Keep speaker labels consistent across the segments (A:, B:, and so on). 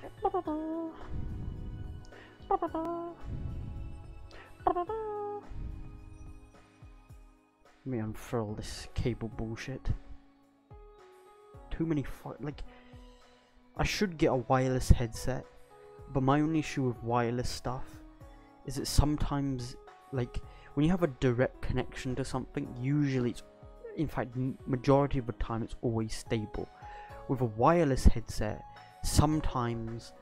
A: Let me unfurl this cable bullshit. Too many like, I should get a wireless headset, but my only issue with wireless stuff is that sometimes, like, when you have a direct connection to something, usually it's, in fact, majority of the time it's always stable. With a wireless headset, sometimes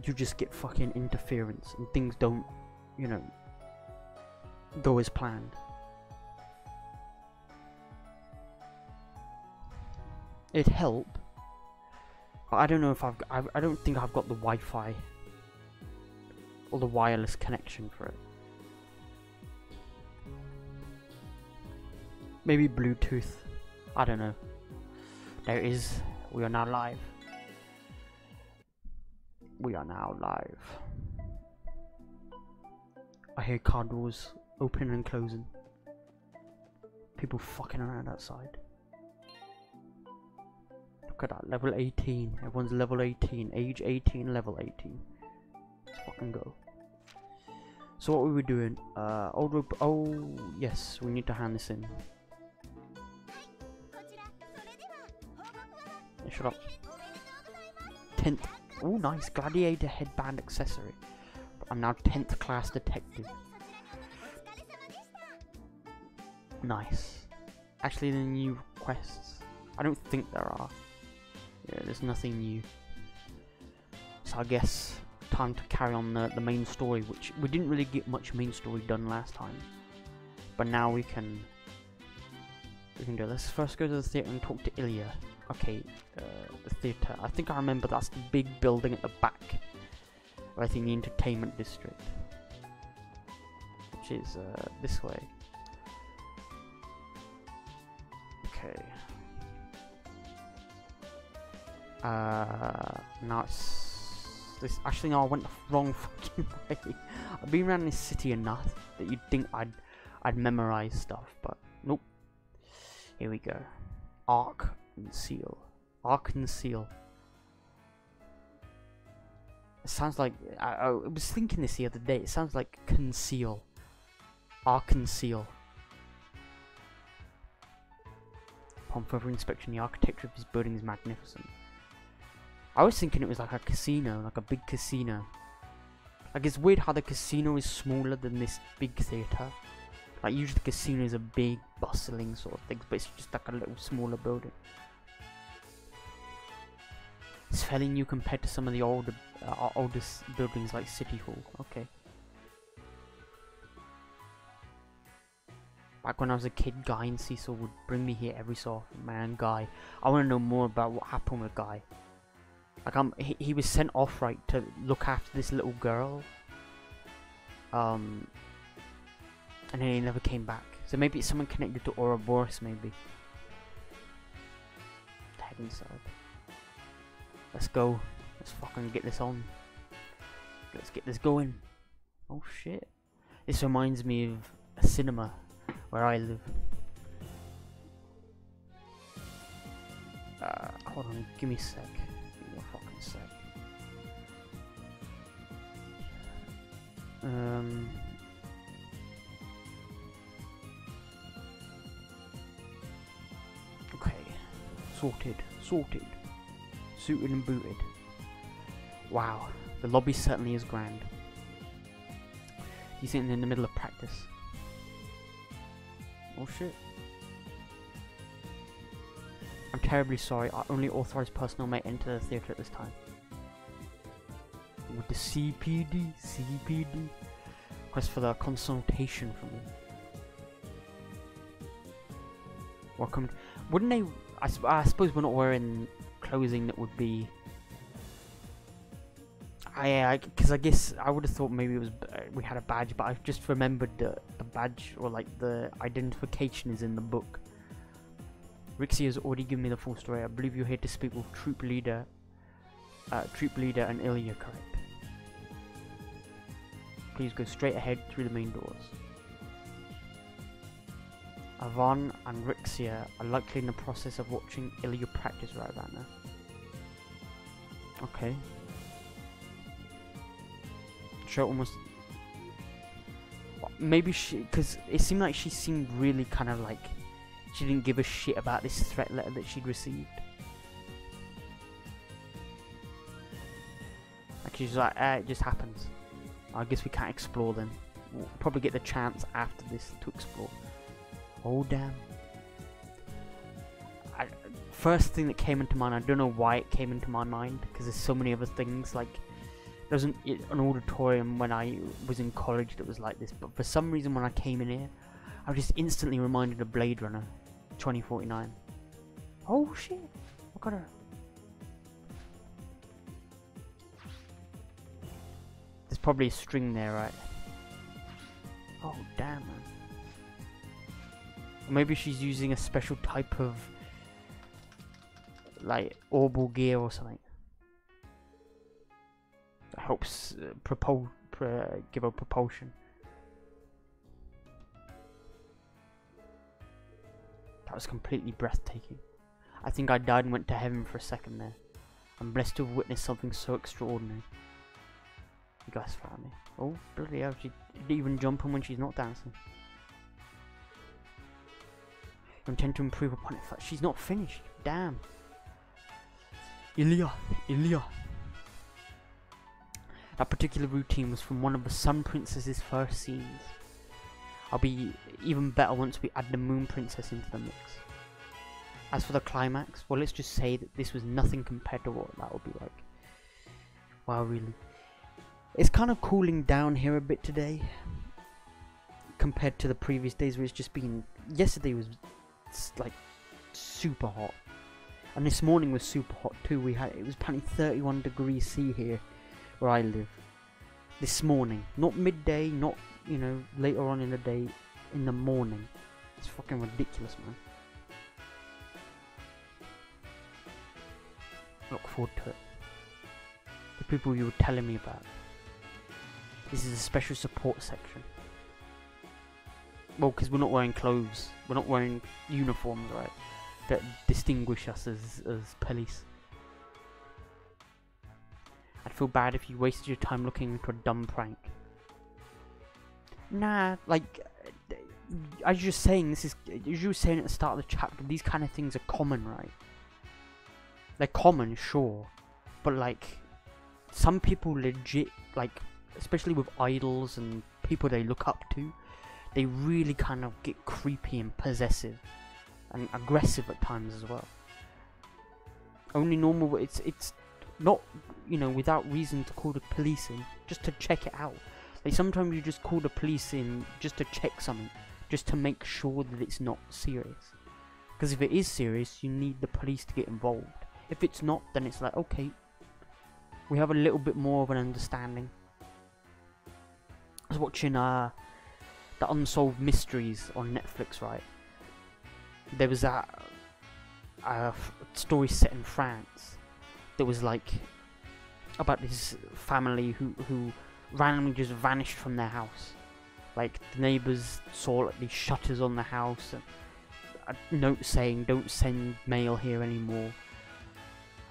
A: you just get fucking interference and things don't, you know, go as planned. It'd help, but I don't know if I don't think I've got the Wi-Fi or the wireless connection for it. Maybe Bluetooth. I don't know. There it is. We are now live. We are now live. I hear car doors opening and closing. People fucking around outside. Look at that, level 18. Everyone's level 18. Age 18, level 18. Let's fucking go. So what were we doing? Old rope. Oh, yes, we need to hand this in. Yeah, shut up. 10th. Oh, nice. Gladiator headband accessory. I'm now 10th class detective. Nice. Actually, the new quests. I don't think there are. Yeah, there's nothing new. So I guess time to carry on the main story, which we didn't really get much main story done last time. But now we can do it. Let's first go to the theatre and talk to Ilya. Okay, the theatre. I think I remember that's the big building at the back. I think the entertainment district, which is this way. Okay. Now it's this. Actually, no, I went the wrong fucking way. I've been around this city enough that you'd think I'd memorize stuff, but nope. Here we go. Arc and seal. Arc and seal. It sounds like I was thinking this the other day. It sounds like conceal. Arc and seal. Upon further inspection, the architecture of this building is magnificent. I was thinking it was like a casino, like a big casino. Like, it's weird how the casino is smaller than this big theatre. Like, usually casinos are big, bustling sort of things, but it's just like a little smaller building. It's fairly new compared to some of the oldest buildings like City Hall. Okay. Back when I was a kid, Guy and Cecil would bring me here every so often. Man, Guy. I want to know more about what happened with Guy. Like, he was sent off, right, to look after this little girl. And then he never came back. So maybe it's someone connected to Ouroboros, maybe. Head inside. Let's go. Let's fucking get this on. Let's get this going. Oh shit. This reminds me of a cinema where I live. Hold on, give me a sec. Give me a fucking sec. Okay. Sorted. Suited and booted. Wow, the lobby certainly is grand. He's sitting in the middle of practice. Oh shit. I'm terribly sorry, only authorized personnel may enter the theatre at this time. With the CPD. Request for the consultation from me. Welcome. Wouldn't they... I suppose we're not wearing clothing that would be... because I guess I would have thought maybe it was we had a badge, but I've just remembered that the badge, or like the identification, is in the book. Rixie has already given me the full story. I believe you're here to speak with troop leader and Ilya, correct? Please go straight ahead through the main doors. Avon and Rixia are likely in the process of watching Ilya practice right about now. Okay. She almost... Maybe she... Because it seemed like she seemed really kind of like... She didn't give a shit about this threat letter that she'd received. Like she's like, it just happens. I guess we can't explore then. We'll probably get the chance after this to explore. Oh damn. First thing that came into mind, I don't know why it came into my mind, because there's so many other things, like, there wasn't an auditorium when I was in college that was like this, but for some reason when I came in here, I was just instantly reminded of Blade Runner 2049. Oh shit, look at her. There's probably a string there, right? Oh damn, man. Or maybe she's using a special type of like orbital gear or something that helps give her propulsion. That was completely breathtaking. I think I died and went to heaven for a second there. I'm blessed to have witnessed something so extraordinary. You guys found me. Oh bloody hell, she didn't even jump on when she's not dancing. You intend to improve upon it. She's not finished. Damn. Ilya. That particular routine was from one of the Sun Princess's first scenes. I'll be even better once we add the Moon Princess into the mix. As for the climax, well, let's just say that this was nothing compared to what that would be like. Wow, really. It's kind of cooling down here a bit today, compared to the previous days where it's just been... Yesterday was like super hot. And this morning was super hot too. It was apparently 31 degrees C here where I live. This morning. Not midday, not, you know, later on in the day, in the morning. It's fucking ridiculous, man. Look forward to it. The people you were telling me about. This is a special support section. Well, because we're not wearing clothes. We're not wearing uniforms, right? That distinguish us as police. I'd feel bad if you wasted your time looking into a dumb prank. Nah, like, I was just saying, this is, as you were saying at the start of the chapter, these kind of things are common, right? They're common, sure, but like, some people legit, like, especially with idols and people they look up to, they really kind of get creepy and possessive. And aggressive at times as well. Only normal, it's not, you know, without reason to call the police in, just to check it out. Like sometimes you just call the police in just to check something, just to make sure that it's not serious. Because if it is serious, you need the police to get involved. If it's not, then it's like, okay, we have a little bit more of an understanding. I was watching the Unsolved Mysteries on Netflix, right? There was that story set in France that was like about this family who randomly just vanished from their house. Like the neighbours saw like these shutters on the house and a note saying don't send mail here anymore,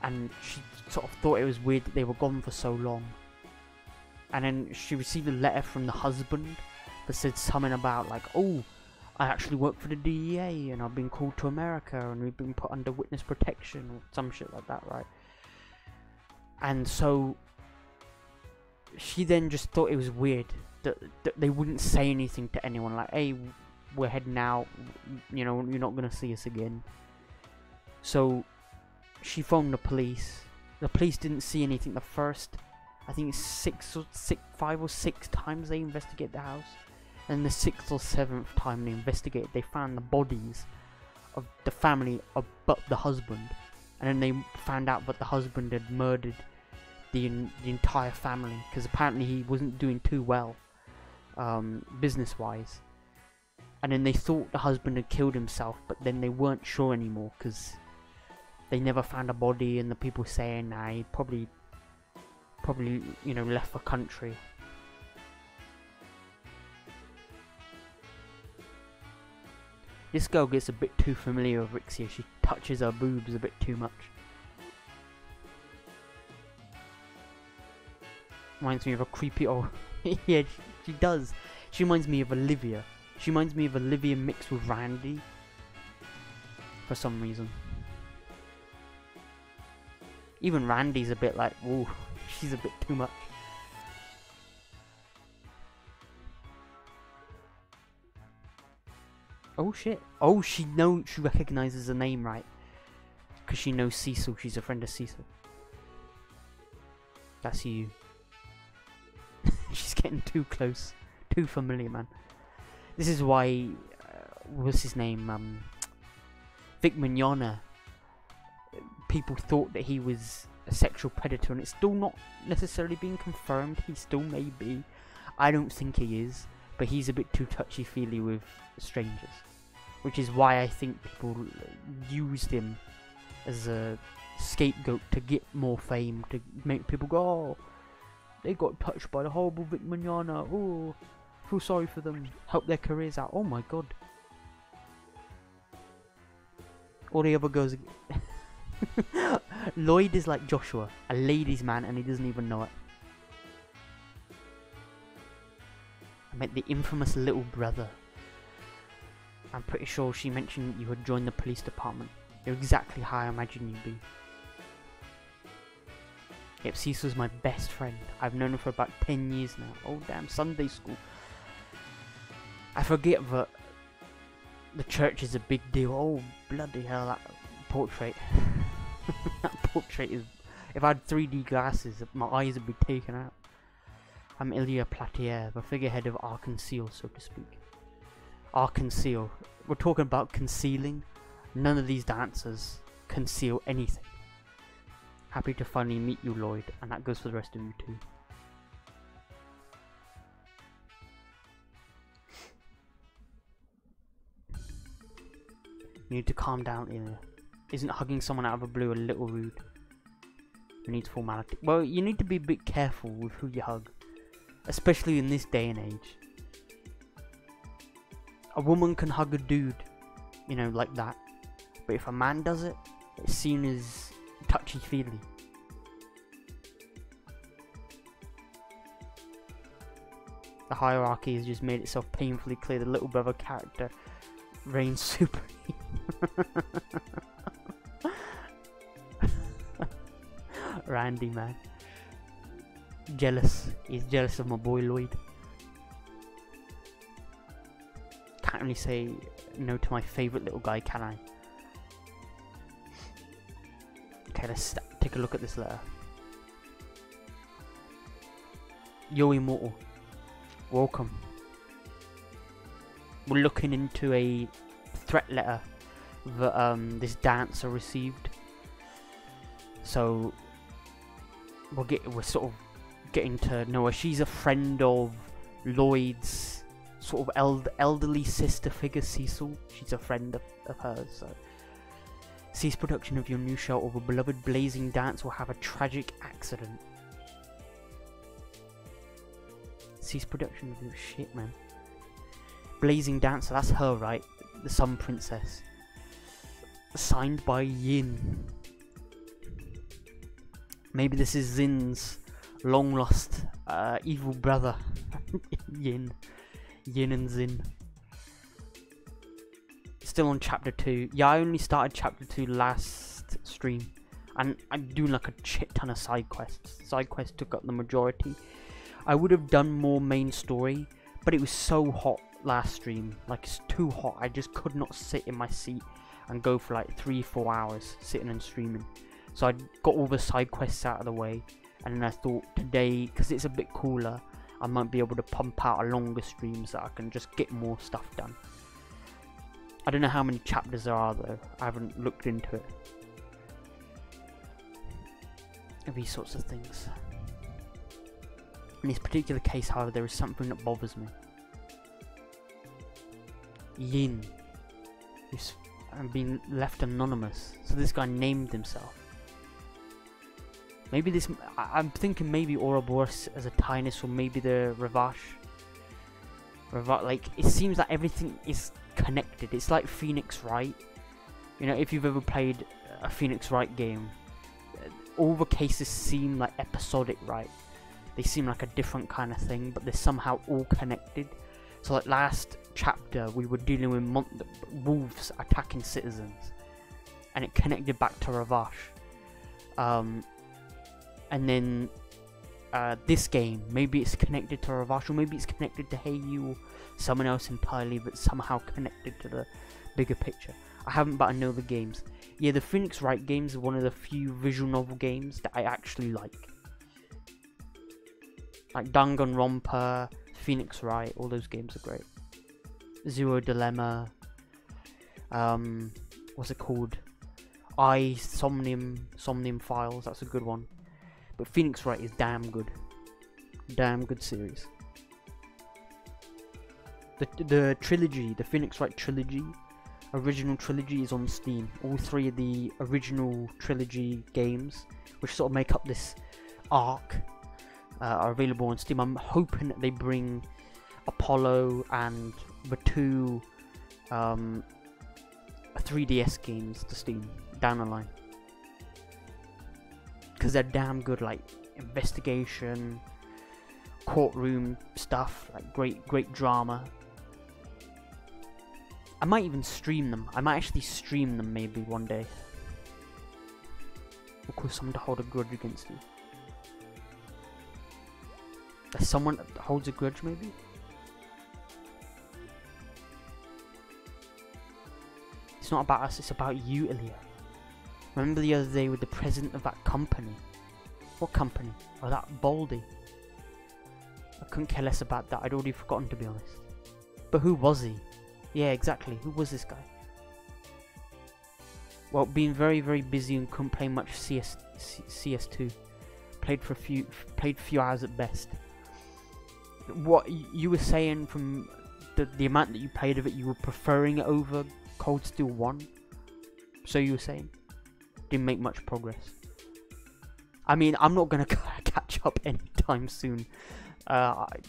A: and she sort of thought it was weird that they were gone for so long. And then she received a letter from the husband that said something about like, oh, I actually work for the DEA and I've been called to America and we've been put under witness protection or some shit like that, right? And so she then just thought it was weird that they wouldn't say anything to anyone, like, hey, we're heading out, you know, you're not gonna see us again. So she phoned the police. The police didn't see anything the first, I think it's 5 or 6 times they investigated the house. And the 6th or 7th time they investigated, they found the bodies of the family but the husband. And then they found out that the husband had murdered the entire family, because apparently he wasn't doing too well business wise. And then they thought the husband had killed himself, but then they weren't sure anymore because they never found a body, and the people saying, nah, he probably you know, left the country. This girl gets a bit too familiar with Rixia. She touches her boobs a bit too much. Reminds me of a creepy old... yeah, she does. She reminds me of Olivia. She reminds me of Olivia mixed with Randy. For some reason. Even Randy's a bit like, whoa, she's a bit too much. Oh shit. Oh, she recognizes the name, right? Because she knows Cecil, she's a friend of Cecil. That's you. She's getting too close. Too familiar, man. This is why, what's his name? Vic Mignogna. People thought that he was a sexual predator, and it's still not necessarily being confirmed. He still may be. I don't think he is, but he's a bit too touchy-feely with strangers. Which is why I think people used him as a scapegoat to get more fame, to make people go, oh, they got touched by the horrible Vic Mignogna, oh, feel sorry for them, help their careers out. Oh my god. All the other girls... Lloyd is like Joshua, a ladies' man, and he doesn't even know it. I met the infamous little brother. I'm pretty sure she mentioned you had joined the police department. You're exactly how I imagine you'd be. Yep, Cecil's my best friend. I've known him for about 10 years now. Oh damn, Sunday school. I forget that the church is a big deal. Oh bloody hell, that portrait. That portrait is... If I had 3D glasses, my eyes would be taken out. I'm Ilya Platier, the figurehead of Arc-en-Ciel, so to speak. Arc-en-Ciel. We're talking about concealing. None of these dancers conceal anything. Happy to finally meet you, Lloyd, and that goes for the rest of you too. You need to calm down, Ilya. Isn't hugging someone out of the blue a little rude? You need formality. Well, you need to be a bit careful with who you hug. Especially in this day and age. A woman can hug a dude, you know, like that. But if a man does it, it's seen as touchy-feely. The hierarchy has just made itself painfully clear. The little brother character reigns supreme. Randy, man. Jealous. He's jealous of my boy Lloyd. Can't really say no to my favourite little guy, can I? Okay, let's take a look at this letter. You're immortal. Welcome. We're looking into a threat letter that this dancer received. So we're sort of getting to know her. She's a friend of Lloyd's sort of elderly sister figure, Cecil. She's a friend of hers. So cease production of your new show, or the beloved blazing dance will have a tragic accident. Cease production of your shit, man. Blazing Dancer, that's her, right? The Sun Princess. Signed by Yin. Maybe this is Zin's long lost evil brother. Yin. Yin and Zin. Still on chapter 2. Yeah, I only started chapter 2 last stream. And I'm doing like a shit ton of side quests. Side quests took up the majority. I would have done more main story, but it was so hot last stream. Like, it's too hot. I just could not sit in my seat and go for like 3-4 hours sitting and streaming. So I got all the side quests out of the way, and then I thought today, because it's a bit cooler, I might be able to pump out a longer stream so I can just get more stuff done. I don't know how many chapters there are though. I haven't looked into it. These sorts of things. In this particular case, however, there is something that bothers me. Yin. Who's been left anonymous. So this guy named himself. Maybe this... I'm thinking maybe Ouroboros as a Tynus, or maybe the Ravash. Like, it seems like everything is connected. It's like Phoenix Wright. You know, if you've ever played a Phoenix Wright game, all the cases seem like episodic, right? they seem like a different kind of thing, but they're somehow all connected. So like last chapter, we were dealing with wolves attacking citizens, and it connected back to Ravash. And then this game, maybe it's connected to Ravash, or maybe it's connected to Hey You, or someone else entirely, but somehow connected to the bigger picture. I haven't, but I know the games. Yeah, the Phoenix Wright games are one of the few visual novel games that I actually like. Like Danganronpa, Phoenix Wright, all those games are great. Zero Dilemma, what's it called? Somnium Files, that's a good one. But Phoenix Wright is damn good. Damn good series. The trilogy, the Phoenix Wright trilogy, original trilogy, is on Steam. All three of the original trilogy games, which sort of make up this arc, are available on Steam. I'm hoping that they bring Apollo and the two 3DS games to Steam down the line, because they're damn good. Like investigation, courtroom stuff, like great drama. I might even stream them. I might actually stream them maybe one day. Or cause someone to hold a grudge against you. There's someone that holds a grudge maybe? It's not about us, it's about you, Ilya. Remember the other day with the president of that company? What company? Oh, that Baldy. I couldn't care less about that. I'd already forgotten, to be honest. But who was he? Yeah, exactly. Who was this guy? Well, being very, very busy and couldn't play much CS2. Played few hours at best. What you were saying, from the amount that you played of it, you were preferring it over Cold Steel 1? So you were saying? Didn't make much progress. I mean, I'm not gonna catch up anytime soon.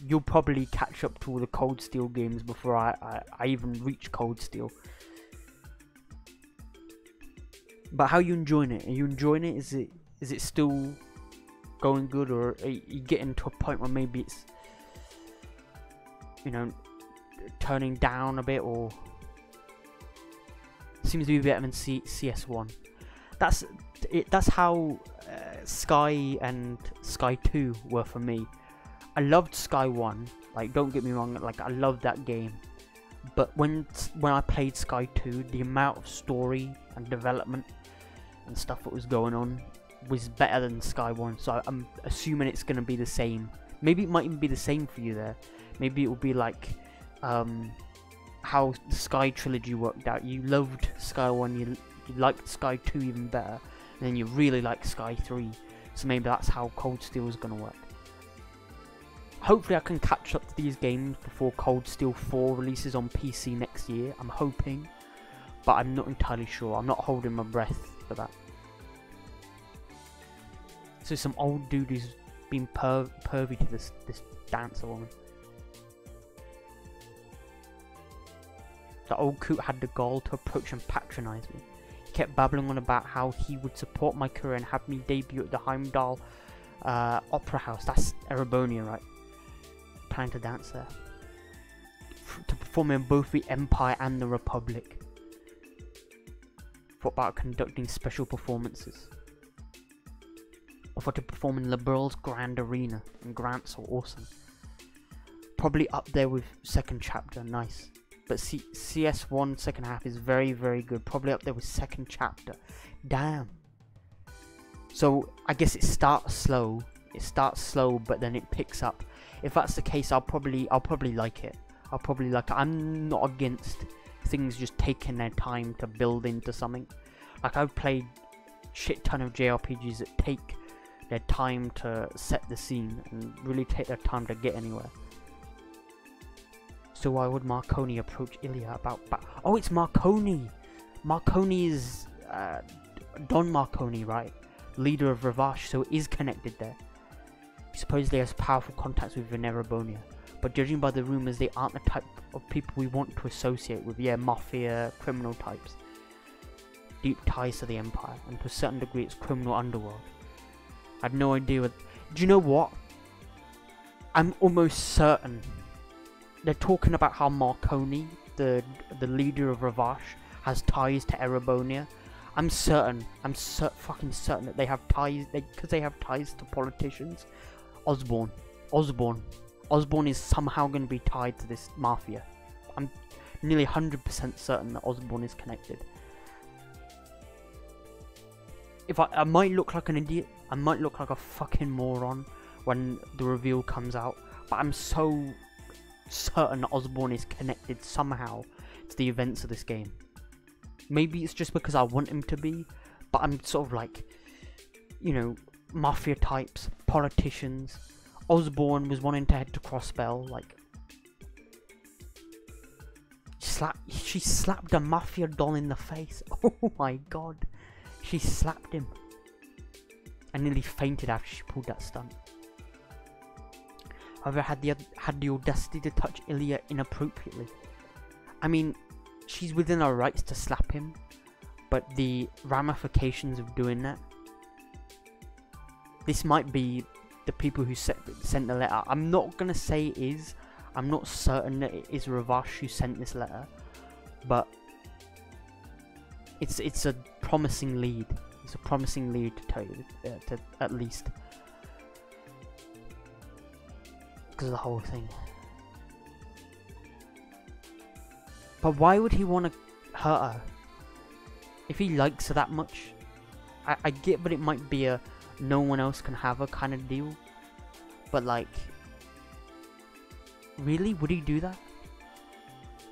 A: You'll probably catch up to all the Cold Steel games before I even reach Cold Steel. But how are you enjoying it? Are you enjoying it? Is it still going good, or are you getting to a point where maybe it's, you know, turning down a bit, or seems to be better than CS1? That's how Sky and Sky 2 were for me. I loved Sky 1, like, don't get me wrong, like, I loved that game. But when I played Sky 2, the amount of story and development and stuff that was going on was better than Sky 1. So I'm assuming it's going to be the same. Maybe it might even be the same for you there. Maybe it will be like how the Sky trilogy worked out. You loved Sky 1, you liked Sky 2 even better, and then you really liked Sky 3. So maybe that's how Cold Steel is going to work. Hopefully I can catch up to these games before Cold Steel 4 releases on PC next year. I'm hoping, but I'm not entirely sure. I'm not holding my breath for that. So some old dude who's been pervy to this dancer woman. The old coot had the gall to approach and patronise me. He kept babbling on about how he would support my career and have me debut at the Heimdall Opera House. That's Erebonia, right? Planning to dance there. To perform in both the Empire and the Republic. Thought about conducting special performances. Offered to perform in LeBeur's Grand Arena, and grants are awesome. Probably up there with second chapter, nice. But CS1 second half is very, very good. Probably up there with second chapter. Damn. So I guess it starts slow. It starts slow, but then it picks up. If that's the case, I'll probably like it. I'll probably like it. I'm not against things just taking their time to build into something. Like, I've played shit ton of JRPGs that take their time to set the scene and really take their time to get anywhere. So why would Marconi approach Ilya about... Oh, it's Marconi! Marconi is Don Marconi, right? Leader of Ravash, so it is connected there. He supposedly has powerful contacts with Erebonia, but judging by the rumours, they aren't the type of people we want to associate with. Yeah, mafia, criminal types. Deep ties to the Empire, and to a certain degree it's criminal underworld. I had no idea what... Do you know what? I'm almost certain they're talking about how Marconi, the leader of Ravash, has ties to Erebonia. I'm fucking certain that they have ties, because they have ties to politicians. Osborne is somehow going to be tied to this mafia. I'm nearly 100% certain that Osborne is connected. If I might look like an idiot, I might look like a fucking moron when the reveal comes out, but I'm so certain Osborne is connected somehow to the events of this game. Maybe it's just because I want him to be, but I'm sort of like, you know, mafia types, politicians. Osborne was wanting to head to Crossbell, like, she slapped a mafia don in the face. Oh my god, she slapped him. I nearly fainted after she pulled that stunt. However, had the audacity to touch Ilya inappropriately. I mean, she's within her rights to slap him, but the ramifications of doing that. This might be the people who sent the letter. I'm not gonna say it is. I'm not certain that it is Ravash who sent this letter, but it's a promising lead. It's a promising lead to tell you, to at least, because of the whole thing. But why would he want to hurt her? If he likes her that much, I get that it might be a no one else can have her kind of deal, but like, really, would he do that? Do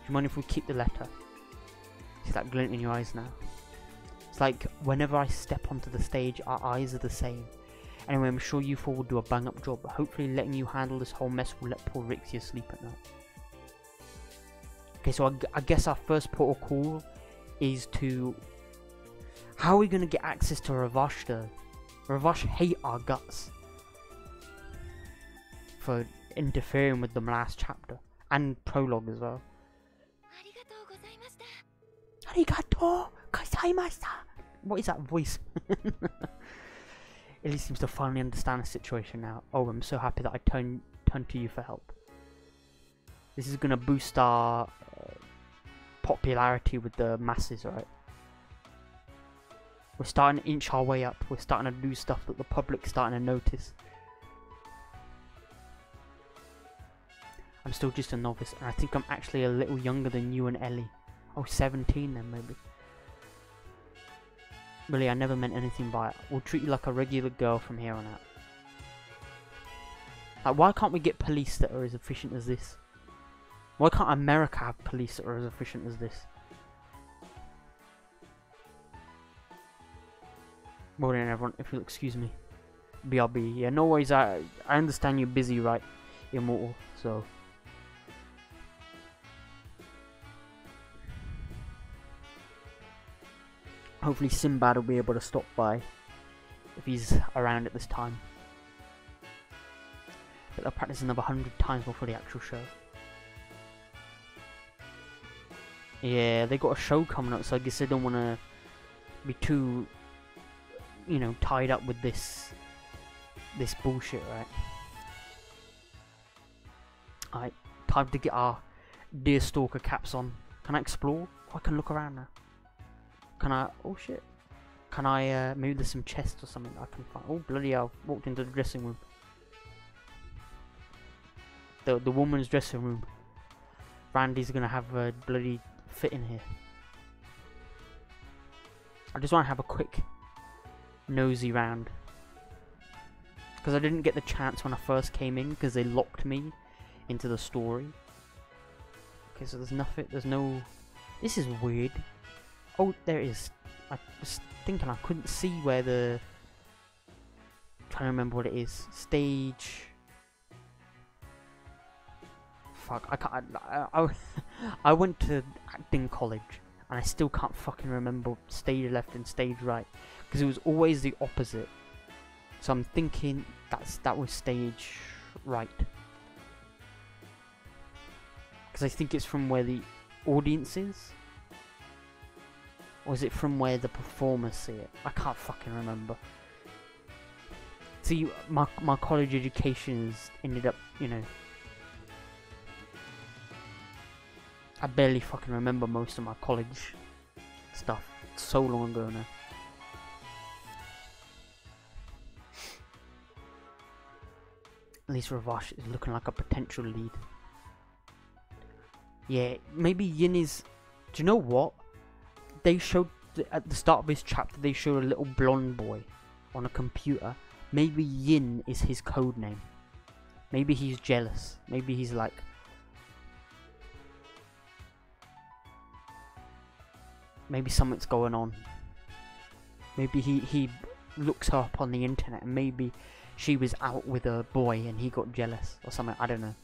A: you mind if we keep the letter? See that glint in your eyes now? It's like, whenever I step onto the stage, our eyes are the same. Anyway, I'm sure you four will do a bang up job, but hopefully letting you handle this whole mess will let poor Rixia sleep at night. Okay, so I guess our first port of call is to... How are we going to get access to Ravash though? Ravash hate our guts for interfering with them last chapter. And prologue as well. Arigatou gozaimashita. What is that voice? Illy seems to finally understand the situation now. Oh, I'm so happy that I turned to you for help. This is gonna boost our popularity with the masses, right? We're starting to inch our way up. We're starting to do stuff that the public's starting to notice. I'm still just a novice, and I think I'm actually a little younger than you and Ellie. Oh, 17 then, maybe. Really, I never meant anything by it. We'll treat you like a regular girl from here on out. Like, why can't we get police that are as efficient as this? Why can't America have police that are as efficient as this? Morning, everyone, if you'll excuse me. BRB. Yeah, no worries, I understand you're busy, right, Immortal, so... Hopefully Sinbad will be able to stop by if he's around at this time. But they'll practice another 100 times before the actual show. Yeah, they got a show coming up, so I guess they don't want to be too, you know, tied up with this bullshit, right? Alright, time to get our deer stalker caps on. Can I explore? Oh, I can look around now. Can I? Oh shit! Can I? Maybe there's some chests or something I can find. Oh bloody hell! Walked into the dressing room. The woman's dressing room. Randy's gonna have a bloody fit in here. I just want to have a quick nosy round because I didn't get the chance when I first came in because they locked me into the story. Okay, so there's nothing. There's no. This is weird. Oh, there it is. I was thinking I couldn't see where the... trying to remember what it is. Stage... Fuck, I can't... I went to acting college, and I still can't fucking remember stage left and stage right. Because it was always the opposite. So I'm thinking that was stage right. Because I think it's from where the audience is. Or is it from where the performers see it? I can't fucking remember. See, my college education has ended up, you know, I barely fucking remember most of my college stuff. It's so long ago now. At least Ravash is looking like a potential lead. Yeah, maybe Yin is... Do you know what? They showed... At the start of this chapter, they showed a little blonde boy on a computer. Maybe Yin is his code name. Maybe he's jealous. Maybe he's like... Maybe something's going on. Maybe he looks her up on the internet and maybe she was out with a boy and he got jealous or something. I don't know.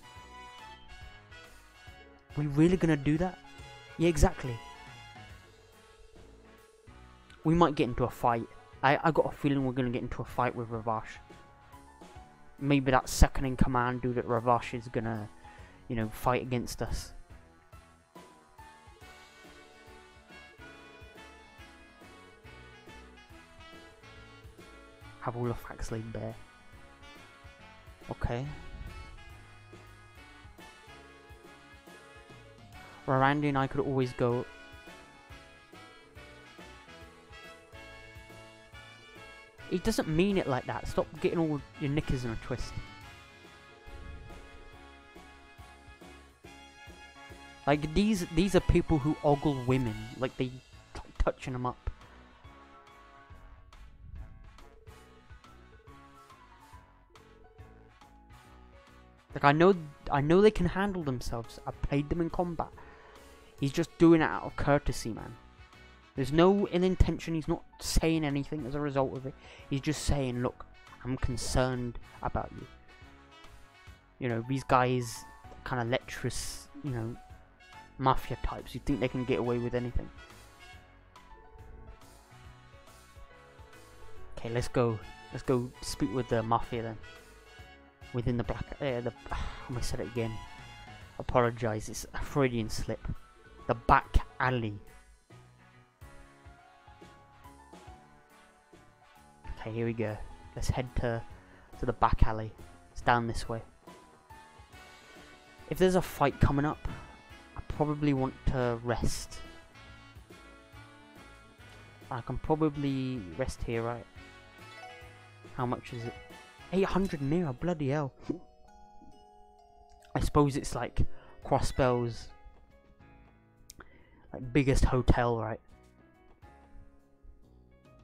A: We really gonna do that? Yeah, exactly. We might get into a fight. I got a feeling we're gonna get into a fight with Ravash. Maybe that second in command dude at Ravash is gonna, you know, fight against us. Have all the facts laid bare. Okay. Randy and I could always go. He doesn't mean it like that. Stop getting all your knickers in a twist. Like these are people who ogle women. Like they touching them up. Like I know they can handle themselves. I played them in combat. He's just doing it out of courtesy, man. There's no ill intention. He's not saying anything as a result of it. He's just saying, look, I'm concerned about you. You know, these guys, kind of lecherous, you know, mafia types. You think they can get away with anything. Okay, let's go. Let's go speak with the mafia then. Within the black... I almost said it again. Apologise, it's a Freudian slip. The back alley. Okay, here we go. Let's head to the back alley. It's down this way. If there's a fight coming up, I probably want to rest. I can probably rest here, right? How much is it? 800 mirror, bloody hell. I suppose it's like Crossbell's like biggest hotel, right?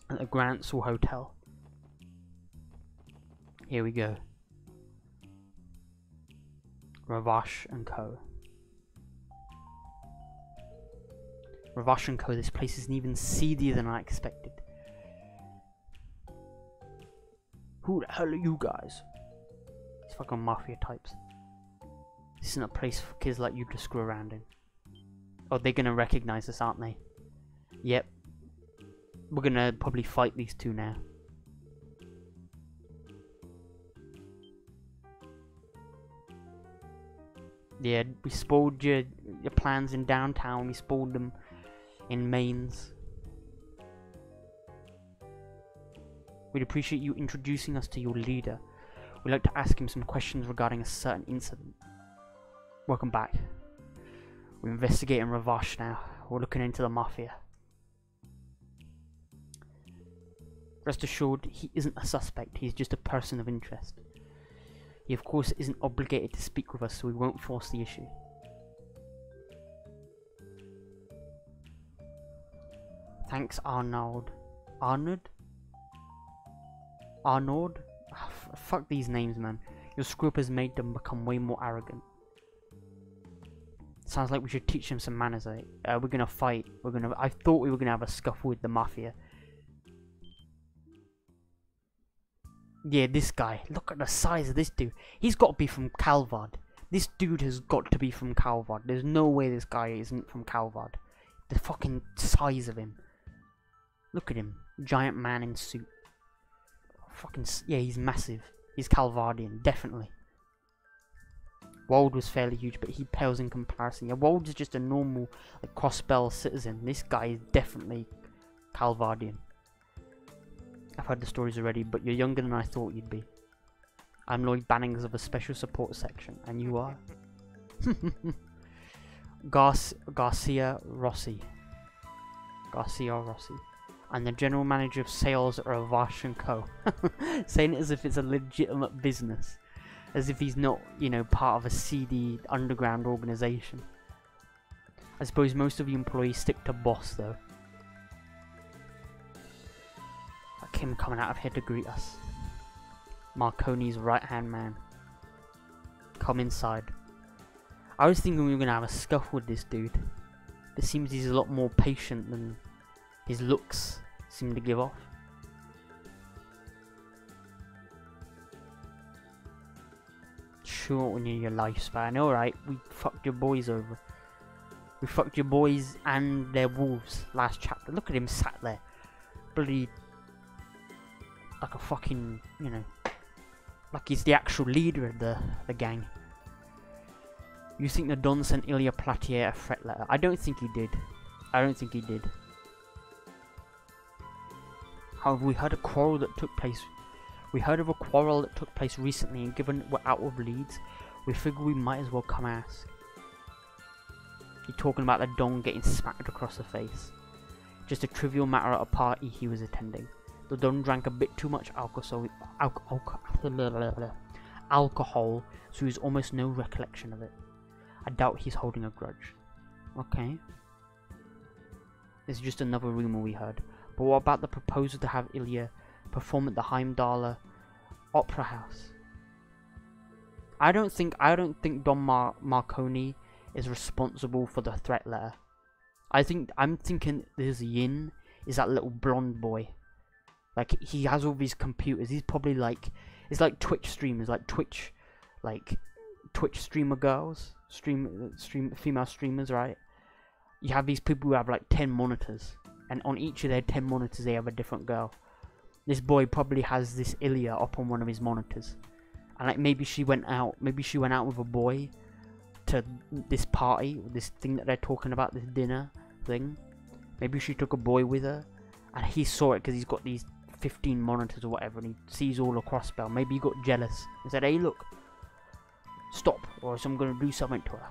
A: At the Grantsall Hotel. Here we go. Ravash and Co. Ravash and Co. This place isn't even seedier than I expected. Who the hell are you guys? These fucking mafia types. This isn't a place for kids like you to screw around in. Oh, they're gonna recognize us, aren't they? Yep. We're gonna probably fight these two now. Yeah, we spoiled your plans in downtown. We spoiled them in Mainz. We'd appreciate you introducing us to your leader. We'd like to ask him some questions regarding a certain incident. Welcome back. We're investigating Ravash now. We're looking into the mafia. Rest assured, he isn't a suspect. He's just a person of interest. He of course isn't obligated to speak with us, so we won't force the issue. Thanks, Arnold. Arnold? Arnold? Oh, fuck these names, man. Your screw-up has made them become way more arrogant. Sounds like we should teach them some manners, eh? We're gonna fight. I thought we were gonna have a scuffle with the mafia. Yeah, this guy. Look at the size of this dude. He's got to be from Calvard. This dude has got to be from Calvard. There's no way this guy isn't from Calvard. The fucking size of him. Look at him. Giant man in suit. Fucking... Yeah, he's massive. He's Calvardian, definitely. Wold was fairly huge, but he pales in comparison. Yeah, Wold is just a normal like, Crossbell citizen. This guy is definitely Calvardian. I've heard the stories already, but you're younger than I thought you'd be. I'm Lloyd Bannings of a special support section, and you are? Garcia Rossi. I'm the general manager of sales at Ravash & Co. Saying it as if it's a legitimate business. As if he's not, you know, part of a seedy underground organisation. I suppose most of the employees stick to boss, though. Kim coming out of here to greet us. Marconi's right-hand man. Come inside. I was thinking we were going to have a scuffle with this dude. It seems he's a lot more patient than his looks seem to give off. Shorten your lifespan. Alright, we fucked your boys over. We fucked your boys and their wolves last chapter. Look at him sat there. Bloody... like a fucking, you know... like he's the actual leader of the gang. You think the Don sent Ilya Platier a threat letter? I don't think he did. However, we heard a quarrel that took place. We heard of a quarrel that took place recently, and given we're out of leads, we figure we might as well come ask. You're talking about the Don getting smacked across the face. Just a trivial matter at a party he was attending. The Don drank a bit too much alcohol, so he's almost no recollection of it. I doubt he's holding a grudge. Okay. This is just another rumour we heard. But what about the proposal to have Ilya perform at the Heimdallr Opera House? I don't think Don Marconi is responsible for the threat letter. I'm thinking this Yin is that little blonde boy. Like, he has all these computers. He's probably like, it's like Twitch streamers, like Twitch streamer girls, female streamers, right? You have these people who have like 10 monitors, and on each of their 10 monitors they have a different girl. This boy probably has this Ilya up on one of his monitors, and like maybe she went out with a boy to this party, this thing that they're talking about, this dinner thing. Maybe she took a boy with her, and he saw it because he's got these 15 monitors or whatever, and he sees all of Crossbell. Maybe he got jealous and said, "Hey, look, stop, or else I'm gonna do something to her."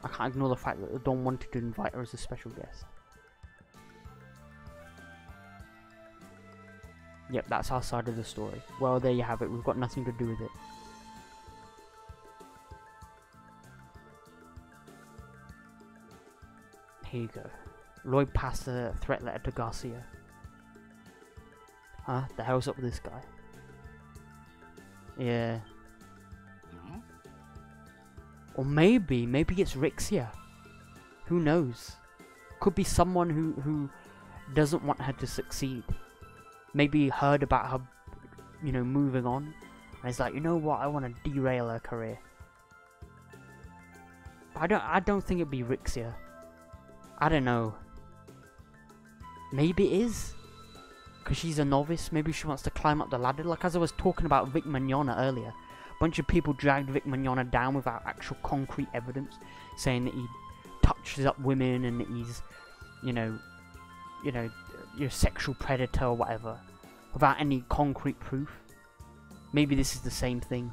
A: I can't ignore the fact that the Don wanted to invite her as a special guest. Yep, that's our side of the story. Well, there you have it. We've got nothing to do with it. Here you go. Lloyd passed the threat letter to Garcia. Huh? The hell's up with this guy? Yeah. Or maybe it's Rixia. Who knows? Could be someone who doesn't want her to succeed. Maybe heard about her, you know, moving on, and is like, you know what? I want to derail her career. I don't think it'd be Rixia. I don't know. Maybe it is, because she's a novice. Maybe she wants to climb up the ladder. Like as I was talking about Vic Mignogna earlier. A bunch of people dragged Vic Mignogna down without actual concrete evidence, saying that he touches up women and that he's, you know, you're a sexual predator or whatever, without any concrete proof. Maybe this is the same thing.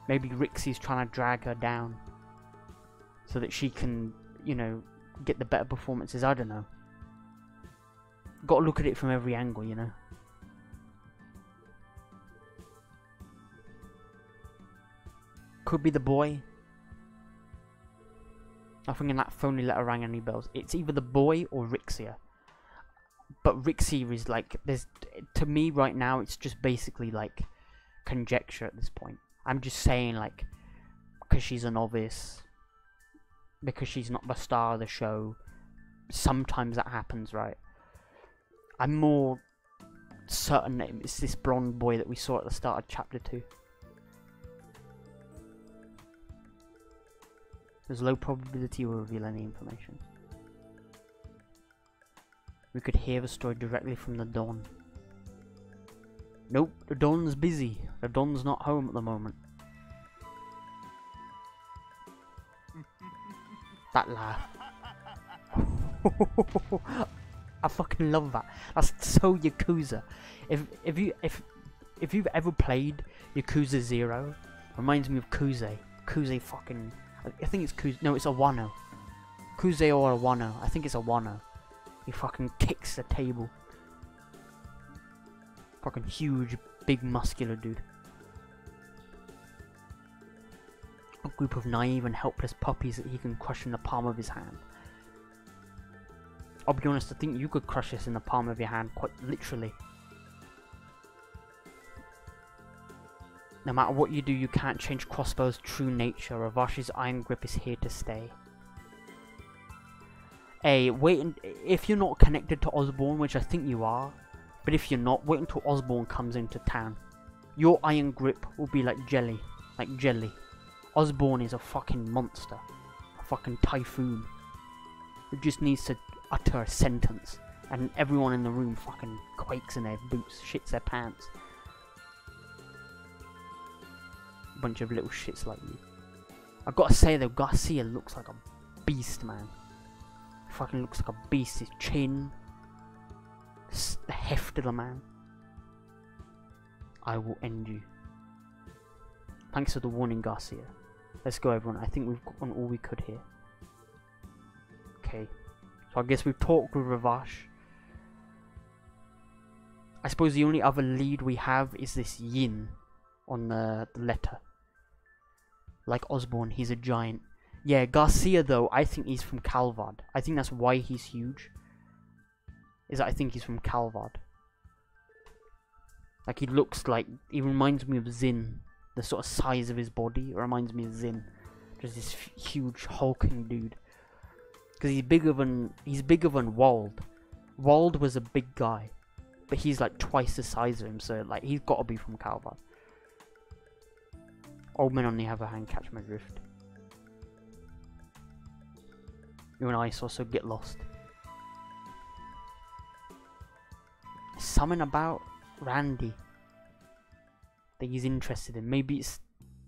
A: Maybe Rixie's trying to drag her down so that she can, you know, get the better performances. I don't know. Got to look at it from every angle, you know. Could be the boy. Nothing in that phony letter rang any bells. It's either the boy or Rixia. But Rixia is like, to me right now, it's just basically like conjecture at this point. I'm just saying, like, because she's a novice, because she's not the star of the show, sometimes that happens, right? I'm more certain that it's this blonde boy that we saw at the start of chapter 2. There's low probability we'll reveal any information. We could hear the story directly from the Don. Nope, the Don's busy. The Don's not home at the moment. That laugh. I fucking love that. That's so Yakuza. If you've ever played Yakuza 0, reminds me of Kuze. Kuze fucking, I think it's Kuze. No, it's a Wano. Kuze or a Wano. I think it's a Wano. He fucking kicks the table. Fucking huge, big, muscular dude. A group of naive and helpless puppies that he can crush in the palm of his hand. I'll be honest, I think you could crush this in the palm of your hand, quite literally. No matter what you do, you can't change Crossbell's true nature. Ravashi's iron grip is here to stay. If you're not connected to Osborne, which I think you are, but if you're not, wait until Osborne comes into town. Your iron grip will be like jelly. Like jelly. Osborne is a fucking monster. A fucking typhoon. It just needs to utter a sentence, and everyone in the room fucking quakes in their boots, shits their pants. Bunch of little shits like you. I've got to say though, Garcia looks like a beast, man. Fucking looks like a beast. His chin, the heft of the man. I will end you. Thanks for the warning, Garcia. Let's go, everyone. I think we've gotten all we could here. Okay. So I guess we've talked with Ravash. I suppose the only other lead we have is this Yin on the letter. Like Osborne, he's a giant. Yeah, Garcia though, I think he's from Calvard. I think that's why he's huge. Is that I think he's from Calvard. Like he looks like, he reminds me of Zin. The sort of size of his body reminds me of Zin. Just this huge hulking dude. Because he's bigger than Wald. Wald was a big guy, but he's like twice the size of him, so like he's got to be from Calvard. Old men on the other hand catch my drift. You and Ice also get lost. Something about Randy that he's interested in. Maybe it's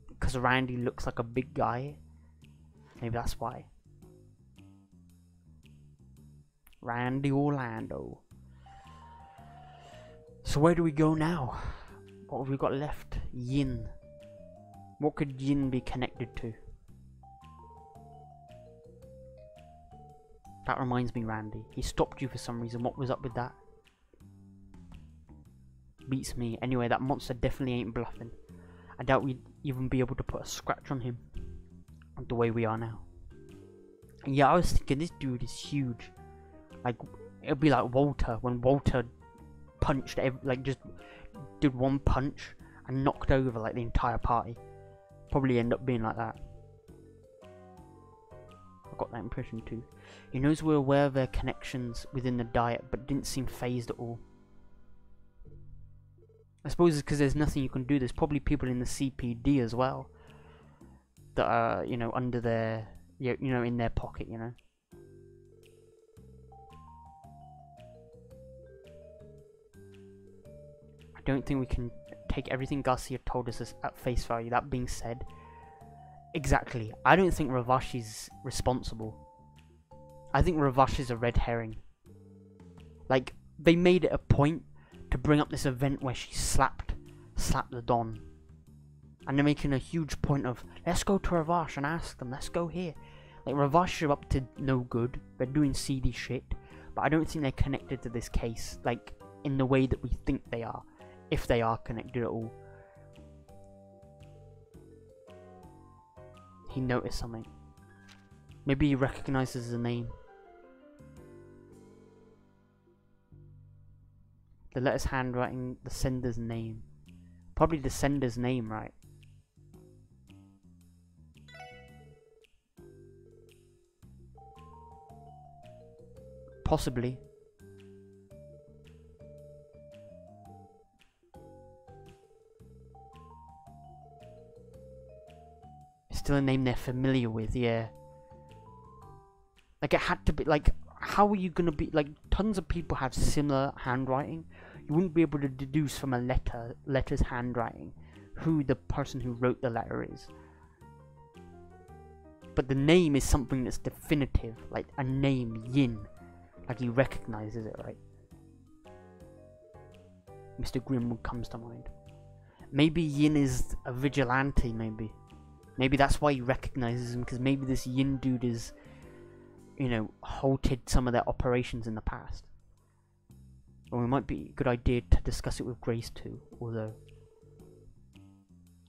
A: because Randy looks like a big guy. Maybe that's why. Randy Orlando. So where do we go now? What have we got left? Yin. What could Yin be connected to? That reminds me, Randy. He stopped you for some reason. What was up with that? Beats me. Anyway, that monster definitely ain't bluffing. I doubt we'd even be able to put a scratch on him the way we are now. And yeah, I was thinking this dude is huge. Like, it'll be like Walter, when Walter punched, like just did one punch and knocked over like the entire party. Probably end up being like that. I got that impression too. He knows we're aware of their connections within the diet, but didn't seem phased at all. I suppose it's because there's nothing you can do. There's probably people in the CPD as well that are, you know, under their, you know, in their pocket, you know. I don't think we can take everything Garcia told us as at face value. That being said, exactly, I don't think Ravashi's responsible. I think Ravash is a red herring. Like, they made it a point to bring up this event where she slapped the Don. And they're making a huge point of, let's go to Ravash and ask them, let's go here. Like, Ravash are up to no good. They're doing seedy shit. But I don't think they're connected to this case, like, in the way that we think they are. If they are connected at all. He noticed something. Maybe he recognizes the name. The letter's handwriting, the sender's name. Probably the sender's name, right? Possibly. It's still a name they're familiar with, yeah. Like, it had to be, like, how are you gonna be, like, tons of people have similar handwriting. You wouldn't be able to deduce from a letter's handwriting who the person who wrote the letter is. But the name is something that's definitive, like a name, Yin. Like he recognizes it, right? Mr. Grimwood comes to mind. Maybe Yin is a vigilante, maybe. Maybe that's why he recognizes him, because maybe this Yin dude is, you know, halted some of their operations in the past. Or it might be a good idea to discuss it with Grace too, although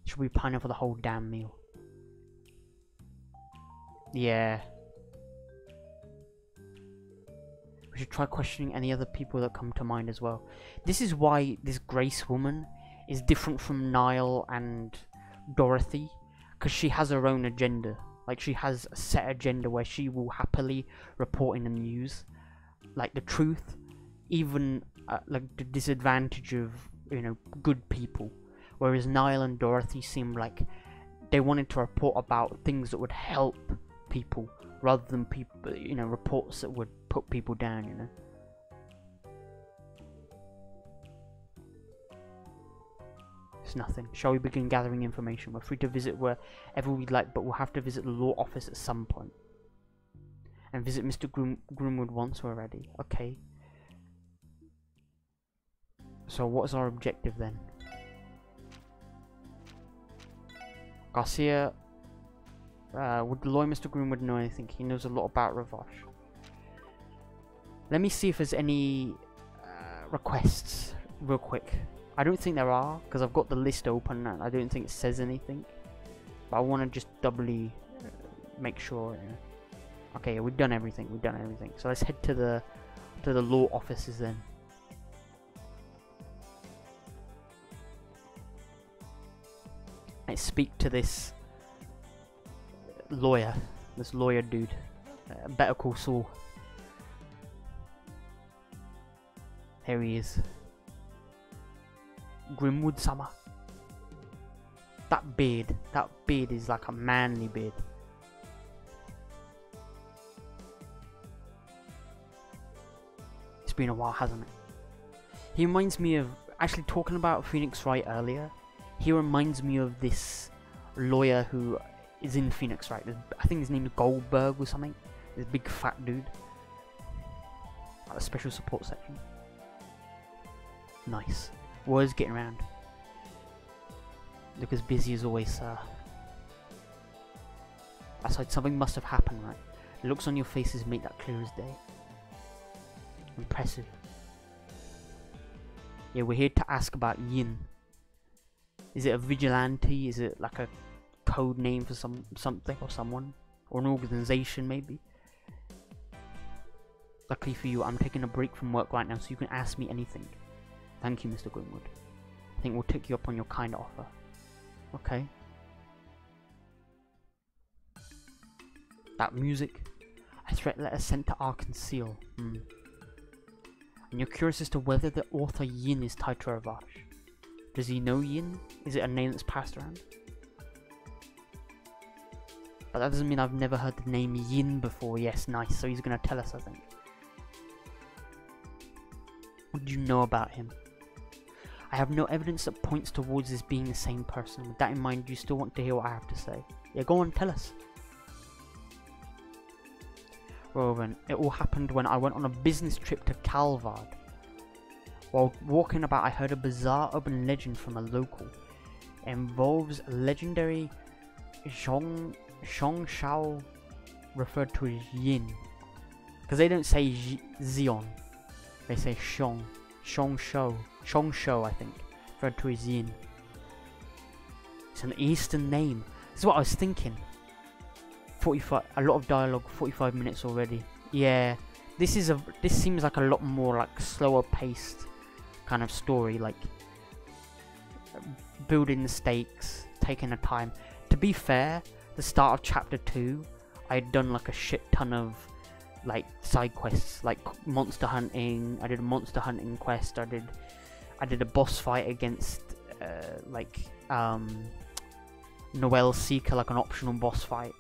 A: should we plan for the whole damn meal? Yeah. We should try questioning any other people that come to mind as well. This is why this Grace woman is different from Niall and Dorothy, because she has her own agenda. Like, she has a set agenda where she will happily report in the news, like, the truth, even like the disadvantage of, you know, good people. Whereas Niall and Dorothy seem like they wanted to report about things that would help people, rather than people, you know, reports that would put people down, you know. It's nothing. Shall we begin gathering information? We're free to visit wherever we'd like, but we'll have to visit the law office at some point. And visit Mr. Grimwood once we're ready. Okay. So what's our objective then? Garcia, would the lawyer Mr. Grimwood know anything? He knows a lot about Ravache. Let me see if there's any requests real quick. I don't think there are, because I've got the list open and I don't think it says anything. But I want to just doubly make sure. You know. Okay, we've done everything. So let's head to the law offices then. Let's speak to this lawyer dude. Better Call Saul. There he is. Grimwood Summer. That beard is like a manly beard. It's been a while, hasn't it? He reminds me of, actually talking about Phoenix Wright earlier, he reminds me of this lawyer who is in Phoenix Wright. I think his name is Goldberg or something. This big fat dude. At the special support section. Nice. Word's getting around. Look as busy as always, sir. Aside, something must have happened, right? The looks on your faces make that clear as day. Impressive. Yeah, we're here to ask about Yin. Is it a vigilante? Is it like a code name for something or someone? Or an organization, maybe? Luckily for you, I'm taking a break from work right now, so you can ask me anything. Thank you, Mr. Grimwood. I think we'll take you up on your kind offer. Okay. That music. A threat letter sent to Arkansas. And you're curious as to whether the author Yin is tied to Ravache. Does he know Yin? Is it a name that's passed around? But that doesn't mean I've never heard the name Yin before. Yes, nice. So he's going to tell us, I think. What do you know about him? I have no evidence that points towards this being the same person. With that in mind, do you still want to hear what I have to say? Yeah, go on, tell us. Well then, it all happened when I went on a business trip to Calvard. While walking about, I heard a bizarre urban legend from a local. It involves a legendary Shong Shao, referred to as Yin. Because they don't say Zion. They say Shong Shou, I think, referred to as Yin. It's an Eastern name. This is what I was thinking. 45, a lot of dialogue, 45 minutes already. Yeah, this seems like a lot more like slower paced kind of story, like building the stakes, taking the time. To be fair, the start of chapter 2, I had done like a shit ton of like side quests, like monster hunting. I did a monster hunting quest. I did a boss fight against Noel Seeker, like an optional boss fight.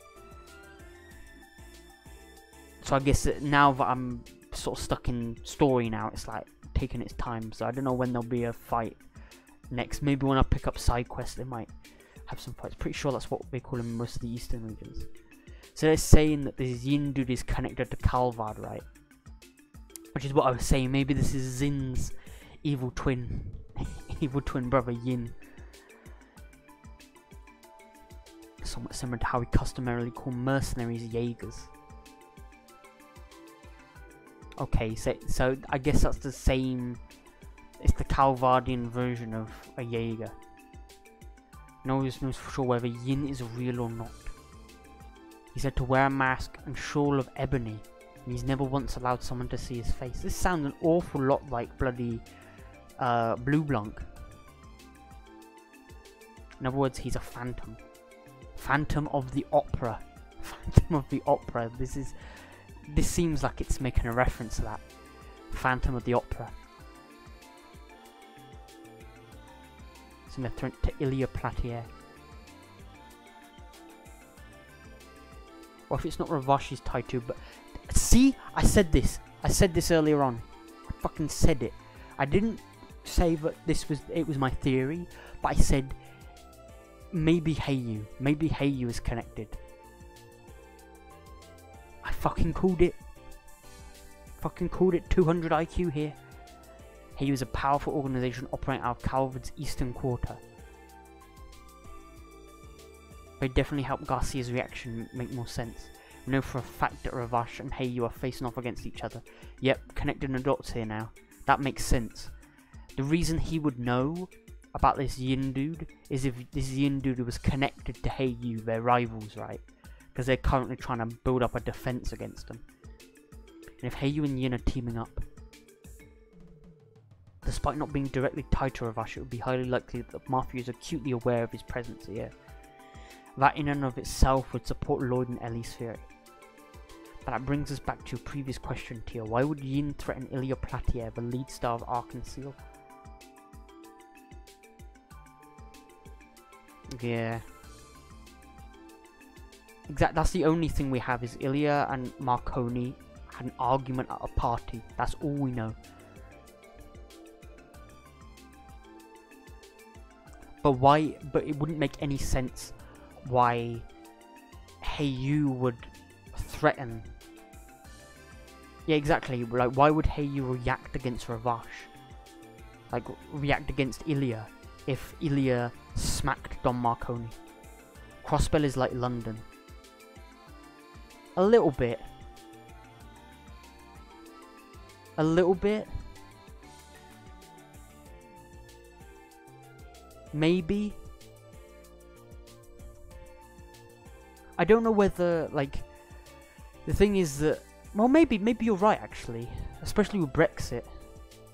A: So I guess that now that I'm sort of stuck in story now, it's like taking its time. So I don't know when there'll be a fight next. Maybe when I pick up side quests, they might have some fights. Pretty sure that's what they call them in most of the eastern regions. So they're saying that this Yin dude is connected to Calvard, right? Which is what I was saying, maybe this is Zin's evil twin. Evil twin brother, Yin. Somewhat similar to how we customarily call mercenaries Jaegers. Okay, so I guess that's the same. It's the Calvardian version of a Jaeger. No one knows for sure whether Yin is real or not. He said to wear a mask and shawl of ebony, and he's never once allowed someone to see his face. This sounds an awful lot like bloody Blue Blanc. In other words, he's a phantom. Phantom of the Opera. Phantom of the Opera. This seems like it's making a reference to that. Phantom of the Opera. It's in the threat to Ilya Platier. Or if it's not Ravash he's tied to, but... See? I said this. I said this earlier on. I fucking said it. I didn't say that it was my theory, but I said... Maybe Heiyu. Maybe Heiyu is connected. I fucking called it. Fucking called it. 200 IQ here. Heiyu is a powerful organization operating out of Calvard's eastern quarter. They definitely helped Garcia's reaction make more sense. We know for a fact that Ravash and Heiyu are facing off against each other. Yep, connecting the dots here now. That makes sense. The reason he would know about this Yin dude is if this Yin dude was connected to Heiyu, their rivals, right? Because they're currently trying to build up a defense against them. And if Heiyu and Yin are teaming up, despite not being directly tied to Ravash, it would be highly likely that the Mafia is acutely aware of his presence here. That in and of itself would support Lloyd and Ellie's theory. But that brings us back to your previous question, Tia. Why would Yin threaten Ilya Platier, the lead star of Ark & Seal? Yeah. Exactly. That's the only thing we have is Ilya and Marconi had an argument at a party. That's all we know. But why? But it wouldn't make any sense why Heiyu would threaten. Yeah, exactly. Like, why would Heiyu react against Ravash? Like, react against Ilya if Ilya smacked Don Marconi? Crossbell is like London. A little bit. A little bit. Maybe. I don't know whether, like, the thing is that, well, maybe you're right actually, especially with Brexit,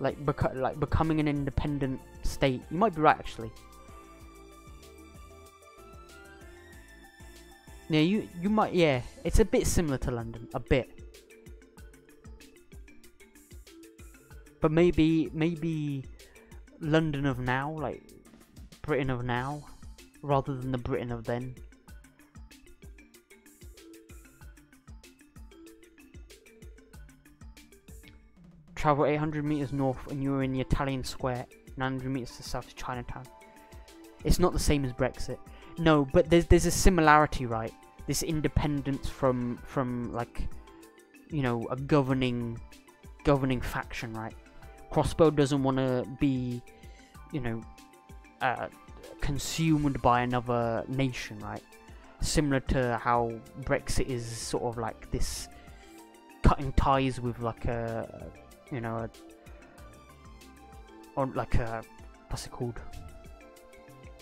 A: like becoming an independent state. You might be right actually. Yeah, you might. Yeah, it's a bit similar to London, a bit. But maybe London of now, like Britain of now, rather than the Britain of then. Travel 800 meters north and you're in the Italian square, 900 meters to south to Chinatown. It's not the same as Brexit. No, but there's a similarity, right? This independence from like, you know, a governing faction, right? Crossbell doesn't want to be, you know, consumed by another nation, right? Similar to how Brexit is sort of like this cutting ties with like a, you know, or like a, what's it called?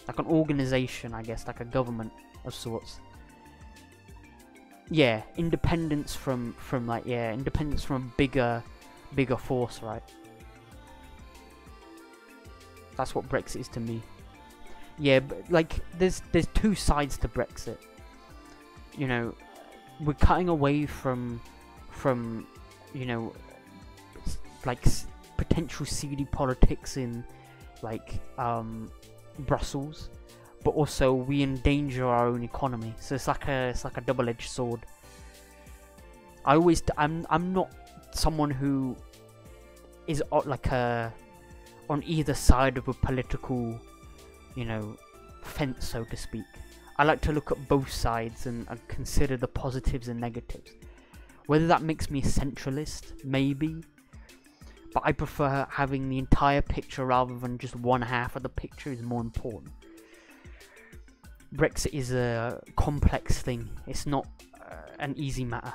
A: Like an organization, I guess, like a government of sorts. Yeah, independence from like, yeah, independence from a bigger force, right? That's what Brexit is to me. Yeah, but like there's two sides to Brexit. You know, we're cutting away from you know, like potential seedy politics in like Brussels, but also we endanger our own economy. So it's like a double-edged sword. I'm not someone who is like on either side of a political, you know, fence, so to speak. I like to look at both sides and consider the positives and negatives. Whether that makes me a centralist, maybe, but I prefer having the entire picture rather than just one half of the picture is more important. Brexit is a complex thing. It's not an easy matter.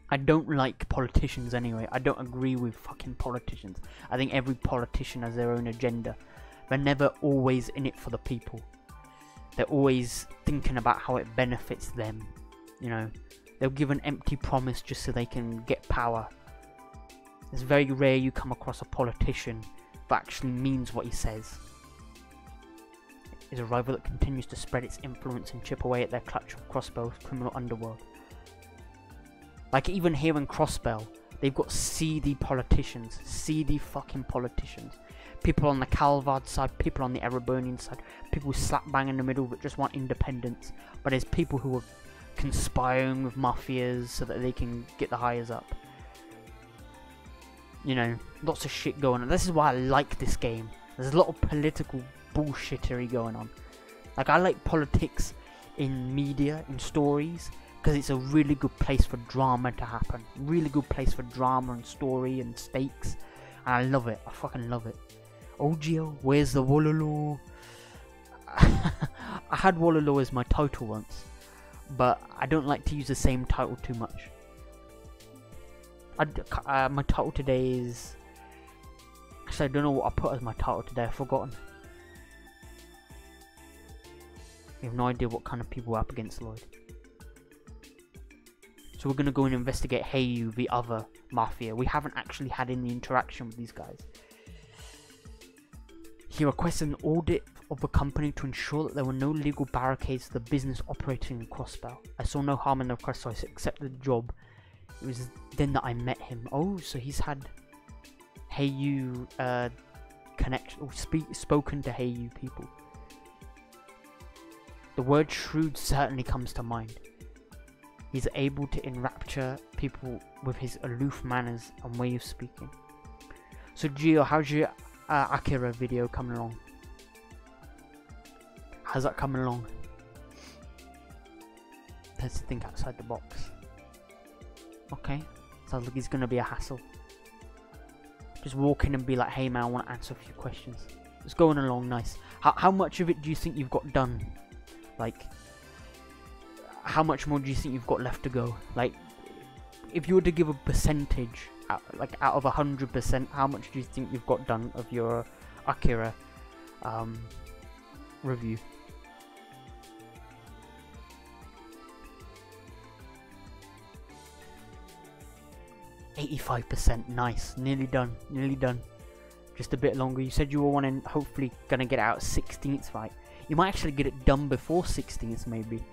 A: I don't like politicians anyway. I don't agree with fucking politicians. I think every politician has their own agenda. They're never always in it for the people. They're always thinking about how it benefits them. You know, they'll give an empty promise just so they can get power. It's very rare you come across a politician that actually means what he says. It's a rival that continues to spread its influence and chip away at their clutch of Crossbell's criminal underworld. Like even here in Crossbell, they've got seedy politicians, seedy fucking politicians. People on the Calvard side, people on the Erebonian side, people slap bang in the middle that just want independence. But there's people who are conspiring with mafias so that they can get the hires up. You know, lots of shit going on. This is why I like this game. There's a lot of political bullshittery going on. Like, I like politics in media, in stories, because it's a really good place for drama to happen. Really good place for drama and story and stakes. And I love it. I fucking love it. Oh Gio, where's the Wololo? I had Wololo as my title once, but I don't like to use the same title too much. My title today is... Actually, I don't know what I put as my title today. I've forgotten. I have no idea what kind of people are up against Lloyd. So we're going to go and investigate Heyu, the other mafia. We haven't actually had any interaction with these guys. He requested an audit of the company to ensure that there were no legal barricades to the business operating in Crossbell. I saw no harm in the request, so I accepted the job. It was then that I met him. Oh, so he's had Heyu connection, or spoken to Heyu people. The word shrewd certainly comes to mind. He's able to enrapture people with his aloof manners and way of speaking. So Gio, how's your Akira video coming along? How's that coming along? Let's think outside the box. Okay, sounds like he's gonna be a hassle. Just walk in and be like, hey man, I want to answer a few questions. It's going along nice. How much of it do you think you've got done? Like, how much more do you think you've got left to go? Like, if you were to give a percentage, like out of 100%, how much do you think you've got done of your Akira review? %, nice, nearly done, nearly done. Just a bit longer. You said you were wanting, hopefully gonna get out 16th, right? You might actually get it done before 16th, maybe.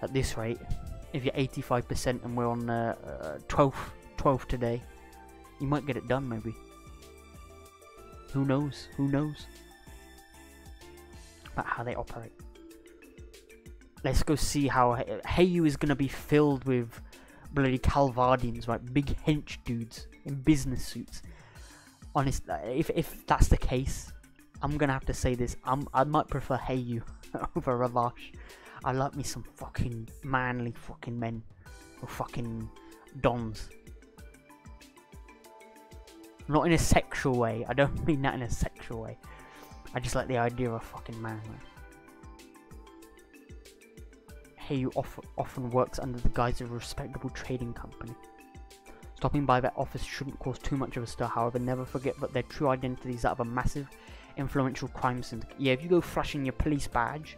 A: At this rate, if you're 85% and we're on 12th today, you might get it done, maybe. Who knows? Who knows? About how they operate. Let's go see how Heyu is gonna be filled with bloody Calvardians, right? Big hench dudes in business suits. Honest, if that's the case, I'm gonna have to say this. I might prefer Heyu over Ravash. I like me some fucking manly fucking men, or fucking dons. Not in a sexual way. I don't mean that in a sexual way. I just like the idea of a fucking man. Heyu often works under the guise of a respectable trading company. Stopping by their office shouldn't cause too much of a stir, however, never forget that their true identity is that of a massive, influential crime syndicate. Yeah, if you go flashing your police badge,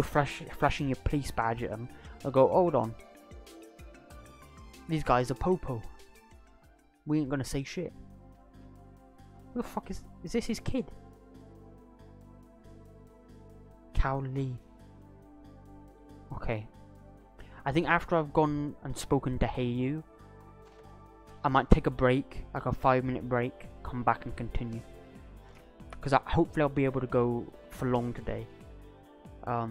A: flashing your police badge at them, they'll go, hold on. These guys are popo. We ain't gonna say shit. Who the fuck is this his kid? Cow Lee. Okay. I think after I've gone and spoken to Heyu, I might take a break, like a 5-minute break, come back and continue. Because hopefully I'll be able to go for long today. But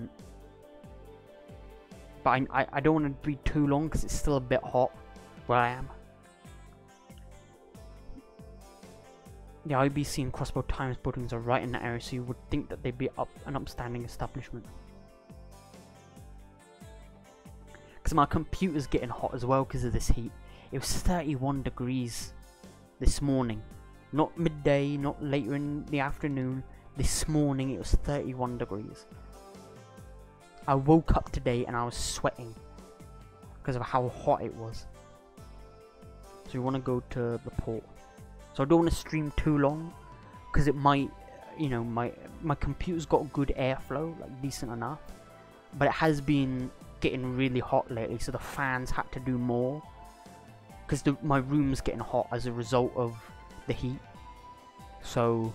A: I don't want to be too long because it's still a bit hot where I am. The IBC and Crossbell Times buildings are right in that area, so you would think that they'd be an upstanding establishment. Because my computer's getting hot as well because of this heat. It was 31 degrees this morning. Not midday, not later in the afternoon. This morning it was 31 degrees. I woke up today and I was sweating because of how hot it was. So we want to go to the port. So I don't want to stream too long because it might, you know, my computer's got good airflow, like decent enough, but it has been getting really hot lately, so the fans had to do more because my room's getting hot as a result of the heat. So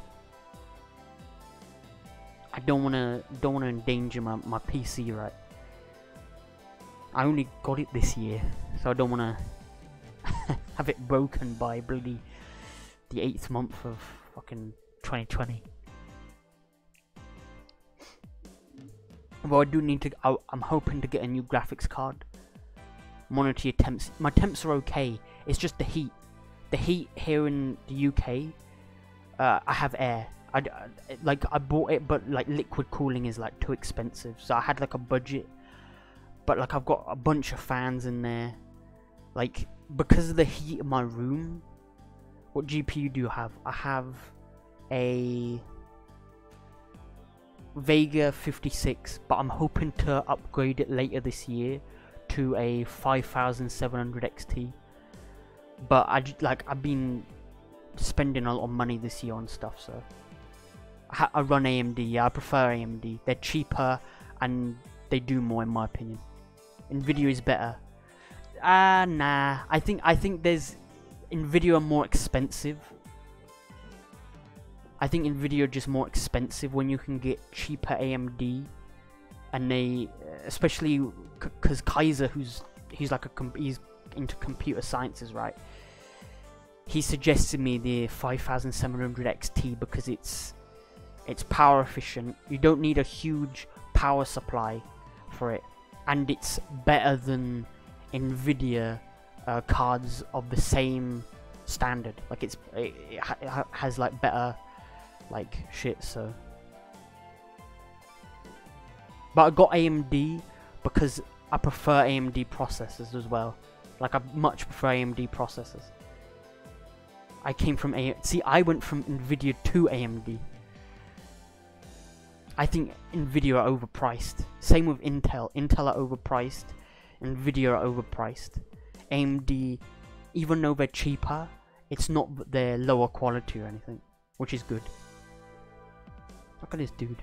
A: I don't wanna endanger my PC, right? I only got it this year, so I don't wanna have it broken by bloody the 8th month of fucking 2020. Well, I do need to. I'm hoping to get a new graphics card. Monitor temps. My temps are okay. It's just the heat. The heat here in the UK. I have air. I bought it, but like liquid cooling is like too expensive. So I had like a budget, but like I've got a bunch of fans in there. Like because of the heat of my room. What GPU do you have? I have a Vega 56, but I'm hoping to upgrade it later this year to a 5700 XT. But I've been spending a lot of money this year on stuff, so I run AMD. Yeah, I prefer AMD. They're cheaper and they do more, in my opinion. Nvidia is better. Nah. I think there's Nvidia are more expensive. I think Nvidia are just more expensive when you can get cheaper AMD, and they, especially because Kaiser, he's into computer sciences, right? He suggested me the 5700 XT because it's power efficient. You don't need a huge power supply for it, and it's better than Nvidia cards of the same standard. Like it has like better like shit. So, but I got AMD because I prefer AMD processors as well. Like I much prefer AMD processors. I came from I went from Nvidia to AMD. I think Nvidia are overpriced. Same with Intel. Intel are overpriced. Nvidia are overpriced. AMD, even though they're cheaper, it's not that they're lower quality or anything, which is good. Look at this dude.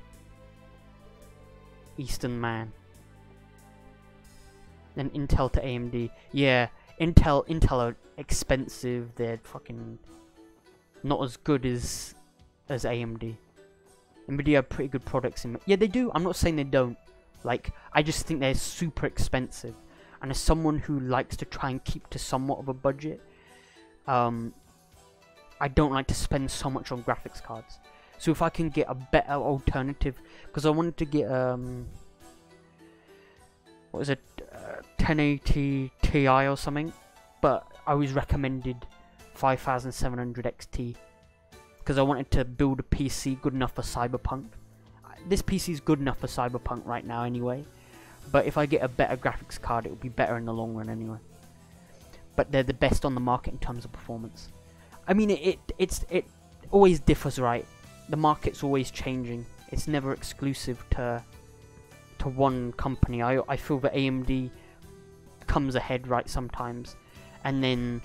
A: Eastern man. Then Intel to AMD. Yeah, Intel are expensive. They're fucking not as good as AMD. Nvidia have pretty good products in. Yeah, they do. I'm not saying they don't. Like, I just think they're super expensive. And as someone who likes to try and keep to somewhat of a budget, I don't like to spend so much on graphics cards. So if I can get a better alternative, because I wanted to get what was it, 1080 Ti or something, but I was recommended 5700 XT because I wanted to build a PC good enough for Cyberpunk. This PC is good enough for Cyberpunk right now anyway, but if I get a better graphics card, it will be better in the long run anyway. But they're the best on the market in terms of performance. I mean, it always differs, right? The market's always changing. It's never exclusive to one company. I feel that AMD comes ahead, right, sometimes, and then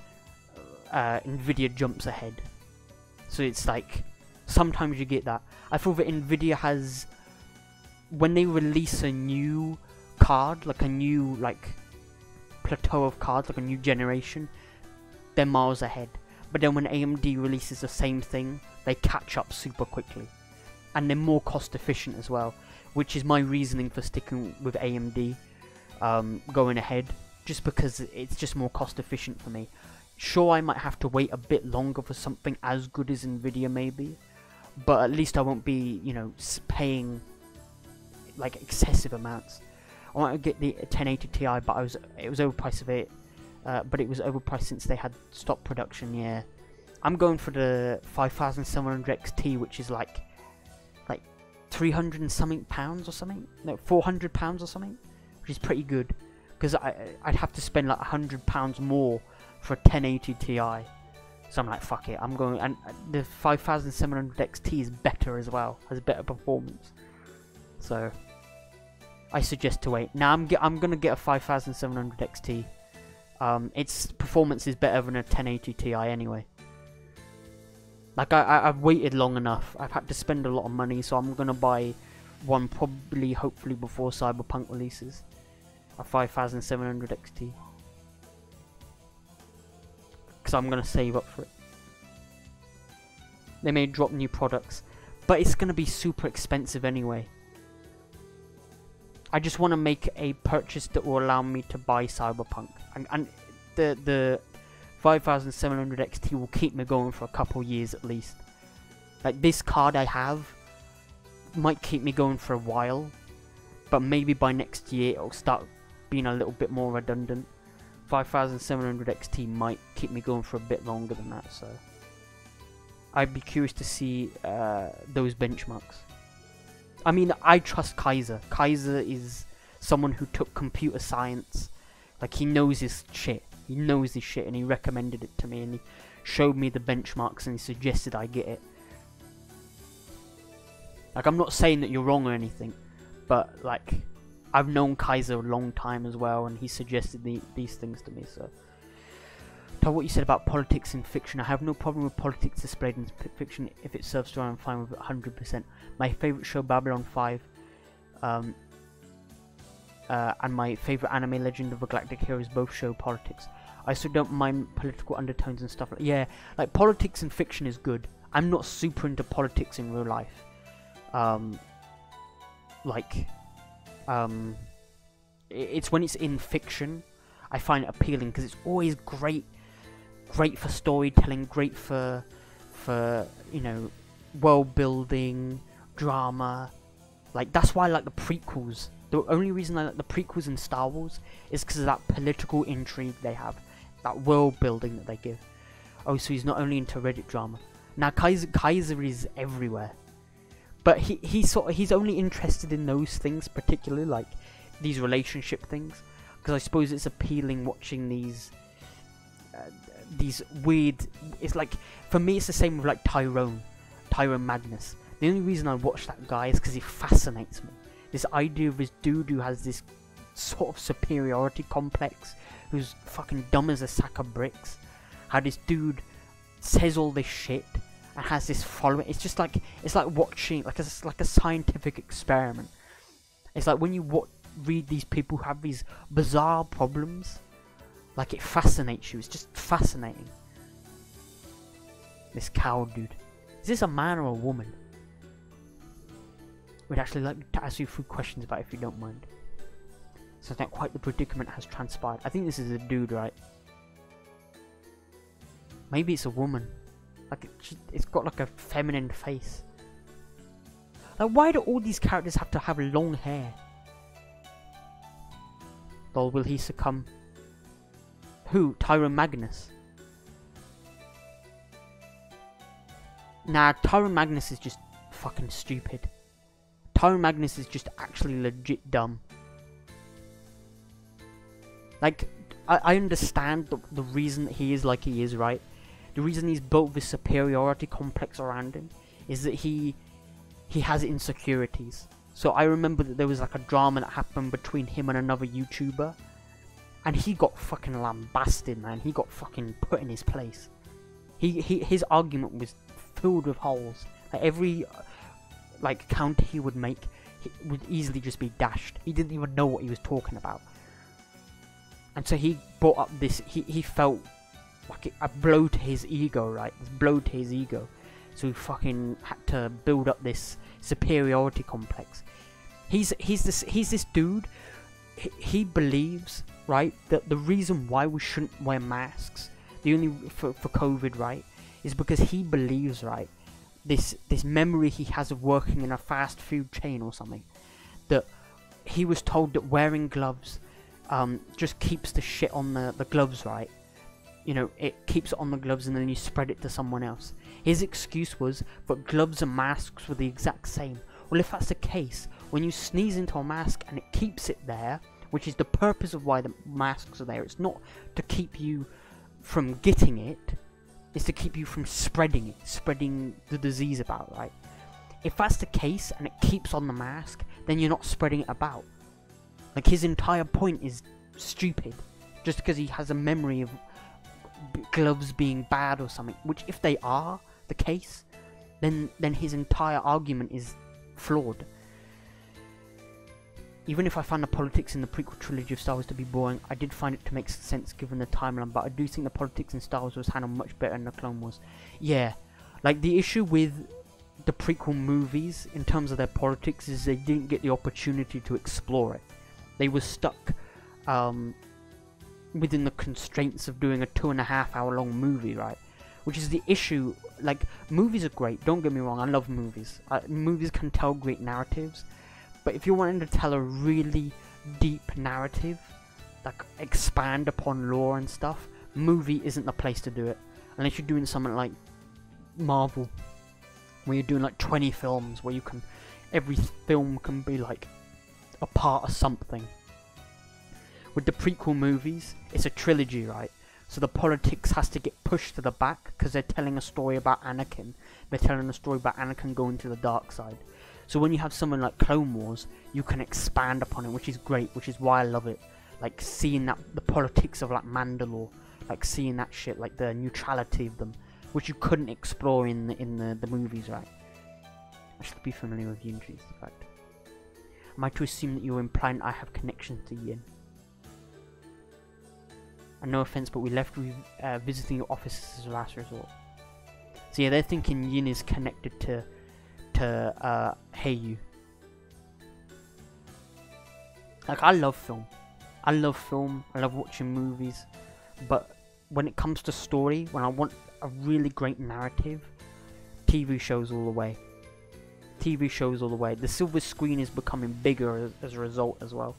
A: Nvidia jumps ahead. So it's like sometimes you get that. I feel that Nvidia has, when they release a new card, like a new plateau of cards, like a new generation, they're miles ahead. But then when AMD releases the same thing, they catch up super quickly. And they're more cost efficient as well, which is my reasoning for sticking with AMD going ahead, just because it's just more cost efficient for me. Sure, I might have to wait a bit longer for something as good as Nvidia maybe, but at least I won't be, you know, paying like excessive amounts. I want to get the 1080 Ti, but it was overpriced of it. But it was overpriced since they had stopped production. Yeah, I'm going for the 5700 XT, which is like 300 and something pounds or something. No, 400 pounds or something, which is pretty good. Because I'd have to spend like £100 more for a 1080 Ti. So I'm like, fuck it, I'm going, and the 5700 XT is better as well, has better performance. So I suggest to wait. Now I'm gonna get a 5700 XT. Its performance is better than a 1080 Ti anyway. Like I've waited long enough. I've had to spend a lot of money, so I'm gonna buy one probably, hopefully before Cyberpunk releases. A 5700 XT. Because I'm gonna save up for it. They may drop new products, but it's gonna be super expensive anyway. I just want to make a purchase that will allow me to buy Cyberpunk, and the 5700 XT will keep me going for a couple years at least. Like, this card I have might keep me going for a while, but maybe by next year it'll start being a little bit more redundant. 5700 XT might keep me going for a bit longer than that, so I'd be curious to see those benchmarks. I mean, I trust Kaiser. Kaiser is someone who took computer science. Like, he knows his shit. He knows his shit, and he recommended it to me, and he showed me the benchmarks, and he suggested I get it. Like, I'm not saying that you're wrong or anything, but, like, I've known Kaiser a long time as well, and he suggested these things to me, so. To what you said about politics in fiction, I have no problem with politics displayed in fiction if it serves story. I'm fine with it 100%. My favourite show, Babylon 5, and my favourite anime, Legend of the Galactic Heroes, both show politics. I also don't mind political undertones and stuff. Yeah, like, politics in fiction is good. I'm not super into politics in real life. It's when it's in fiction I find it appealing, because it's always great for storytelling, great for you know, world building, drama. Like, that's why I like the prequels. The only reason I like the prequels in Star Wars is because of that political intrigue they have, that world building that they give. Oh, so he's not only into Reddit drama. Now Kaiser is everywhere, but he's only interested in those things, particularly like these relationship things, because I suppose it's appealing watching these weird. It's like, for me, it's the same with like Tyrone Magnus. The only reason I watch that guy is because he fascinates me. This idea of this dude who has this sort of superiority complex, who's fucking dumb as a sack of bricks. How this dude says all this shit and has this following. It's just like, it's like watching like a scientific experiment. It's like when you read these people who have these bizarre problems, like, it fascinates you. It's just fascinating. This cow dude. Is this a man or a woman? We'd actually like to ask you a few questions about it if you don't mind. So not quite the predicament has transpired. I think this is a dude, right? Maybe it's a woman. Like, it's got like a feminine face. Like, why do all these characters have to have long hair? Lol, will he succumb? Who? Tyrone Magnus? Nah, Tyrone Magnus is just fucking stupid. Tyrone Magnus is just actually legit dumb. Like, I understand the reason that he is like he is, right? The reason he's built this superiority complex around him is that he has insecurities. So I remember that there was like a drama that happened between him and another YouTuber, and he got fucking lambasted, man. He got fucking put in his place. His argument was filled with holes. Like, every like counter he would make, he would easily just be dashed. He didn't even know what he was talking about. And so he brought up this, he felt like a blow to his ego, right? This blow to his ego. So he fucking had to build up this superiority complex. He's this dude. He believes, right, that the reason why we shouldn't wear masks, the only for COVID, right, is because he believes, right, this memory he has of working in a fast food chain or something, that he was told that wearing gloves just keeps the shit on the gloves, right? You know, it keeps it on the gloves and then you spread it to someone else. His excuse was, but gloves and masks were the exact same. Well, if that's the case, when you sneeze into a mask and it keeps it there, which is the purpose of why the masks are there, it's not to keep you from getting it, is to keep you from spreading the disease about, right? If that's the case and it keeps on the mask, then you're not spreading it about. Like, his entire point is stupid, just because he has a memory of gloves being bad or something, which if they are the case, then his entire argument is flawed. Even if I found the politics in the prequel trilogy of Star Wars to be boring, I did find it to make sense given the timeline, but I do think the politics in Star Wars was handled much better than the Clone Wars. Yeah, like, the issue with the prequel movies, in terms of their politics, is they didn't get the opportunity to explore it. They were stuck within the constraints of doing a 2.5 hour long movie, right? Which is the issue. Like, movies are great, don't get me wrong, I love movies. Movies can tell great narratives, but if you're wanting to tell a really deep narrative, like expand upon lore and stuff, movie isn't the place to do it. Unless you're doing something like Marvel, where you're doing like 20 films, where you can, every film can be like a part of something. With the prequel movies, it's a trilogy, right? So the politics has to get pushed to the back, because they're telling a story about Anakin. They're telling a story about Anakin going to the dark side. So when you have something like Clone Wars, you can expand upon it, which is great, which is why I love it. Like, seeing that, the politics of like Mandalore, like seeing that shit, like the neutrality of them, which you couldn't explore in the movies, right? I should be familiar with Yin trees, in fact. Am I to assume that you're implying I have connections to Yin? And no offense, but we left with visiting your offices as a last resort. So yeah, they're thinking Yin is connected to Heiyu. Like, I love film. I love watching movies. But when it comes to story, when I want a really great narrative, TV shows all the way. TV shows all the way. The silver screen is becoming bigger as a result as well.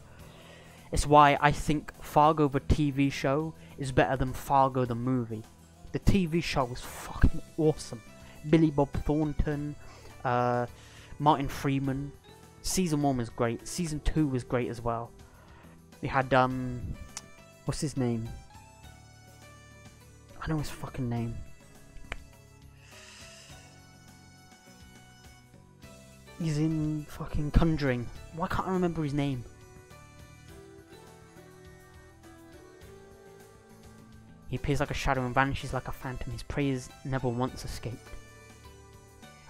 A: It's why I think Fargo the TV show is better than Fargo the movie. The TV show was fucking awesome. Billy Bob Thornton, Martin Freeman. Season 1 was great. Season 2 was great as well. We had, what's his name? I know his fucking name. He's in fucking Conjuring. Why can't I remember his name? He appears like a shadow and vanishes like a phantom. His prey is never once escaped.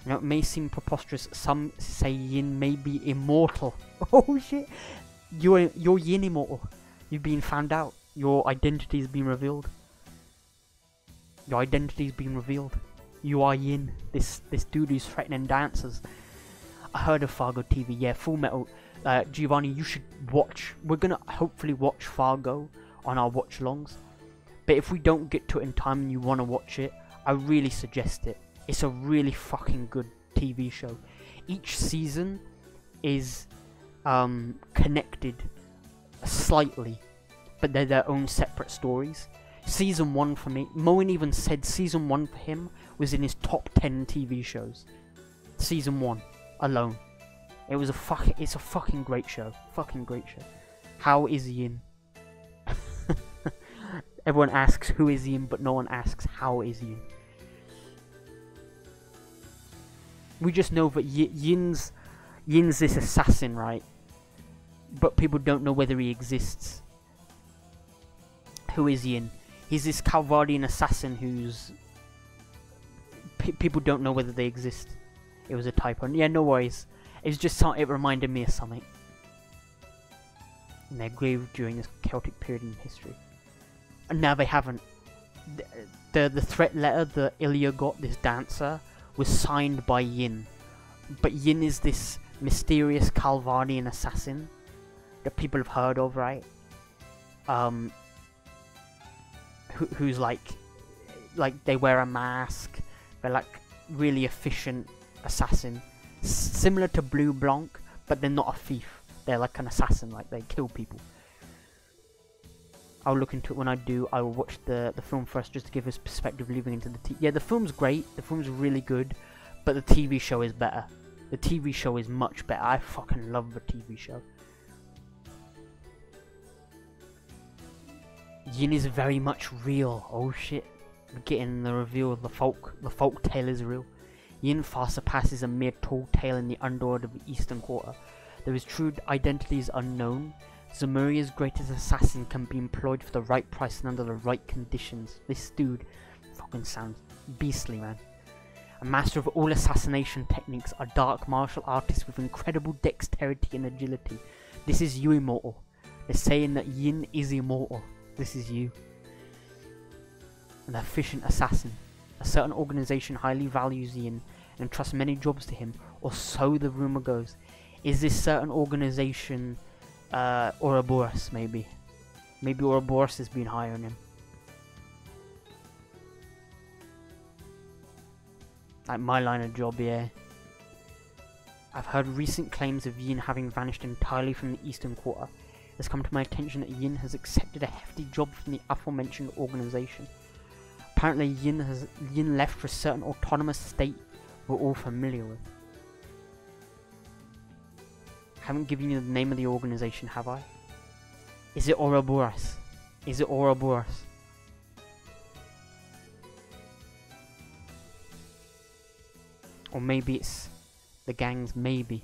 A: Now, it may seem preposterous. Some say Yin may be immortal. Oh shit! You're Yin immortal. You've been found out. Your identity has been revealed. Your identity has been revealed. You are Yin. This dude who's threatening dancers. I heard of Fargo TV. Yeah, Full Metal. Giovanni, you should watch. We're gonna hopefully watch Fargo on our watch-alongs. But if we don't get to it in time and you want to watch it, I really suggest it. It's a really fucking good TV show. Each season is connected slightly, but they're their own separate stories. Season 1 for me, Moen even said Season 1 for him was in his top 10 TV shows. Season 1 alone. It's a fucking great show. Fucking great show. How is Yin? Everyone asks who is Yin, but no one asks how is Yin. We just know that Yin's this assassin, right? But people don't know whether he exists. Who is Yin? He's this Calvardian assassin who's... people don't know whether they exist. It was a typo. Yeah, no worries. It's just something, it reminded me of something. In their grave during this chaotic period in history. And now they haven't. The threat letter that Ilya got, this dancer, was signed by Yin. But Yin is this mysterious Calvardian assassin that people have heard of, right? Who's like they wear a mask. They're like really efficient assassin, similar to Blue Blanc, but they're not a thief. They're like an assassin, like they kill people. I'll look into it when I do. I will watch the film first just to give us perspective leaving into the yeah, the film's great. The film's really good, but the TV show is better. The TV show is much better. I fucking love the TV show. Yin is very much real. Oh shit. getting the reveal of the folk tale is real. Yin far surpasses a mere tall tale in the underworld of the Eastern Quarter. Though his true identity is unknown, Zemuria's greatest assassin can be employed for the right price and under the right conditions. This dude fucking sounds beastly, man. A master of all assassination techniques, a dark martial artist with incredible dexterity and agility. This is you, Immortal. They're saying that Yin is immortal. This is you. An efficient assassin. A certain organization highly values Yin and entrusts many jobs to him, or so the rumor goes. Is this certain organization Ouroboros, maybe? Maybe Ouroboros has been hiring him. Like my line of job, yeah. I've heard recent claims of Yin having vanished entirely from the Eastern Quarter. It has come to my attention that Yin has accepted a hefty job from the aforementioned organization. Apparently Yin left for a certain autonomous state we're all familiar with. I haven't given you the name of the organization, have I? Is it Ouroboros? Is it Ouroboros? Or maybe it's the gangs, maybe.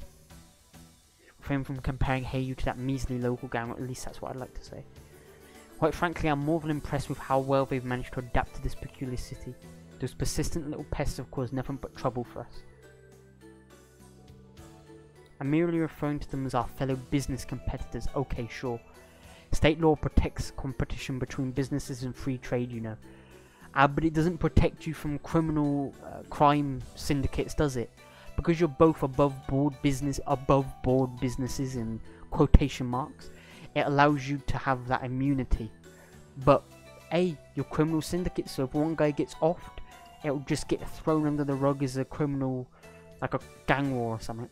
A: Refrain from comparing Heyu to that measly local gang, or at least that's what I'd like to say. Quite frankly, I'm more than impressed with how well they've managed to adapt to this peculiar city. Those persistent little pests have caused nothing but trouble for us. I'm merely referring to them as our fellow business competitors. Okay, sure. State law protects competition between businesses and free trade, you know. But it doesn't protect you from criminal crime syndicates, does it? Because you're both above board businesses in quotation marks, it allows you to have that immunity. But A, you're criminal syndicates, so if one guy gets offed, it'll just get thrown under the rug as a criminal, like a gang war or something.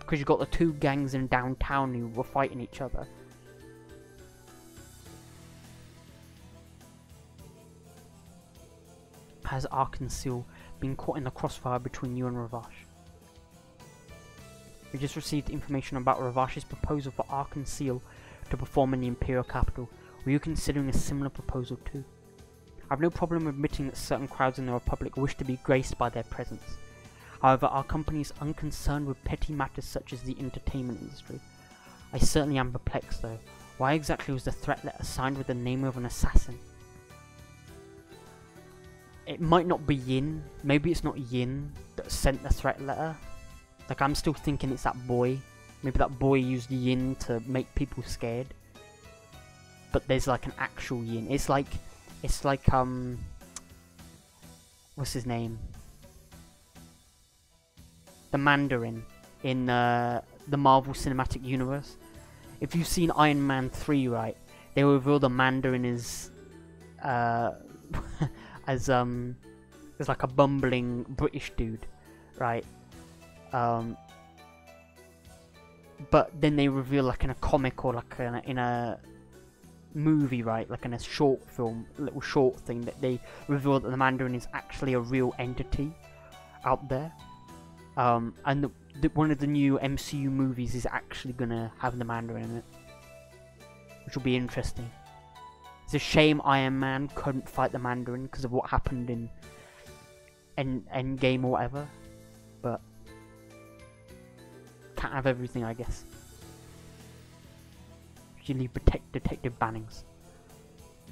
A: Because you've got the two gangs in downtown who were fighting each other. Has Arkansas been caught in the crossfire between you and Ravash? We just received information about Ravash's proposal for Arkansas to perform in the Imperial capital. Were you considering a similar proposal too? I have no problem admitting that certain crowds in the Republic wish to be graced by their presence. However, our company is unconcerned with petty matters such as the entertainment industry. I certainly am perplexed though. Why exactly was the threat letter signed with the name of an assassin? It might not be Yin. Maybe it's not Yin that sent the threat letter. Like, I'm still thinking it's that boy. Maybe that boy used Yin to make people scared. But there's like an actual Yin. It's like what's his name? The Mandarin in the Marvel Cinematic Universe. If you've seen Iron Man 3, right, they reveal the Mandarin is as like a bumbling British dude, right? But then they reveal, like in a comic or like in a movie, right, like in a short film, little short thing, that they reveal that the Mandarin is actually a real entity out there. And one of the new MCU movies is actually gonna have the Mandarin in it, which will be interesting. It's a shame Iron Man couldn't fight the Mandarin because of what happened in Endgame or whatever, but can't have everything, I guess. Usually protect Detective Bannings.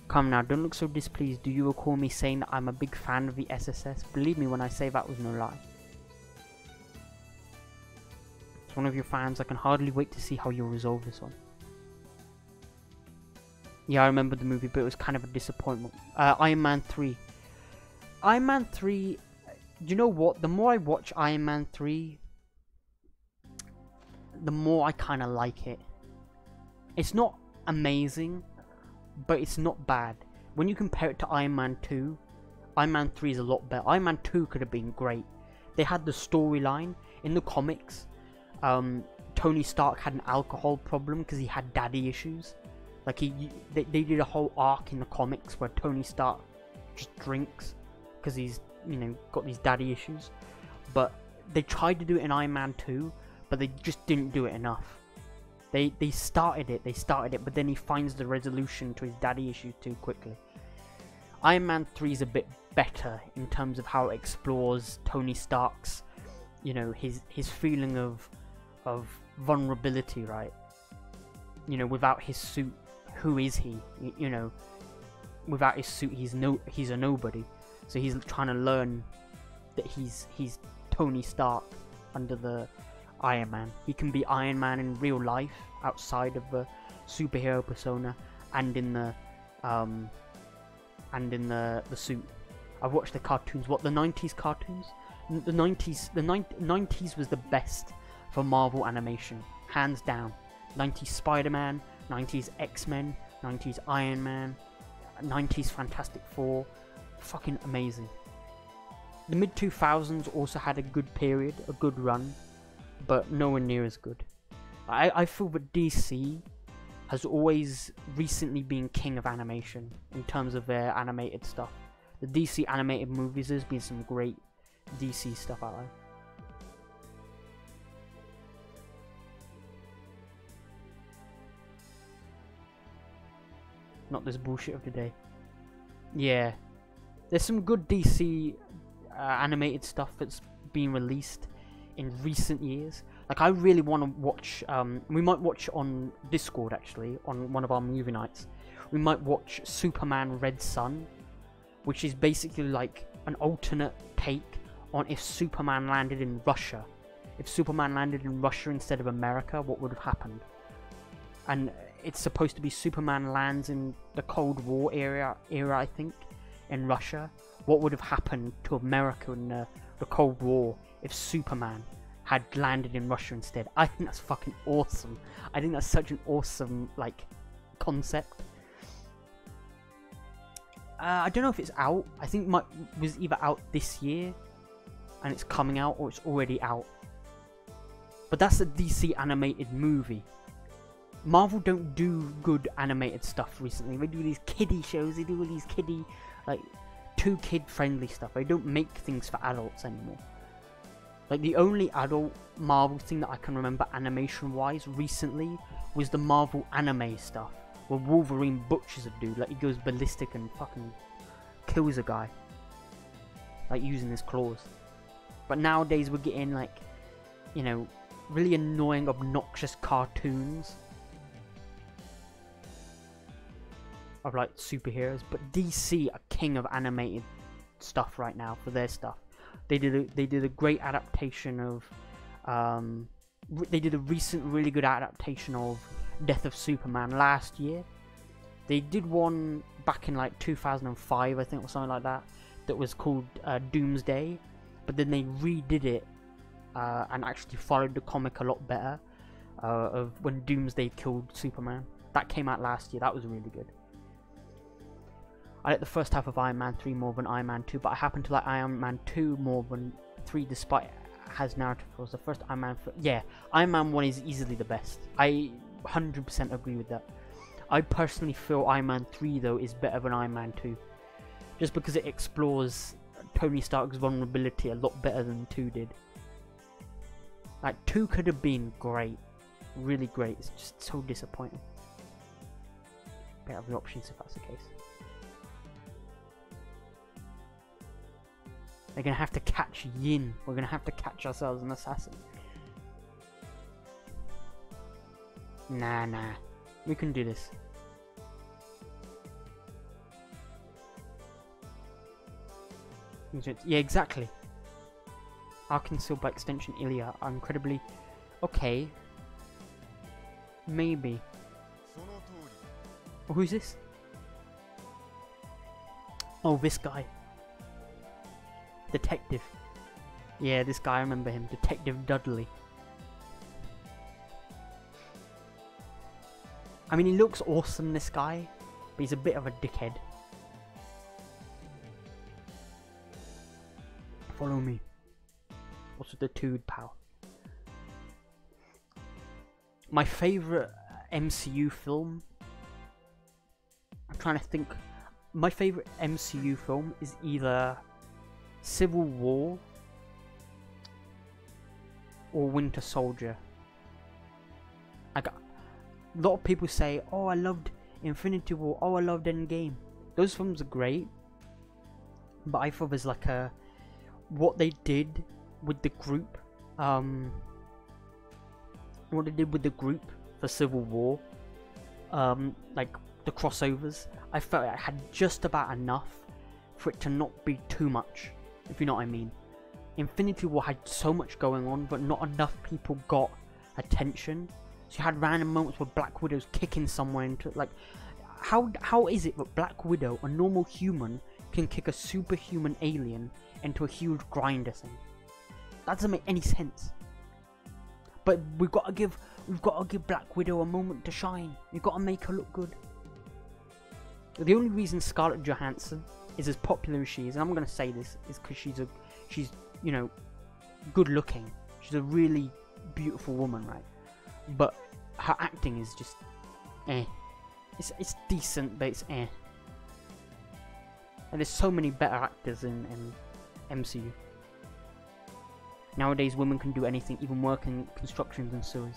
A: Come now, don't look so displeased. Do you recall me saying that I'm a big fan of the SSS? Believe me when I say that was no lie. As one of your fans, I can hardly wait to see how you'll resolve this one. Yeah, I remember the movie, but it was kind of a disappointment. Iron Man 3. Iron Man 3... You know what? The more I watch Iron Man 3, the more I kind of like it. It's not amazing, but it's not bad. When you compare it to Iron Man 2, Iron Man 3 is a lot better. Iron Man 2 could have been great. They had the storyline. In the comics, Tony Stark had an alcohol problem because he had daddy issues. Like, they did a whole arc in the comics where Tony Stark just drinks because he's, you know, got these daddy issues. But they tried to do it in Iron Man 2, but they just didn't do it enough. They started it, but then he finds the resolution to his daddy issues too quickly. Iron Man 3 is a bit better in terms of how it explores Tony Stark's, you know, his feeling of vulnerability, right? You know, without his suit, who is he? You know, without his suit, he's a nobody. So he's trying to learn that he's Tony Stark under the Iron Man. He can be Iron Man in real life, outside of the superhero persona, and in the suit. I've watched the cartoons. What, the 90s cartoons? The 90s was the best for Marvel animation, hands down. 90s Spider-Man, 90s X-Men, 90s Iron Man, 90s Fantastic Four, fucking amazing. The mid-2000s also had a good period, a good run, but nowhere near as good. I feel that DC has always recently been king of animation in terms of their animated stuff. The DC animated movies, there's been some great DC stuff out there. Not this bullshit of today. Yeah, there's some good DC animated stuff that's been released in recent years. Like, I really want to watch, we might watch on Discord actually, on one of our movie nights. We might watch Superman Red Sun, which is basically like an alternate take on if Superman landed in Russia. If Superman landed in Russia instead of America, what would have happened? And it's supposed to be Superman lands in the Cold War era I think, in Russia. What would have happened to America in the Cold War if Superman had landed in Russia instead? I think that's fucking awesome. I think that's such an awesome, like, concept. I don't know if it's out. I think it was either out this year and it's coming out, or it's already out. But that's a DC animated movie. Marvel don't do good animated stuff recently. They do these kiddie shows, they do all these kiddie, like, too kid friendly stuff. They don't make things for adults anymore. Like, the only adult Marvel thing that I can remember animation wise recently was the Marvel anime stuff, where Wolverine butchers a dude. Like, he goes ballistic and fucking kills a guy, like, using his claws. But nowadays we're getting, like, you know, really annoying, obnoxious cartoons of, like, superheroes. But DC are king of animated stuff right now for their stuff. They did a great adaptation of they did a recent really good adaptation of Death of Superman last year. They did one back in like 2005, I think, or something like that, that was called Doomsday, but then they redid it and actually followed the comic a lot better of when Doomsday killed Superman. That came out last year. That was really good. I like the first half of Iron Man 3 more than Iron Man 2, but I happen to like Iron Man 2 more than 3 despite it has narrative flaws. The first Iron Man... Yeah, Iron Man 1 is easily the best. I 100% agree with that. I personally feel Iron Man 3, though, is better than Iron Man 2. Just because it explores Tony Stark's vulnerability a lot better than 2 did. Like, 2 could have been great. Really great. It's just so disappointing. Better have the options if that's the case. They're gonna have to catch Yin. We're gonna have to catch ourselves an assassin. Nah. We can do this. Yeah, exactly. Arkansas by extension Ilya are incredibly... Okay. Maybe. Oh, who's this? Oh, this guy. Detective. Yeah, this guy, I remember him. Detective Dudley. I mean, he looks awesome, this guy, but he's a bit of a dickhead. Follow me. What's with the dude, pal? My favourite MCU film... I'm trying to think. My favourite MCU film is either Civil War or Winter Soldier. A lot of people say, oh, I loved Infinity War, oh, I loved Endgame. Those films are great, but I thought there's like a what they did with the group, for Civil War, like the crossovers. I felt it had just about enough for it to not be too much, if you know what I mean. Infinity War had so much going on, but not enough people got attention. So you had random moments where Black Widow's kicking someone into, like, how is it that Black Widow, a normal human, can kick a superhuman alien into a huge grinder thing? That doesn't make any sense. But we've got to give Black Widow a moment to shine. We've got to make her look good. The only reason Scarlett Johansson is as popular as she is, and I'm gonna say this, is because she's you know, good looking. She's a really beautiful woman, right? But her acting is just eh. It's decent, but it's eh. And there's so many better actors in MCU. Nowadays, women can do anything, even work in constructions and sewers.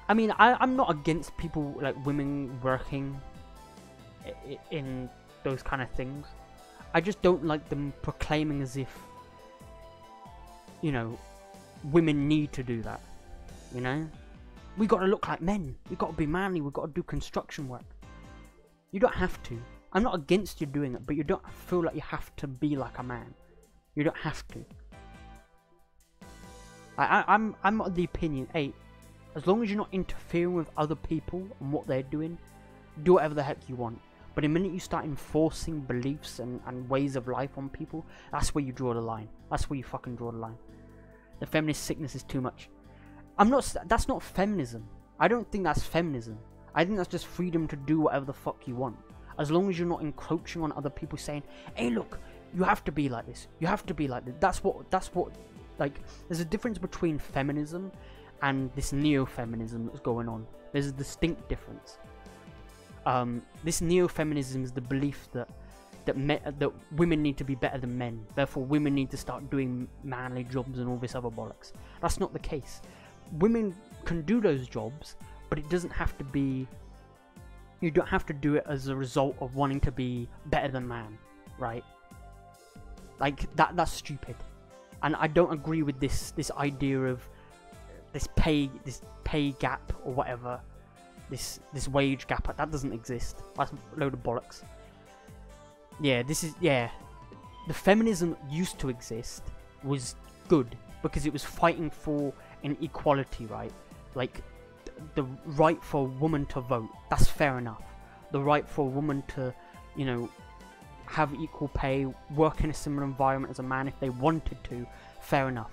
A: I mean, I'm not against people, like, women working in those kind of things. I just don't like them proclaiming as if, you know, women need to do that, you know? We gotta look like men, we gotta be manly, we gotta do construction work. You don't have to. I'm not against you doing it, but you don't feel like you have to be like a man. You don't have to. I'm of the opinion, hey, as long as you're not interfering with other people and what they're doing, do whatever the heck you want. But the minute you start enforcing beliefs and ways of life on people, that's where you draw the line. That's where you fucking draw the line. The feminist sickness is too much. That's not feminism. I don't think that's feminism. I think that's just freedom to do whatever the fuck you want. As long as you're not encroaching on other people saying, hey look, you have to be like this. You have to be like this. That's what, like, there's a difference between feminism and this neo-feminism that's going on. There's a distinct difference. This neo-feminism is the belief that women need to be better than men. Therefore, women need to start doing manly jobs and all this other bollocks. That's not the case. Women can do those jobs, but it doesn't have to be. You don't have to do it as a result of wanting to be better than man, right? Like that's stupid, and I don't agree with this idea of this pay gap or whatever, this wage gap. That doesn't exist. That's a load of bollocks. Yeah, the feminism that used to exist was good because it was fighting for an equality, right? Like the right for a woman to vote, that's fair enough. The right for a woman to, you know, have equal pay, work in a similar environment as a man if they wanted to, fair enough.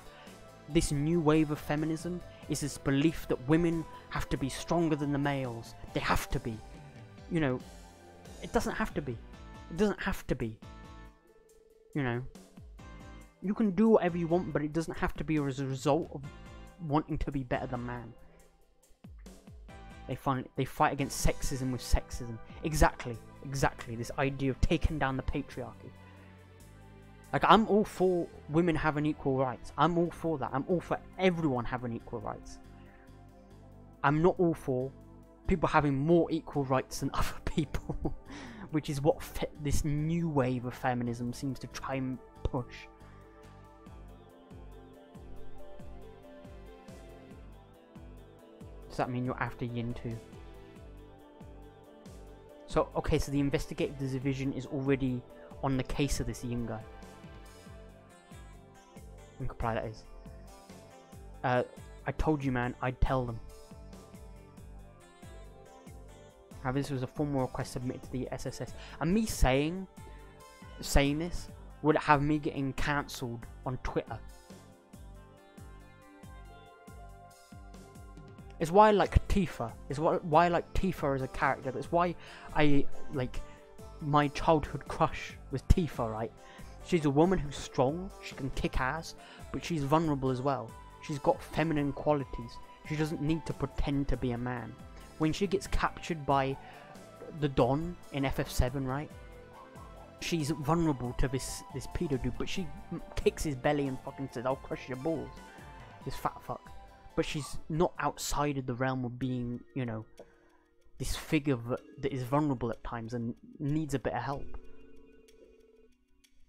A: This new wave of feminism is this belief that women have to be stronger than the males. They have to be. You know, it doesn't have to be. It doesn't have to be. You know, you can do whatever you want, but it doesn't have to be as a result of wanting to be better than man. They fight against sexism with sexism. Exactly. This idea of taking down the patriarchy. Like, I'm all for women having equal rights. I'm all for that. I'm all for everyone having equal rights. I'm not all for people having more equal rights than other people, which is what this new wave of feminism seems to try and push. Does that mean you're after Yin too? So, okay, so the investigative division is already on the case of this Yin guy. What reply that is. I told you, man, I'd tell them. However, this was a formal request submitted to the SSS. And me saying this would have me getting cancelled on Twitter. It's why I like Tifa. It's why I like Tifa as a character. It's why I like my childhood crush was Tifa, right? She's a woman who's strong, she can kick ass, but she's vulnerable as well. She's got feminine qualities. She doesn't need to pretend to be a man. When she gets captured by the Don in FF7, right? She's vulnerable to this pedo dude, but she kicks his belly and fucking says, "I'll crush your balls." This fat fuck. But she's not outside of the realm of being, you know, this figure that is vulnerable at times and needs a bit of help.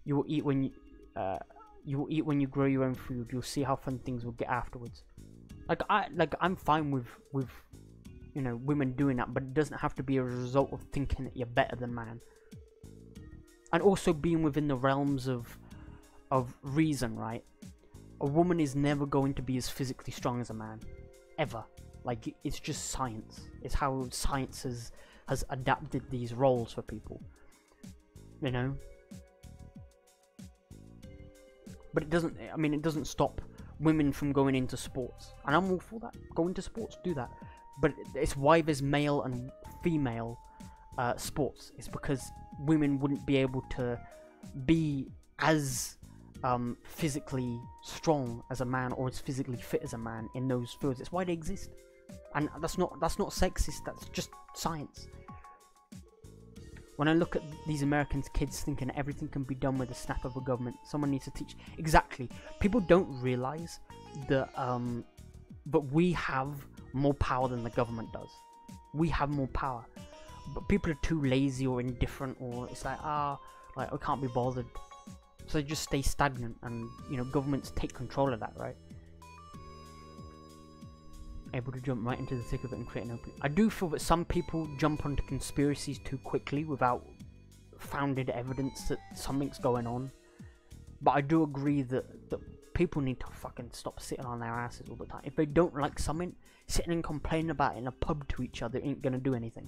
A: You will eat when you grow your own food. You'll see how fun things will get afterwards. I'm fine with you know, women doing that, but it doesn't have to be a result of thinking that you're better than man. And also being within the realms of reason, right? A woman is never going to be as physically strong as a man, ever. Like, it's just science. It's how science has adapted these roles for people, you know. But it doesn't. I mean, it doesn't stop women from going into sports, and I'm all for that. Go into sports, do that. But it's why there's male and female sports. It's because women wouldn't be able to be as physically strong as a man or as physically fit as a man in those fields. It's why they exist, and that's not sexist. That's just science. When I look at these American kids thinking everything can be done with a snap of a government, someone needs to teach. Exactly. People don't realize that but we have more power than the government does. We have more power, but people are too lazy or indifferent, or it's like, like, we can't be bothered, so they just stay stagnant, and you know, governments take control of that, right? Able to jump right into the thick of it and create an opening. I do feel that some people jump onto conspiracies too quickly without founded evidence that something's going on, but I do agree that people need to fucking stop sitting on their asses all the time. If they don't like something, sitting and complaining about it in a pub to each other ain't gonna do anything.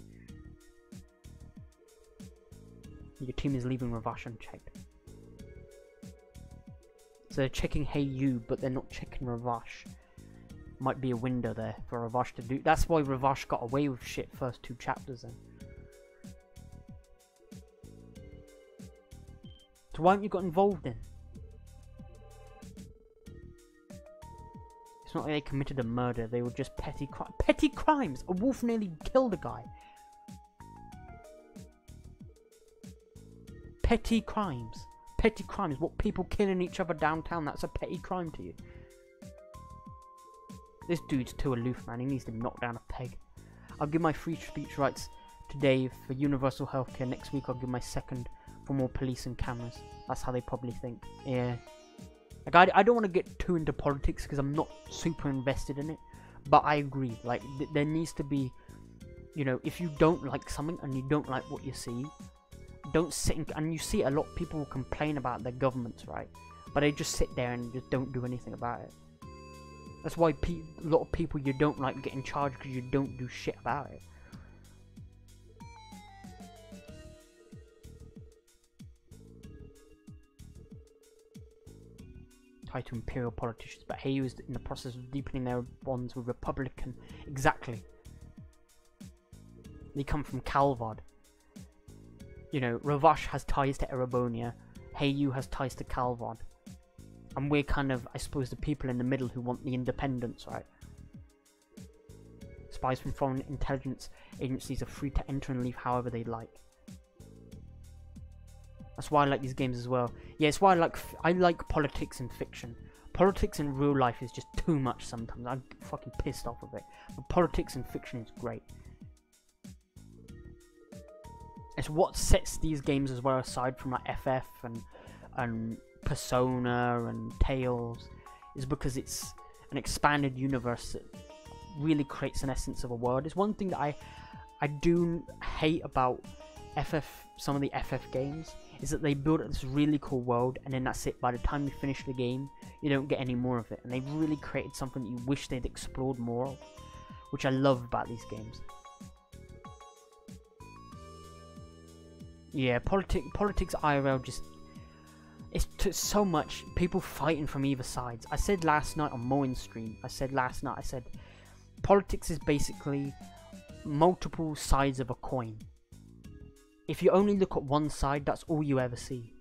A: Your team is leaving Ravash unchecked. So they're checking Hey You, but they're not checking Ravash. Might be a window there for Ravash to do. That's why Ravash got away with shit first 2 chapters then. So why haven't you got involved in? It's not like they committed a murder, they were just petty crimes! A wolf nearly killed a guy. Petty crimes. Petty crimes. What, people killing each other downtown, that's a petty crime to you? This dude's too aloof, man. He needs to knock down a peg. I'll give my free speech rights today for universal healthcare. Next week I'll give my second for more police and cameras. That's how they probably think. Yeah. Like, I don't want to get too into politics because I'm not super invested in it. But I agree. Like, there needs to be, you know, if you don't like something and you don't like what you see, don't sit and you see a lot of people complain about their governments, right? But they just sit there and just don't do anything about it. That's why a lot of people you don't like get in charge, because you don't do shit about it. Tied to imperial politicians, but Hey is in the process of deepening their bonds with Republican. Exactly. They come from Calvard. You know, Ravash has ties to Erebonia. Hey You has ties to Calvard. And we're kind of, I suppose, the people in the middle who want the independence, right? Spies from foreign intelligence agencies are free to enter and leave however they like. That's why I like these games as well. Yeah, it's why I like politics and fiction. Politics in real life is just too much sometimes. I'm fucking pissed off of it. But politics and fiction is great. It's what sets these games as well, aside from like FF and Persona and Tales, is because it's an expanded universe that really creates an essence of a world. It's one thing that I do hate about some of the FF games, is that they build this really cool world and then that's it. By the time you finish the game, you don't get any more of it, and they've really created something that you wish they'd explored more of, which I love about these games. Yeah, politics IRL just, it's so much people fighting from either sides. I said last night on Moin's stream, I said politics is basically multiple sides of a coin. If you only look at one side, that's all you ever see.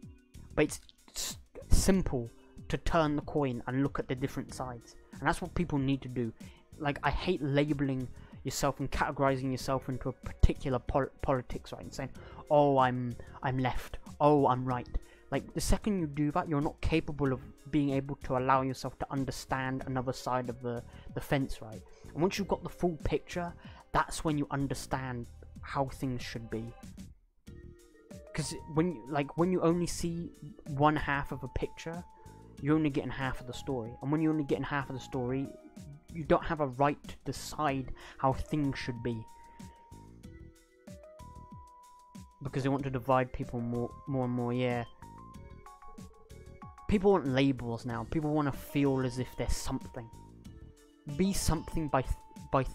A: But it's simple to turn the coin and look at the different sides, and that's what people need to do. Like, I hate labeling yourself and categorizing yourself into a particular politics, right? And saying, oh, I'm left, oh, I'm right. Like, the second you do that, you're not capable of being able to allow yourself to understand another side of the fence, right? And once you've got the full picture, that's when you understand how things should be. Because when you only see one half of a picture, you're only getting half of the story. And when you're only getting half of the story, you don't have a right to decide how things should be. Because they want to divide people more and more, yeah. People want labels now. People want to feel as if they're something. Be something by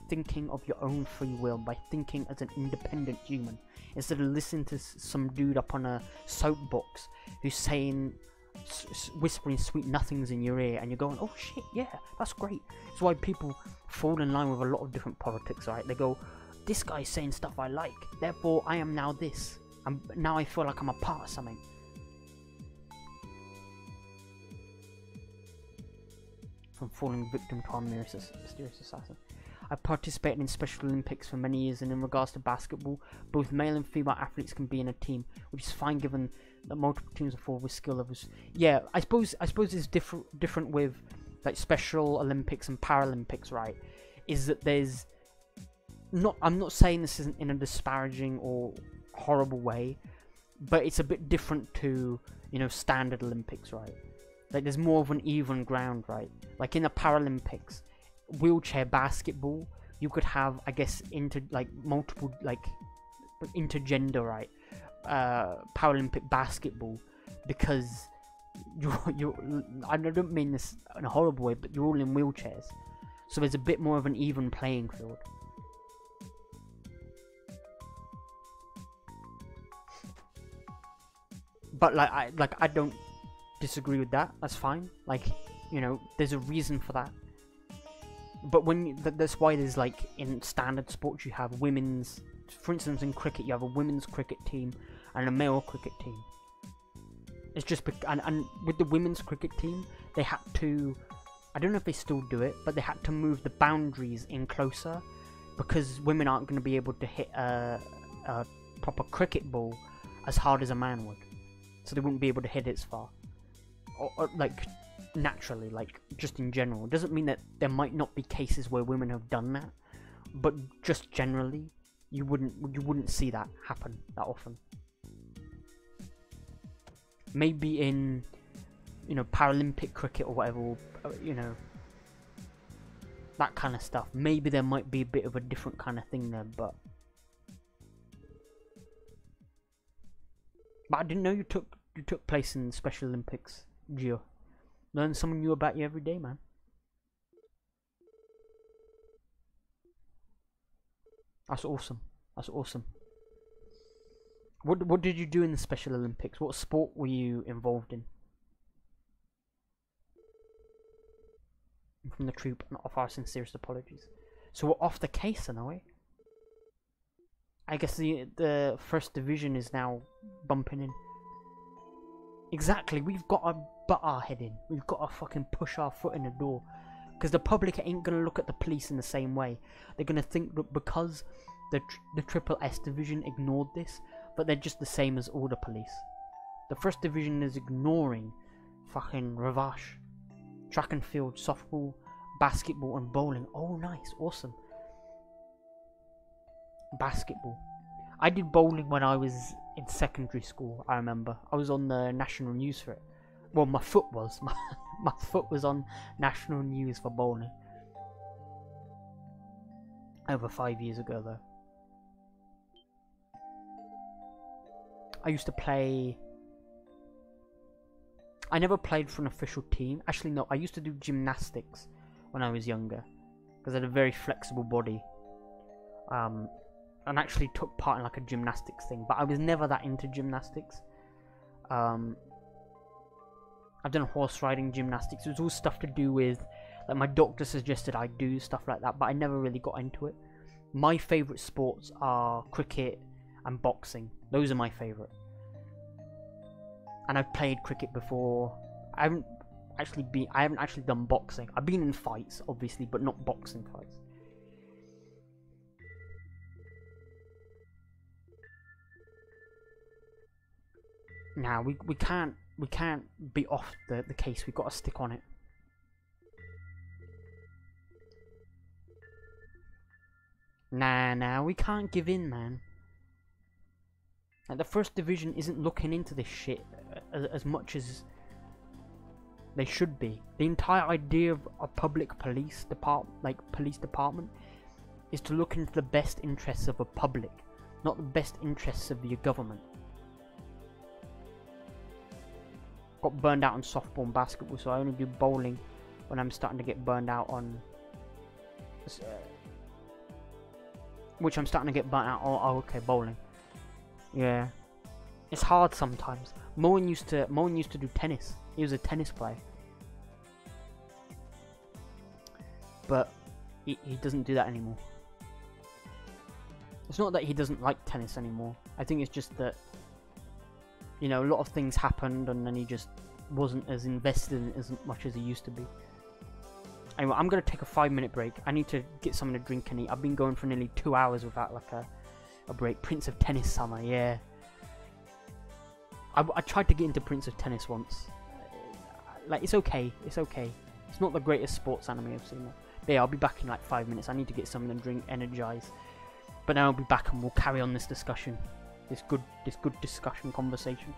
A: thinking of your own free will, by thinking as an independent human, instead of listening to some dude up on a soapbox who's saying, whispering sweet nothings in your ear, and you're going, oh shit, yeah, that's great. It's why people fall in line with a lot of different politics, right? They go, this guy's saying stuff I like, therefore I am now this, and now I feel like I'm a part of something. From falling victim to our mysterious assassin. I participated in Special Olympics for many years, and in regards to basketball, both male and female athletes can be in a team, which is fine given that multiple teams are forward with skill levels. Yeah, I suppose it's different with like Special Olympics and Paralympics, right? Is that there's not, I'm not saying this isn't in a disparaging or horrible way, but it's a bit different to, you know, standard Olympics, right? Like there's more of an even ground, right? Like in the Paralympics, wheelchair basketball, you could have, I guess, multiple intergender, right? Paralympic basketball, because you're I don't mean this in a horrible way, but you're all in wheelchairs, so there's a bit more of an even playing field. But I don't disagree with that. That's fine. Like, you know, there's a reason for that. But that's why there's, like, in standard sports you have women's, for instance in cricket you have a women's cricket team and a male cricket team. It's just and with the women's cricket team, they had to, I don't know if they still do it, but they had to move the boundaries in closer, because women aren't going to be able to hit a proper cricket ball as hard as a man would, so they wouldn't be able to hit it as far, or like naturally, like just in general. It doesn't mean that there might not be cases where women have done that, but just generally you wouldn't see that happen that often. Maybe in, you know, Paralympic cricket or whatever, you know, that kind of stuff, maybe there might be a bit of a different kind of thing there, but I didn't know you took place in the Special Olympics, Gio. Learn something new about you every day, man. That's awesome. That's awesome. What did you do in the Special Olympics? What sport were you involved in? From the troop, and offer our sincerest apologies. So we're off the case in a way. I guess the first division is now bumping in. Exactly, we've got to butt our head in. We've got to fucking push our foot in the door. Because the public ain't going to look at the police in the same way. They're going to think that because the Triple S division ignored this, but they're just the same as all the police. The first division is ignoring fucking Ravash, track and field, softball, basketball and bowling. Oh nice, awesome. Basketball. I did bowling when I was in secondary school, I remember. I was on the national news for it. Well, my foot was. My foot was on national news for bowling. Over 5 years ago, though. I used to play... I never played for an official team. Actually, no, I used to do gymnastics when I was younger, because I had a very flexible body. And actually took part in like a gymnastics thing, but I was never that into gymnastics. I've done horse riding, gymnastics. It was all stuff to do with, like, my doctor suggested I do stuff like that, but I never really got into it. My favourite sports are cricket and boxing. Those are my favourite. And I've played cricket before. I haven't actually done boxing. I've been in fights, obviously, but not boxing fights. Now we can't be off the case. We've got to stick on it. Nah, we can't give in, man. Like, the First Division isn't looking into this shit as much as they should be. The entire idea of a public police department is to look into the best interests of the public, not the best interests of your government. Got burned out on softball and basketball, so I only do bowling when I'm starting to get burned out on... which I'm starting to get burnt out on. Oh, okay, bowling. Yeah. It's hard sometimes. Moen used to do tennis. He was a tennis player. But he doesn't do that anymore. It's not that he doesn't like tennis anymore. I think it's just that, you know, a lot of things happened and then he just wasn't as invested in it as much as he used to be. Anyway, I'm going to take a 5-minute break. I need to get something to drink and eat. I've been going for nearly 2 hours without like a break. Prince of Tennis Summer, yeah. I tried to get into Prince of Tennis once. Like, it's okay. It's okay. It's not the greatest sports anime I've seen. But yeah, I'll be back in like 5 minutes. I need to get something to drink, energize. But now I'll be back and we'll carry on this discussion. This good discussion conversation.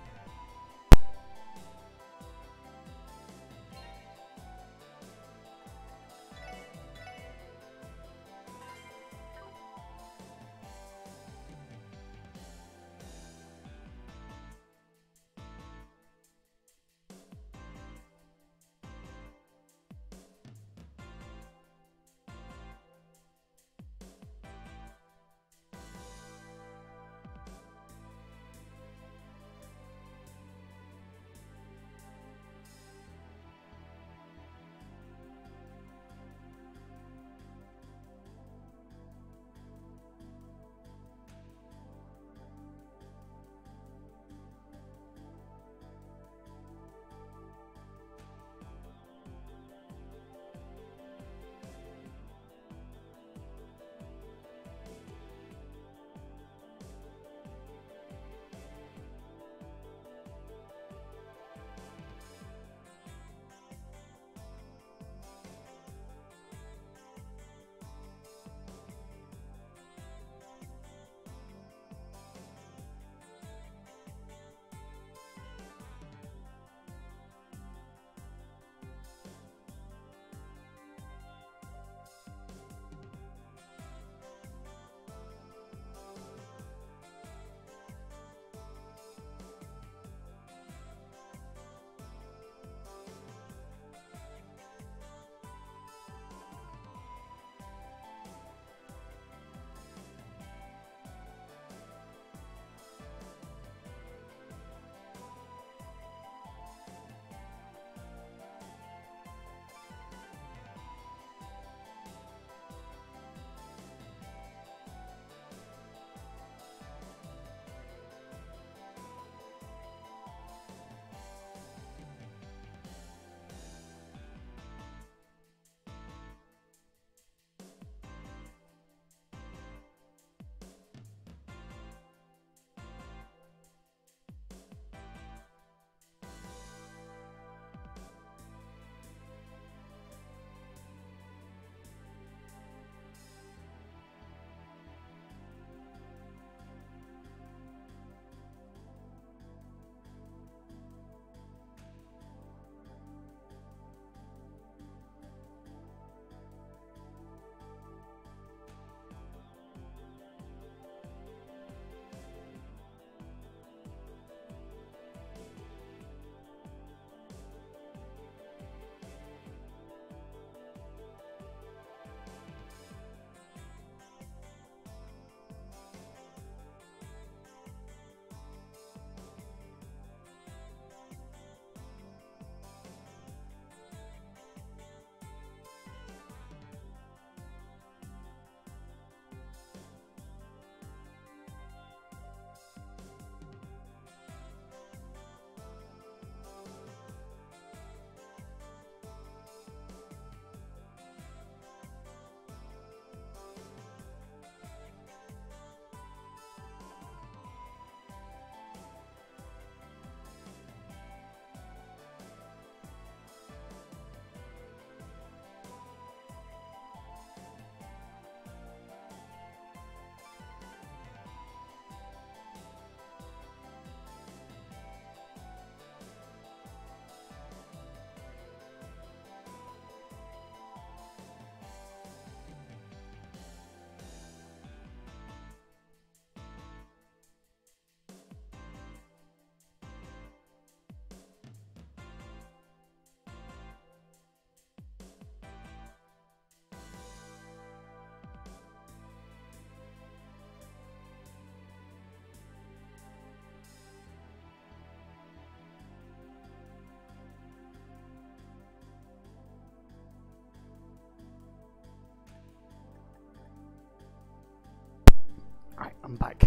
A: I'm back.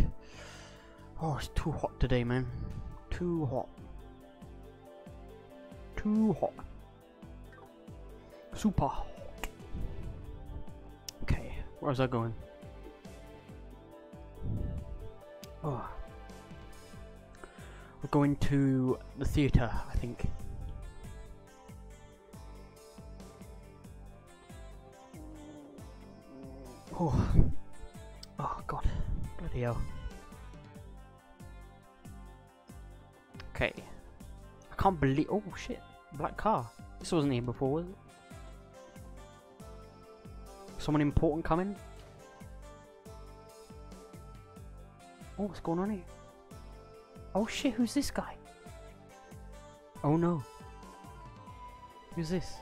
A: Oh, it's too hot today, man. Too hot. Too hot. Super hot. Okay, where's that going? Oh. We're going to the theatre, I think. Oh. Oh god. Bloody hell. Okay. I can't believe. Oh shit. Black car. This wasn't here before, was it? Someone important coming? Oh, what's going on here? Oh shit, who's this guy? Oh no. Who's this?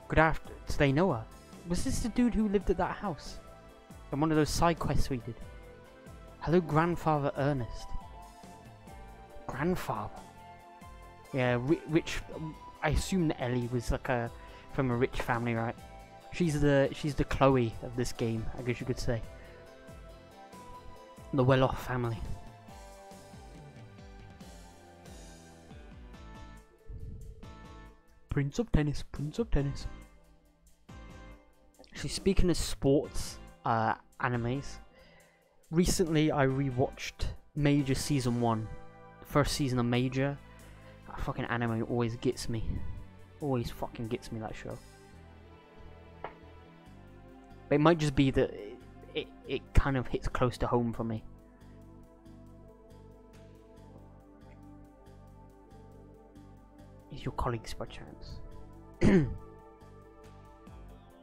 A: Good afternoon. Do they know her? Was this the dude who lived at that house? And one of those side quests we did? Hello, Grandfather Ernest. Grandfather? Yeah, rich. I assume that Ellie was like from a rich family, right? She's the Chloe of this game, I guess you could say. The well-off family. Prince of Tennis, Prince of Tennis. Actually, speaking of sports animes, recently I rewatched Major Season 1. The first season of Major. That fucking anime always gets me. Always fucking gets me, that show. But it might just be that it kind of hits close to home for me. Is your colleagues by chance?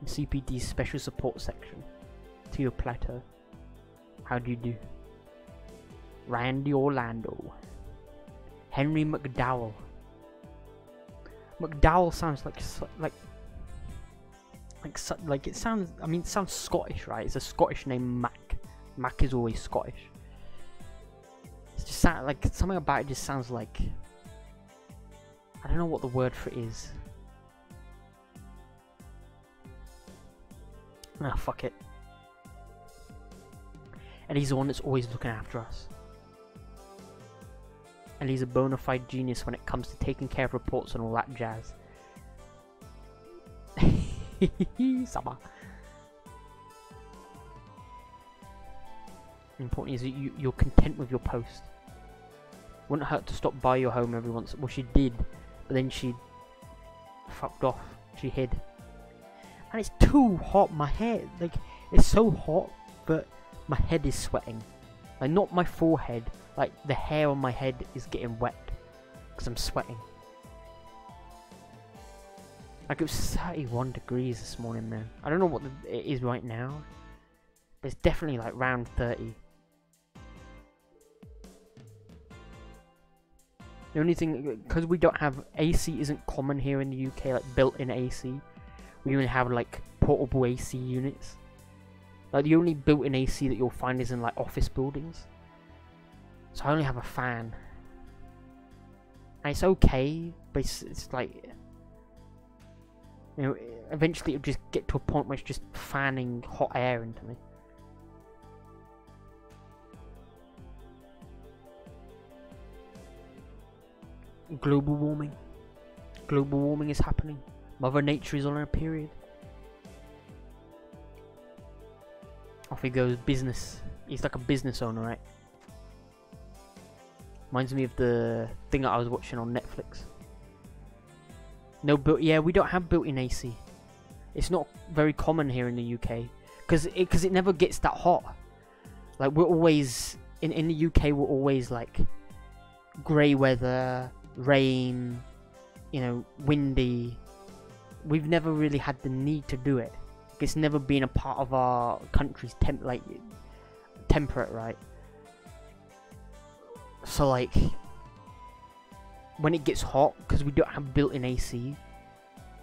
A: CPD's special support section. To your plateau. How do you do? Randy Orlando. Henry McDowell. McDowell sounds like it sounds. I mean, it sounds Scottish, right? It's a Scottish name, Mac. Mac is always Scottish. It's just like something about it just sounds like. I don't know what the word for it is. Ah, fuck it. And he's the one that's always looking after us. And he's a bona fide genius when it comes to taking care of reports and all that jazz. Summer. Important is that you're content with your post. Wouldn't hurt to stop by your home every once. Well, she did, but then she fucked off. She hid. And it's too hot. My hair, like, it's so hot, but my head is sweating. Like, not my forehead. Like, the hair on my head is getting wet because I'm sweating. Like, it was 31 degrees this morning, man. I don't know what it is right now. But it's definitely like around 30. The only thing, because we don't have AC, isn't common here in the UK, like built-in AC. We only have like portable AC units. Like, the only built-in AC that you'll find is in like office buildings. So I only have a fan. And it's okay, but it's like, you know, eventually it'll just get to a point where it's just fanning hot air into me. Global warming. Global warming is happening. Mother Nature is on her period. Off he goes, business. He's like a business owner, right? Reminds me of the thing that I was watching on Netflix. Yeah, we don't have built-in AC. It's not very common here in the UK because it never gets that hot. Like, we're always in the UK. We're always like grey weather, rain, you know, windy. We've never really had the need to do it. It's never been a part of our country's temperate, right? So like, when it gets hot, because we don't have built-in AC,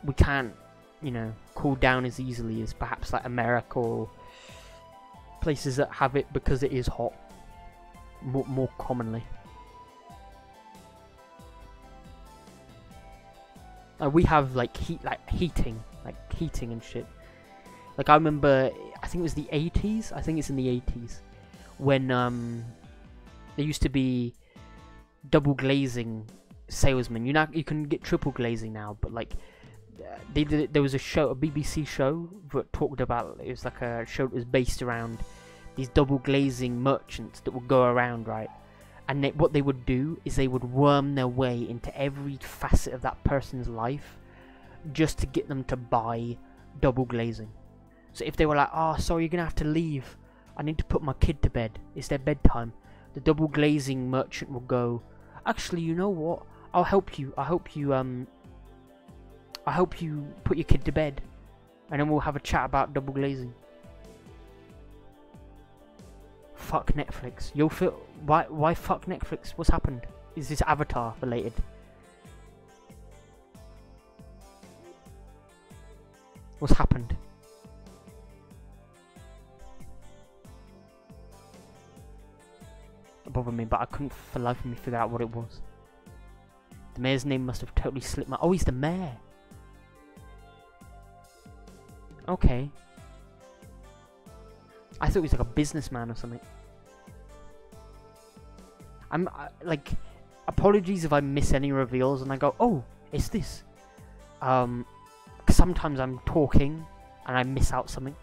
A: we can't, you know, cool down as easily as perhaps like America or places that have it because it is hot more commonly. We have like heating and shit. Like, I remember, I think it was the 80s. I think it's in the 80s when there used to be double glazing salesmen. You can get triple glazing now, but like there was a show, a BBC show that talked about, it was like a show that was based around these double glazing merchants that would go around, right? And what they would do is they would worm their way into every facet of that person's life just to get them to buy double glazing. So if they were like, oh, sorry, you're gonna have to leave, I need to put my kid to bed, it's their bedtime, the double glazing merchant will go, actually, you know what, I'll help you put your kid to bed, and then we'll have a chat about double glazing. Fuck Netflix. You'll feel why fuck Netflix? What's happened? Is this Avatar related? What's happened? It bothered me, but I couldn't for the life of me figure out what it was. The mayor's name must have totally slipped my... Oh, he's the mayor. Okay. I thought he was like a businessman or something. Like, apologies if I miss any reveals and I go, oh, it's this. Sometimes I'm talking and I miss out something.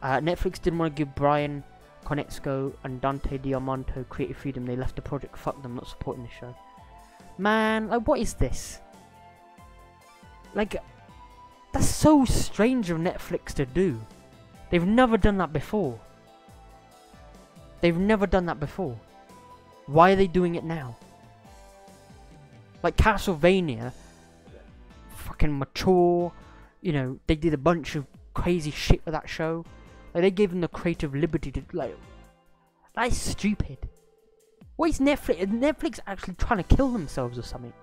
A: Netflix didn't want to give Brian Konietzko and Dante Diamante creative freedom. They left the project. Fuck them, not supporting the show. Man, like, what is this? Like, that's so strange of Netflix to do. They've never done that before. They've never done that before. Why are they doing it now? Like Castlevania, fucking mature, you know, they did a bunch of crazy shit with that show. Like, they gave them the creative liberty to, like, that's stupid. What is Netflix? Is Netflix actually trying to kill themselves or something?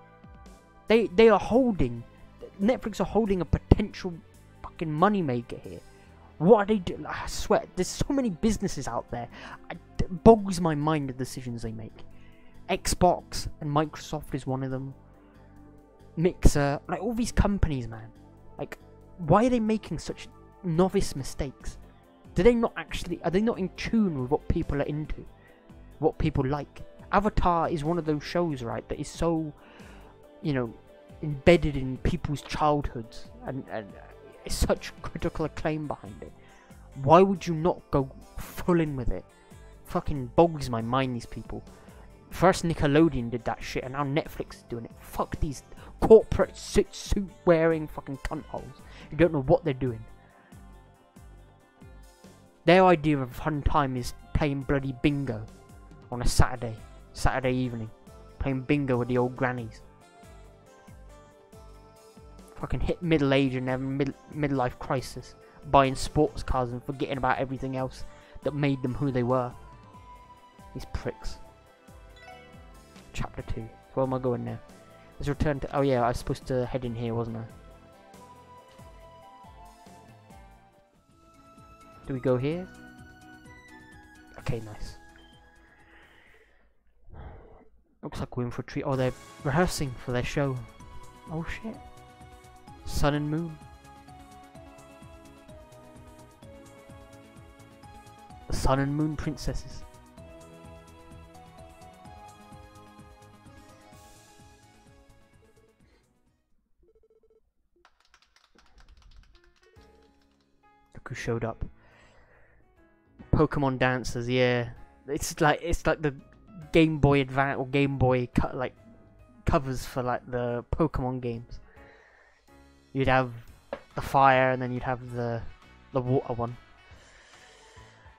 A: They are holding, Netflix are holding a potential fucking moneymaker here. What are they doing? I swear, there's so many businesses out there. It boggles my mind the decisions they make. Xbox and Microsoft is one of them. Mixer, like all these companies, man. Like, why are they making such novice mistakes? Are they not in tune with what people are into? What people like? Avatar is one of those shows, right, that is so, you know, embedded in people's childhoods, and it's such critical acclaim behind it. Why would you not go full in with it? Fucking boggles my mind, these people. First Nickelodeon did that shit, and now Netflix is doing it. Fuck these corporate suit wearing fucking cunt holes who don't know what they're doing. Their idea of fun time is playing bloody bingo on a Saturday evening. Playing bingo with the old grannies. Fucking hit middle age and having midlife crisis. Buying sports cars and forgetting about everything else that made them who they were. These pricks. Chapter 2. Where am I going now? Let's return to... Oh yeah, I was supposed to head in here, wasn't I? Do we go here? Okay, nice. Looks like we're in for a treat. Oh, they're rehearsing for their show. Oh shit. Sun and Moon. The Sun and Moon Princesses. Look who showed up. Pokemon dancers, yeah. It's like the Game Boy Advance or Game Boy covers for like the Pokemon games. You'd have the fire and then you'd have the water one.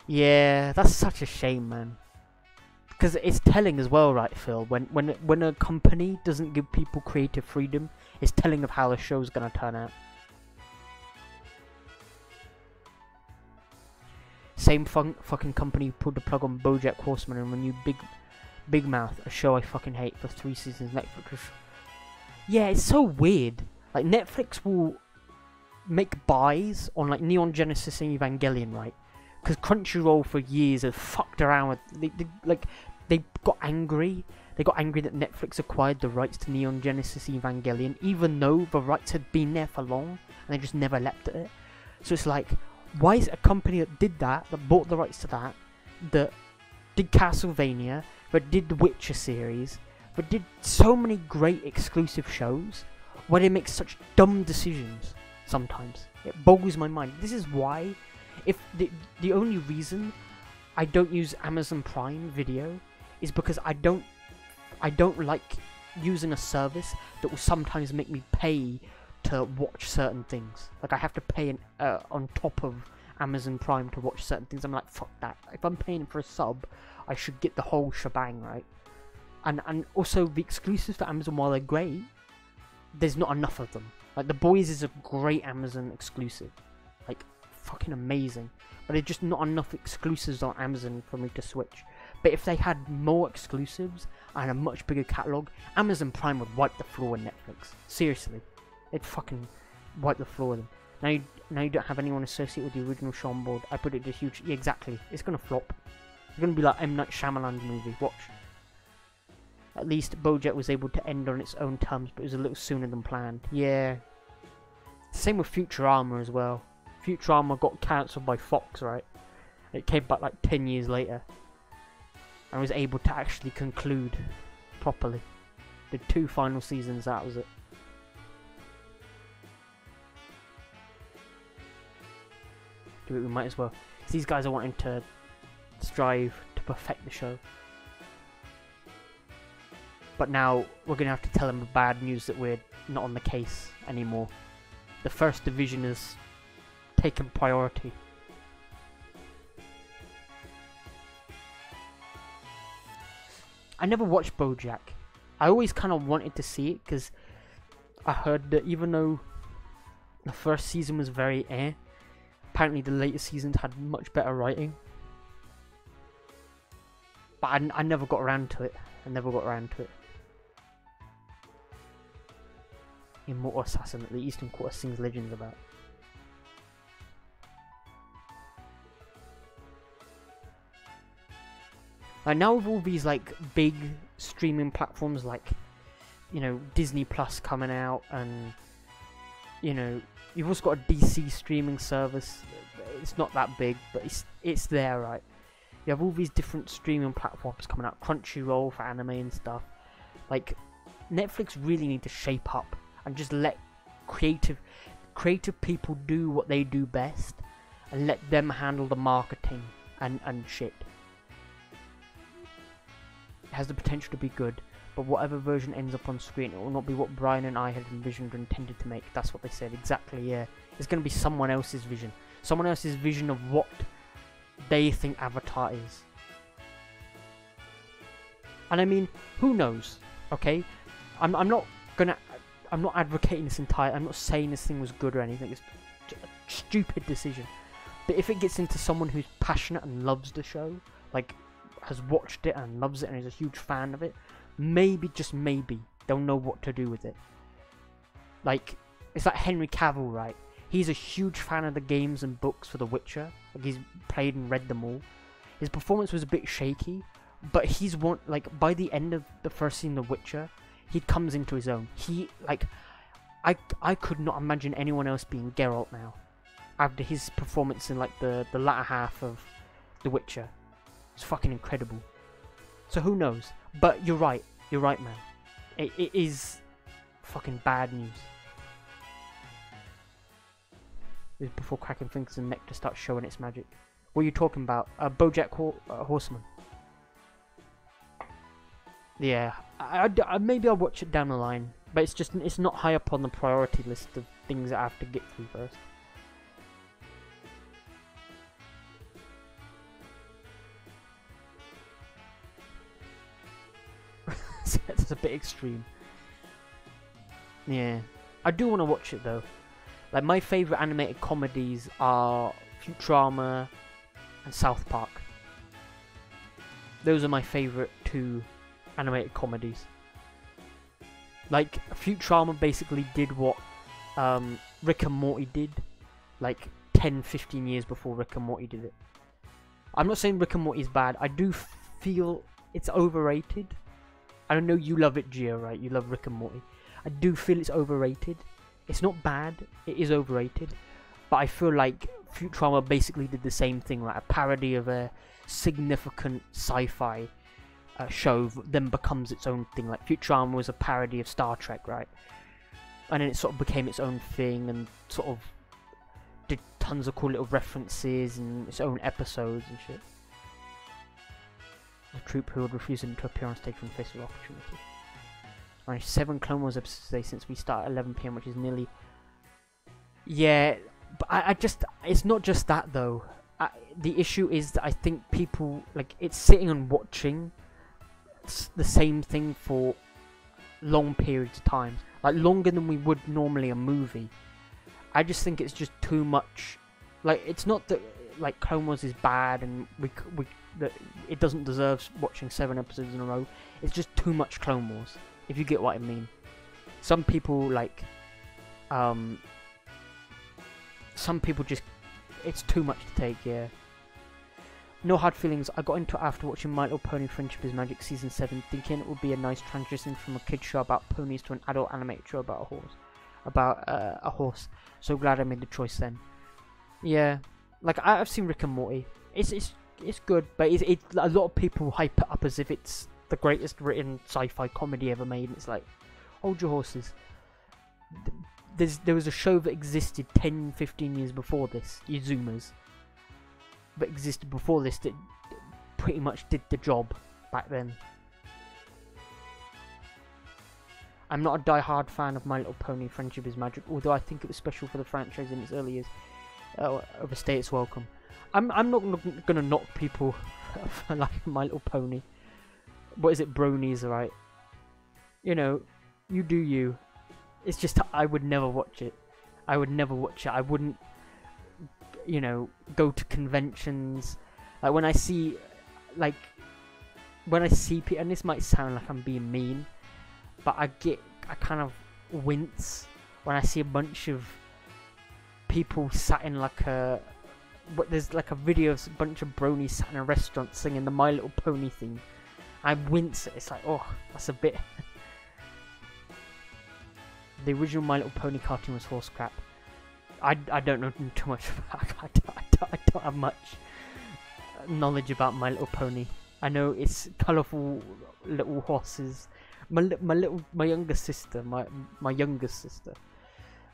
A: Yeah, that's such a shame, man. Because it's telling as well, right, Phil? When a company doesn't give people creative freedom, it's telling of how the show's gonna turn out. Same fucking company pulled the plug on BoJack Horseman and renewed Big Mouth, a show I fucking hate, for 3 seasons. Netflix. Yeah, it's so weird. Like, Netflix will make buys on like Neon Genesis and Evangelion, right? Because Crunchyroll for years have fucked around with. They got angry. They got angry that Netflix acquired the rights to Neon Genesis Evangelion, even though the rights had been there for long, and they just never leapt at it. So it's like, why is it a company that did that, that bought the rights to that did Castlevania, but did the Witcher series, but did so many great exclusive shows where they make such dumb decisions sometimes. It boggles my mind. This is why, if the only reason I don't use Amazon Prime Video is because I don't like using a service that will sometimes make me pay to watch certain things. Like, I have to pay on top of Amazon Prime to watch certain things. I'm like, fuck that. If I'm paying for a sub, I should get the whole shebang, right? And also, the exclusives for Amazon, while they're great, there's not enough of them. Like, The Boys is a great Amazon exclusive. Like, fucking amazing. But there's just not enough exclusives on Amazon for me to switch. But if they had more exclusives and a much bigger catalogue, Amazon Prime would wipe the floor with Netflix. Seriously. It'd fucking wipe the floor with them. Now you don't have anyone associated with the original show on board. I put it just huge. Yeah, exactly. It's gonna flop. It's gonna be like M. Night Shyamalan's movie. Watch. At least BoJack was able to end on its own terms, but it was a little sooner than planned. Yeah. Same with Futurama as well. Futurama got cancelled by Fox, right? It came back like 10 years later. And was able to actually conclude properly. Did 2 final seasons, that was it. Do it, we might as well. These guys are wanting to strive to perfect the show. But now we're going to have to tell them the bad news that we're not on the case anymore. The first division has taken priority. I never watched BoJack. I always kind of wanted to see it because I heard that even though the first season was very apparently the later seasons had much better writing. But I never got around to it. Immortal Assassin that the Eastern Quarter sings legends about. Like, now with all these like big streaming platforms like, you know, Disney Plus coming out, and you know, you've also got a DC streaming service. It's not that big, but it's there, right? You have all these different streaming platforms coming out, Crunchyroll for anime and stuff. Like, Netflix really need to shape up and just let creative people do what they do best, and let them handle the marketing and shit. It has the potential to be good, but whatever version ends up on screen, it will not be what Brian and I had envisioned or intended to make. That's what they said, exactly, yeah. It's going to be someone else's vision. Someone else's vision of what they think Avatar is. And I mean, who knows, okay? I'm not advocating this entire... I'm not saying this thing was good or anything. It's a stupid decision. But if it gets into someone who's passionate and loves the show, like, has watched it and loves it and is a huge fan of it, maybe, just maybe, they'll know what to do with it. Like, it's like Henry Cavill, right? He's a huge fan of the games and books for The Witcher. Like, he's played and read them all. His performance was a bit shaky, but he's one, like, by the end of the first scene, The Witcher, he comes into his own. He, like, I could not imagine anyone else being Geralt now, after his performance in, like, the latter half of The Witcher. It's fucking incredible. So who knows? But you're right, man. It is fucking bad news. This is before Kraken thinks and Nectar starts showing its magic. What are you talking about? BoJack Horseman. Yeah, maybe I'll watch it down the line, but it's not high up on the priority list of things that I have to get through first. It's a bit extreme. Yeah, I do want to watch it though. Like, my favourite animated comedies are Futurama and South Park. Those are my favourite 2 animated comedies. Like, Futurama basically did what Rick and Morty did, like 10-15 years before Rick and Morty did it. I'm not saying Rick and Morty is bad. I do feel it's overrated. I know you love it, Gio, right? You love Rick and Morty. I do feel it's overrated. It's not bad, it is overrated. But I feel like
B: Futurama basically did the same thing, like a parody of a significant sci-fi show, then becomes its own thing. Like Futurama was a parody of Star Trek, right? And then it sort of became its own thing and sort of did tons of cool little references and its own episodes and shit. A troop who had refused to appear on stage from face of opportunity. Right, 7 Clone Wars episodes today since we start at 11 PM, which is nearly... Yeah, but I just... It's not just that, though. The issue is that I think people... Like, it's sitting and watching the same thing for long periods of time. Like, longer than we would normally a movie. I just think it's just too much. Like, it's not that, like, Clone Wars is bad and that it doesn't deserve watching 7 episodes in a row. It's just too much Clone Wars, if you get what I mean. Some people, like, some people just, it's too much to take, yeah. No hard feelings. I got into it after watching My Little Pony Friendship is Magic Season 7, thinking it would be a nice transition from a kid show about ponies to an adult animated show about a horse. So glad I made the choice then. Yeah, like I've seen Rick and Morty. It's good, but a lot of people hype it up as if it's the greatest written sci-fi comedy ever made. And it's like, hold your horses. There was a show that existed 10, 15 years before this, Zoomers, that existed before this that pretty much did the job back then. I'm not a die-hard fan of My Little Pony Friendship is Magic, although I think it was special for the franchise in its early years. Overstay its welcome. I'm not gonna knock people for like My Little Pony. What is it, bronies, right? You know, you do you. It's just I would never watch it. I would never watch it. I wouldn't, you know, go to conventions. Like when I see people, and this might sound like I'm being mean, but I kind of wince when I see a bunch of people sat in like there's like a video of a bunch of bronies sat in a restaurant singing the My Little Pony theme. I wince. It's like, oh, that's a bit... The original My Little Pony cartoon was horse crap. I don't know too much about I don't have much knowledge about My Little Pony. I know it's colourful little horses. My youngest sister, my youngest sister,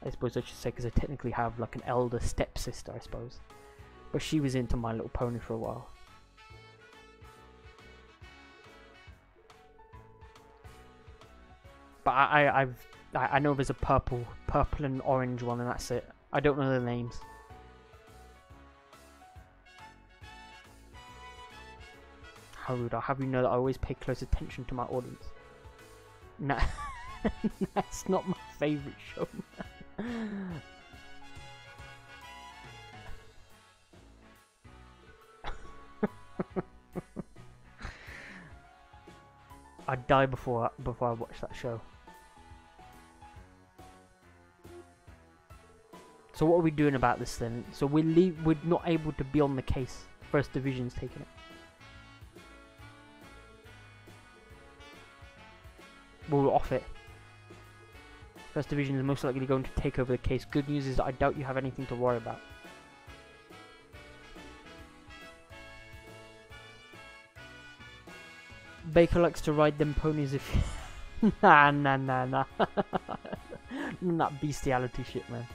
B: I suppose I should say, because I technically have like an elder stepsister, I suppose. But she was into My Little Pony for a while. But I know there's a purple and orange one, and that's it. I don't know the names. How rude! I'll have you know that I always pay close attention to my audience. Nah, that's not my favourite show. I'd die before I watch that show. So what are we doing about this then? So we're not able to be on the case. First Division's taking it. We're off it. First Division is most likely going to take over the case. Good news is that I doubt you have anything to worry about. Baker likes to ride them ponies if... nah. That bestiality shit, man.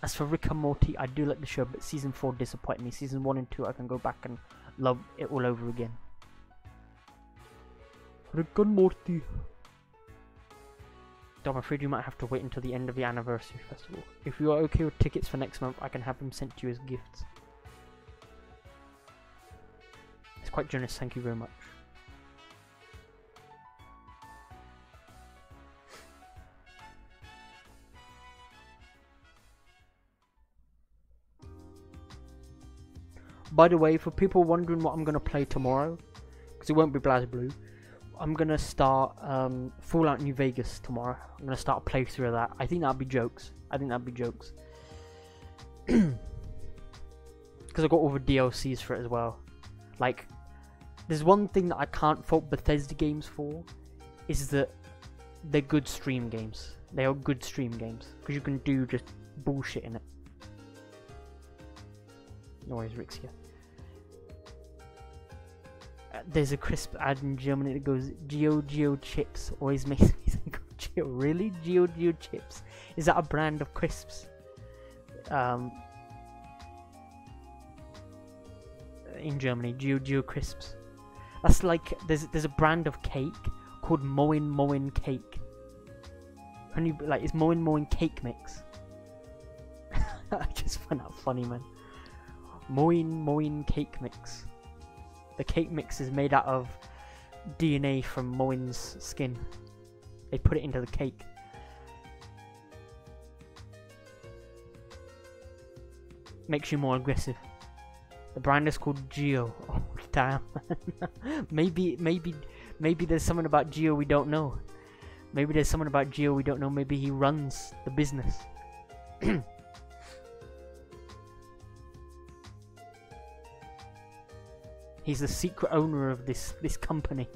B: As for Rick and Morty, I do like the show, but Season 4 disappointed me. Season 1 and 2, I can go back and love it all over again. Rick and Morty. I'm afraid you might have to wait until the end of the anniversary festival. If you are okay with tickets for next month, I can have them sent to you as gifts. It's quite generous, thank you very much. By the way, for people wondering what I'm going to play tomorrow, because it won't be BlazBlue, I'm going to start Fallout New Vegas tomorrow. I'm going to start a playthrough of that. I think that'd be jokes. Because I got all the DLCs for it as well. Like, there's one thing that I can't fault Bethesda games for, is that they're good stream games. They are good stream games, because you can do just bullshit in it. No worries, Rick's here. There's a crisp ad in Germany that goes Geo chips. Always makes me think of Geo. Really? Geo chips? Is that a brand of crisps? In Germany, Geo crisps. That's like there's a brand of cake called Moin cake. Can you like it's Moin cake mix? I just find that funny, man. Moin cake mix. The cake mix is made out of DNA from Moin's skin. They put it into the cake. Makes you more aggressive. The brand is called Geo. Oh damn. maybe there's something about Geo we don't know. Maybe there's someone about Geo we don't know. Maybe he runs the business. He's the secret owner of this company.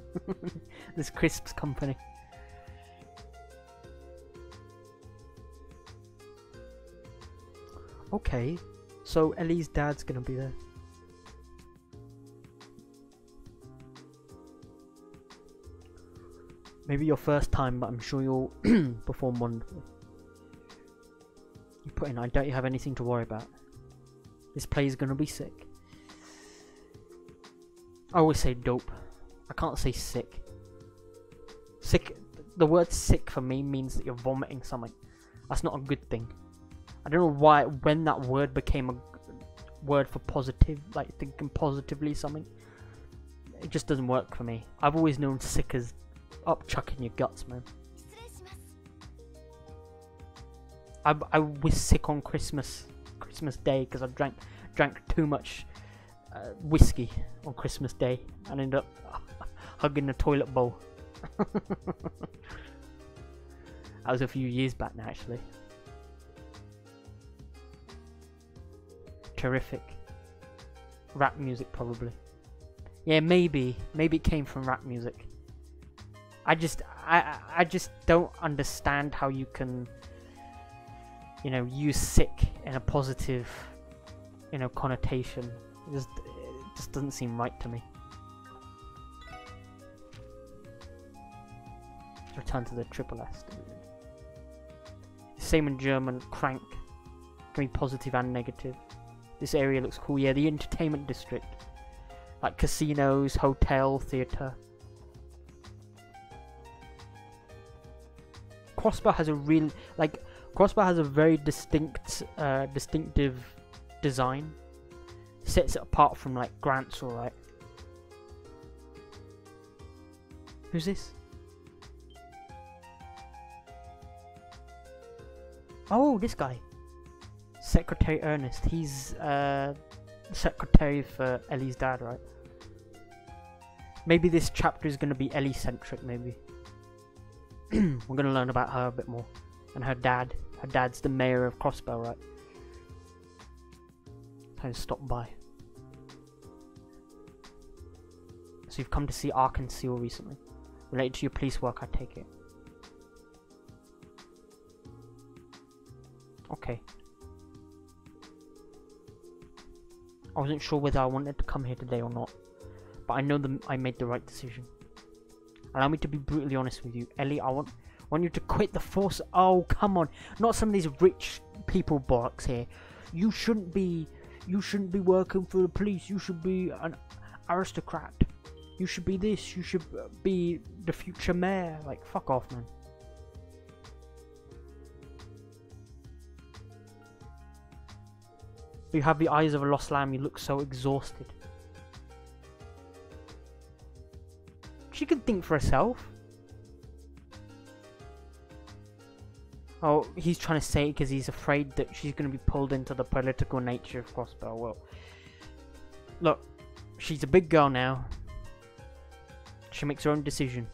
B: This crisps company. Okay, so Ellie's dad's gonna be there. Maybe your first time, but I'm sure you'll perform wonderfully. You put in, I doubt you have anything to worry about. This play is gonna be sick. I always say dope. I can't say sick. Sick. The word sick for me means that you're vomiting something. That's not a good thing. I don't know why, when that word became a word for positive, like thinking positively something. It just doesn't work for me. I've always known sick as up chucking your guts, man. I was sick on Christmas Day because I drank too much whiskey on Christmas Day and ended up hugging the toilet bowl. That was a few years back now, actually. Terrific. Rap music, probably. Yeah, maybe it came from rap music. I just don't understand how you can, you know, use sick in a positive, you know, connotation. It just doesn't seem right to me. Let's return to the triple S. Same in German, crank. Can be positive and negative. This area looks cool. Yeah, the entertainment district. Like casinos, hotel, theatre. Crossbell has a real, like, Crossbell has a very distinctive design. Sets it apart from, like, Grant's, alright. Who's this? Oh, this guy. Secretary Ernest. He's secretary for Ellie's dad, right? Maybe this chapter is going to be Ellie-centric, maybe. We're going to learn about her a bit more. And her dad. Her dad's the mayor of Crossbell, right? Time to stop by. So you've come to see Ark and Seal recently. Related to your police work, I take it. Okay. I wasn't sure whether I wanted to come here today or not, but I know I made the right decision. Allow me to be brutally honest with you, Ellie. I want you to quit the force. Oh, come on! Not some of these rich people bollocks here. You shouldn't be working for the police. You should be an aristocrat. You should be this. You should be the future mayor. Like, fuck off, man. You have the eyes of a lost lamb. You look so exhausted. She can think for herself. Oh, he's trying to say it because he's afraid that she's going to be pulled into the political nature of Crossbell. Well, look, she's a big girl now. She makes her own decision.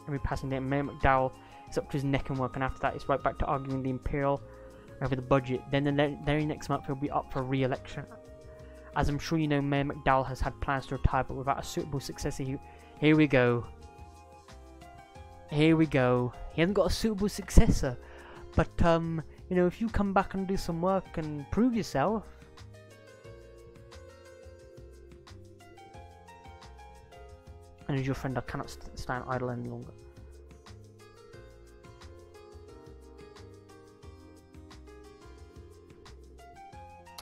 B: And we're passing there. Mayor McDowell is up to his neck in work, and after that it's right back to arguing the Imperial over the budget. Then the very next month he'll be up for re-election. As I'm sure you know, Mayor McDowell has had plans to retire, but without a suitable successor, here we go. Here we go. He hasn't got a suitable successor. But, you know, if you come back and do some work and prove yourself. And as your friend, I cannot stand idle any longer.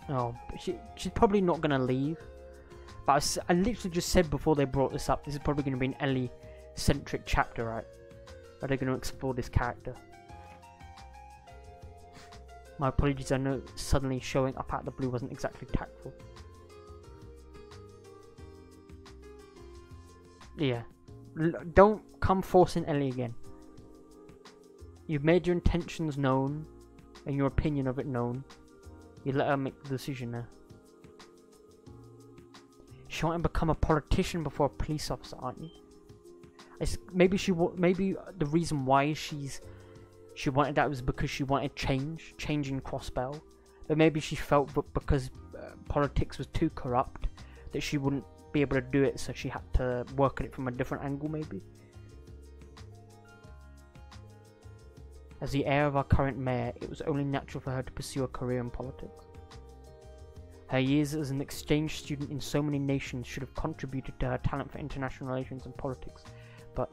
B: Oh, she's probably not going to leave. But I literally just said before they brought this up, this is probably going to be an Ellie-centric chapter, right? Where they're going to explore this character. My apologies, I know suddenly showing up out of the blue wasn't exactly tactful. Yeah. Don't come forcing Ellie again. You've made your intentions known, and your opinion of it known. You let her make the decision now. She wanted to become a politician before a police officer, aren't you? Maybe the reason why she wanted that was because she wanted change in Crossbell. But maybe she felt because politics was too corrupt that she wouldn't be able to do it, so she had to work at it from a different angle, maybe. As the heir of our current mayor, it was only natural for her to pursue a career in politics. Her years as an exchange student in so many nations should have contributed to her talent for international relations and politics, but...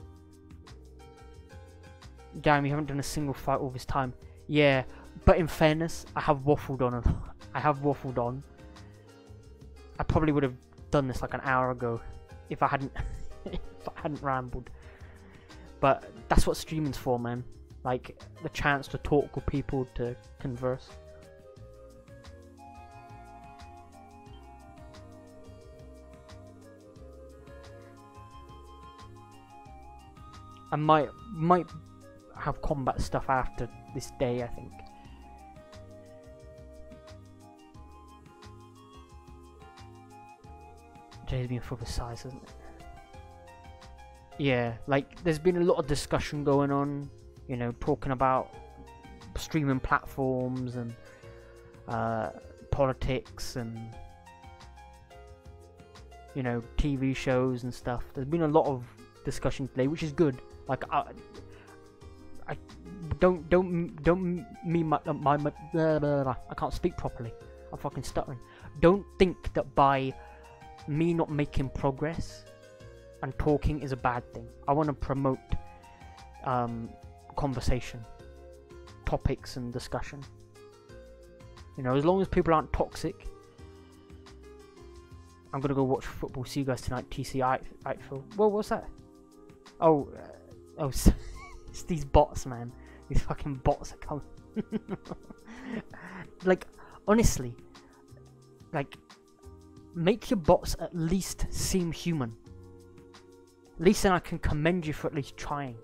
B: Damn, you haven't done a single fight all this time. Yeah, but in fairness, I have waffled on. I probably would have done this like an hour ago if I hadn't rambled. But that's what streaming's for, man. Like, the chance to talk with people, to converse. I might have combat stuff after this day, I think. Today's been full of size, hasn't it? Yeah, like, there's been a lot of discussion going on, you know, talking about streaming platforms and politics and, you know, TV shows and stuff. There's been a lot of discussion today, which is good. Like, I can't speak properly. I'm fucking stuttering. Don't think that by me not making progress and talking is a bad thing. I want to promote conversation, topics and discussion. You know, as long as people aren't toxic. I'm gonna go watch football. See you guys tonight. TC Eichel. Whoa, what's that? Oh, it's these bots, man. These fucking bots are coming. Like, honestly, like, make your bots at least seem human. At least then I can commend you for at least trying.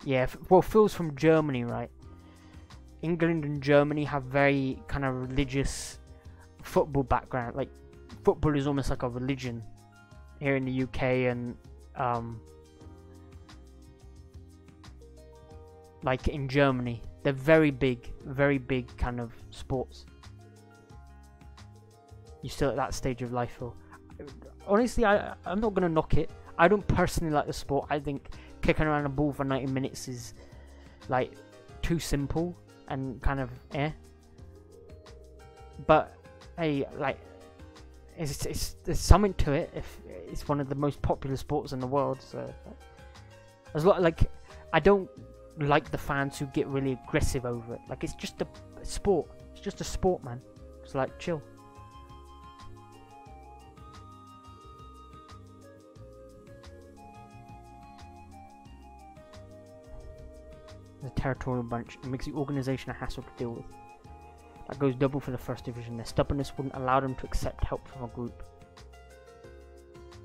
B: Yeah, well, Phil's from Germany, right? England and Germany have very kind of religious football background. Like, football is almost like a religion here in the UK, and like in Germany, they're very big kind of sports. You're still at that stage of life, Phil. Honestly, I'm not gonna knock it. I don't personally like the sport. I think kicking around a ball for 90 minutes is like too simple and kind of but hey, like, there's something to it. If it's one of the most popular sports in the world, so there's a lot. Like, I don't like the fans who get really aggressive over it. Like, it's just a sport. It's just a sport, man. It's like, chill. The territorial bunch. It makes the organisation a hassle to deal with. That goes double for the first division. Their stubbornness wouldn't allow them to accept help from a group.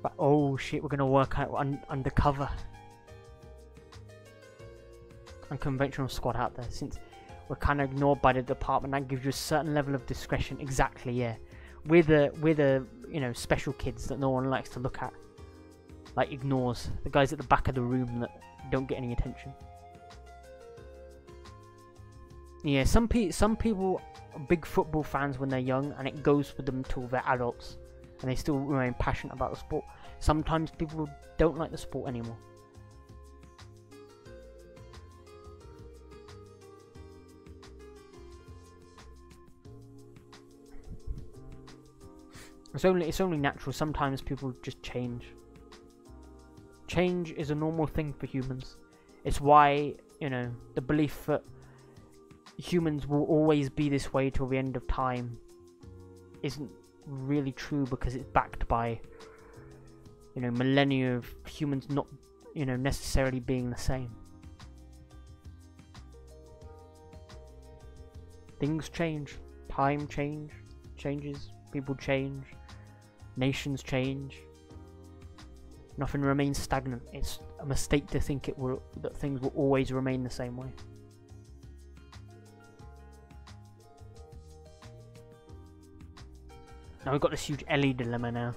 B: But oh shit, we're gonna work out undercover. Unconventional squad out there. Since we're kind of ignored by the department, that gives you a certain level of discretion. Exactly, yeah. We're the you know, special kids that no one likes to look at. Like, ignores. The guys at the back of the room that don't get any attention. Yeah, some people are big football fans when they're young, and it goes for them till they're adults, and they still remain passionate about the sport. Sometimes people don't like the sport anymore. It's only natural. Sometimes people just change. Change is a normal thing for humans. It's why, you know, the belief that humans will always be this way till the end of time isn't really true, because it's backed by, you know, millennia of humans not, you know, necessarily being the same. Things change. Time changes. People change. Nations change. Nothing remains stagnant. It's a mistake to think that things will always remain the same way. Now we've got this huge Ellie dilemma now.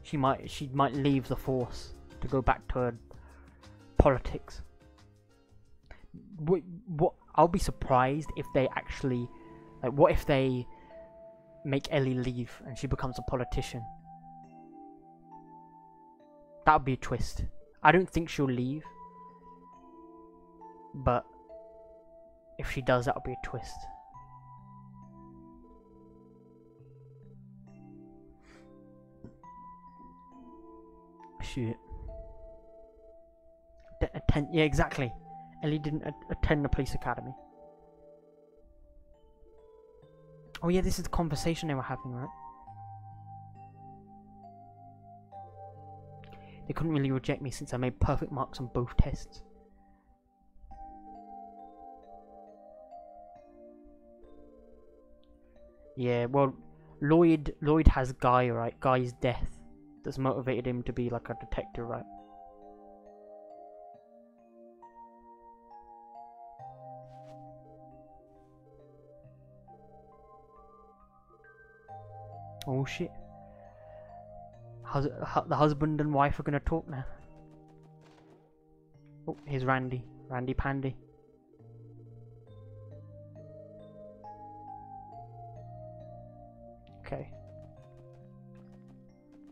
B: She might leave the Force to go back to her politics. What I'll be surprised if they actually, like, what if they make Ellie leave and she becomes a politician? That would be a twist. I don't think she'll leave, but if she does, that would be a twist. Shit. Yeah, exactly. Ellie didn't attend the police academy. Oh yeah, this is the conversation they were having, right? They couldn't really reject me since I made perfect marks on both tests. Yeah, well, Lloyd has Guy, right? Guy's death that's motivated him to be like a detective, right? Oh shit. The husband and wife are gonna talk now. Oh, here's Randy. Randy Pandy. Okay.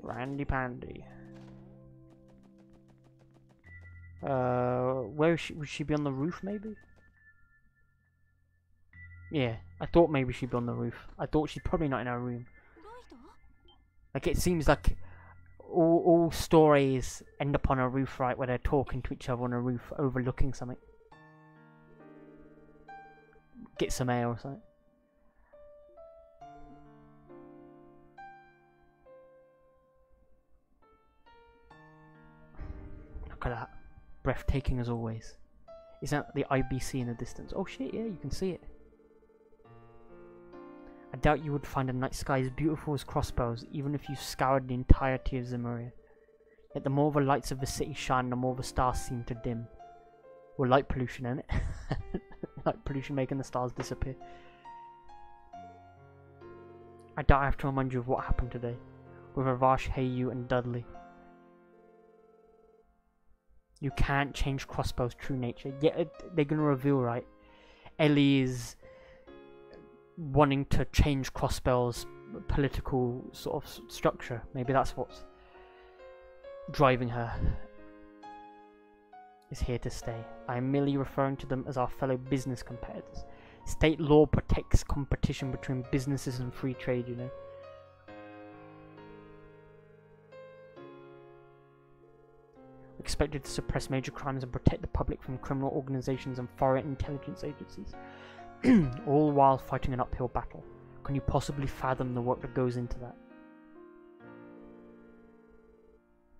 B: Randy Pandy. Where is she? Would she be on the roof, maybe? Yeah, I thought maybe she'd be on the roof. I thought she's probably not in her room. Like, it seems like all stories end up on a roof, right, where they're talking to each other on a roof, overlooking something. Get some air or something. Look at that. Breathtaking as always. Is that the IBC in the distance? Oh shit, yeah, you can see it. I doubt you would find a night sky as beautiful as Crossbell's, even if you scoured the entirety of Zemuria. Yet the more the lights of the city shine, the more the stars seem to dim. Well, light pollution, innit? Light pollution making the stars disappear. I doubt I have to remind you of what happened today, with Ravash, Heyu and Dudley. You can't change Crossbell's true nature. Yet they're gonna reveal, right? Ellie is wanting to change Crossbell's political sort of structure. Maybe that's what's driving her. Is here to stay. I am merely referring to them as our fellow business competitors. State law protects competition between businesses and free trade, you know. Expected to suppress major crimes and protect the public from criminal organizations and foreign intelligence agencies. All while fighting an uphill battle. Can you possibly fathom the work that goes into that?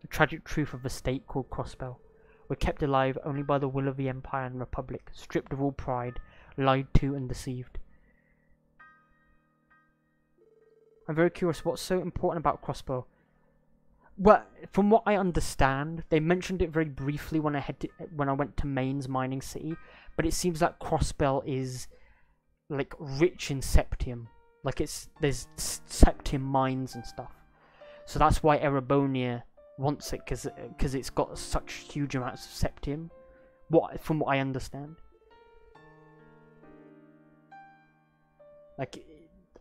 B: The tragic truth of a state called Crossbell. We're kept alive only by the will of the Empire and Republic, stripped of all pride, lied to and deceived. I'm very curious, what's so important about Crossbell? Well, from what I understand, they mentioned it very briefly when I went to Maine's mining city, but it seems like Crossbell is like rich in septium. Like there's septium mines and stuff. So that's why Erebonia wants it, because it's got such huge amounts of septium. From what I understand. Like,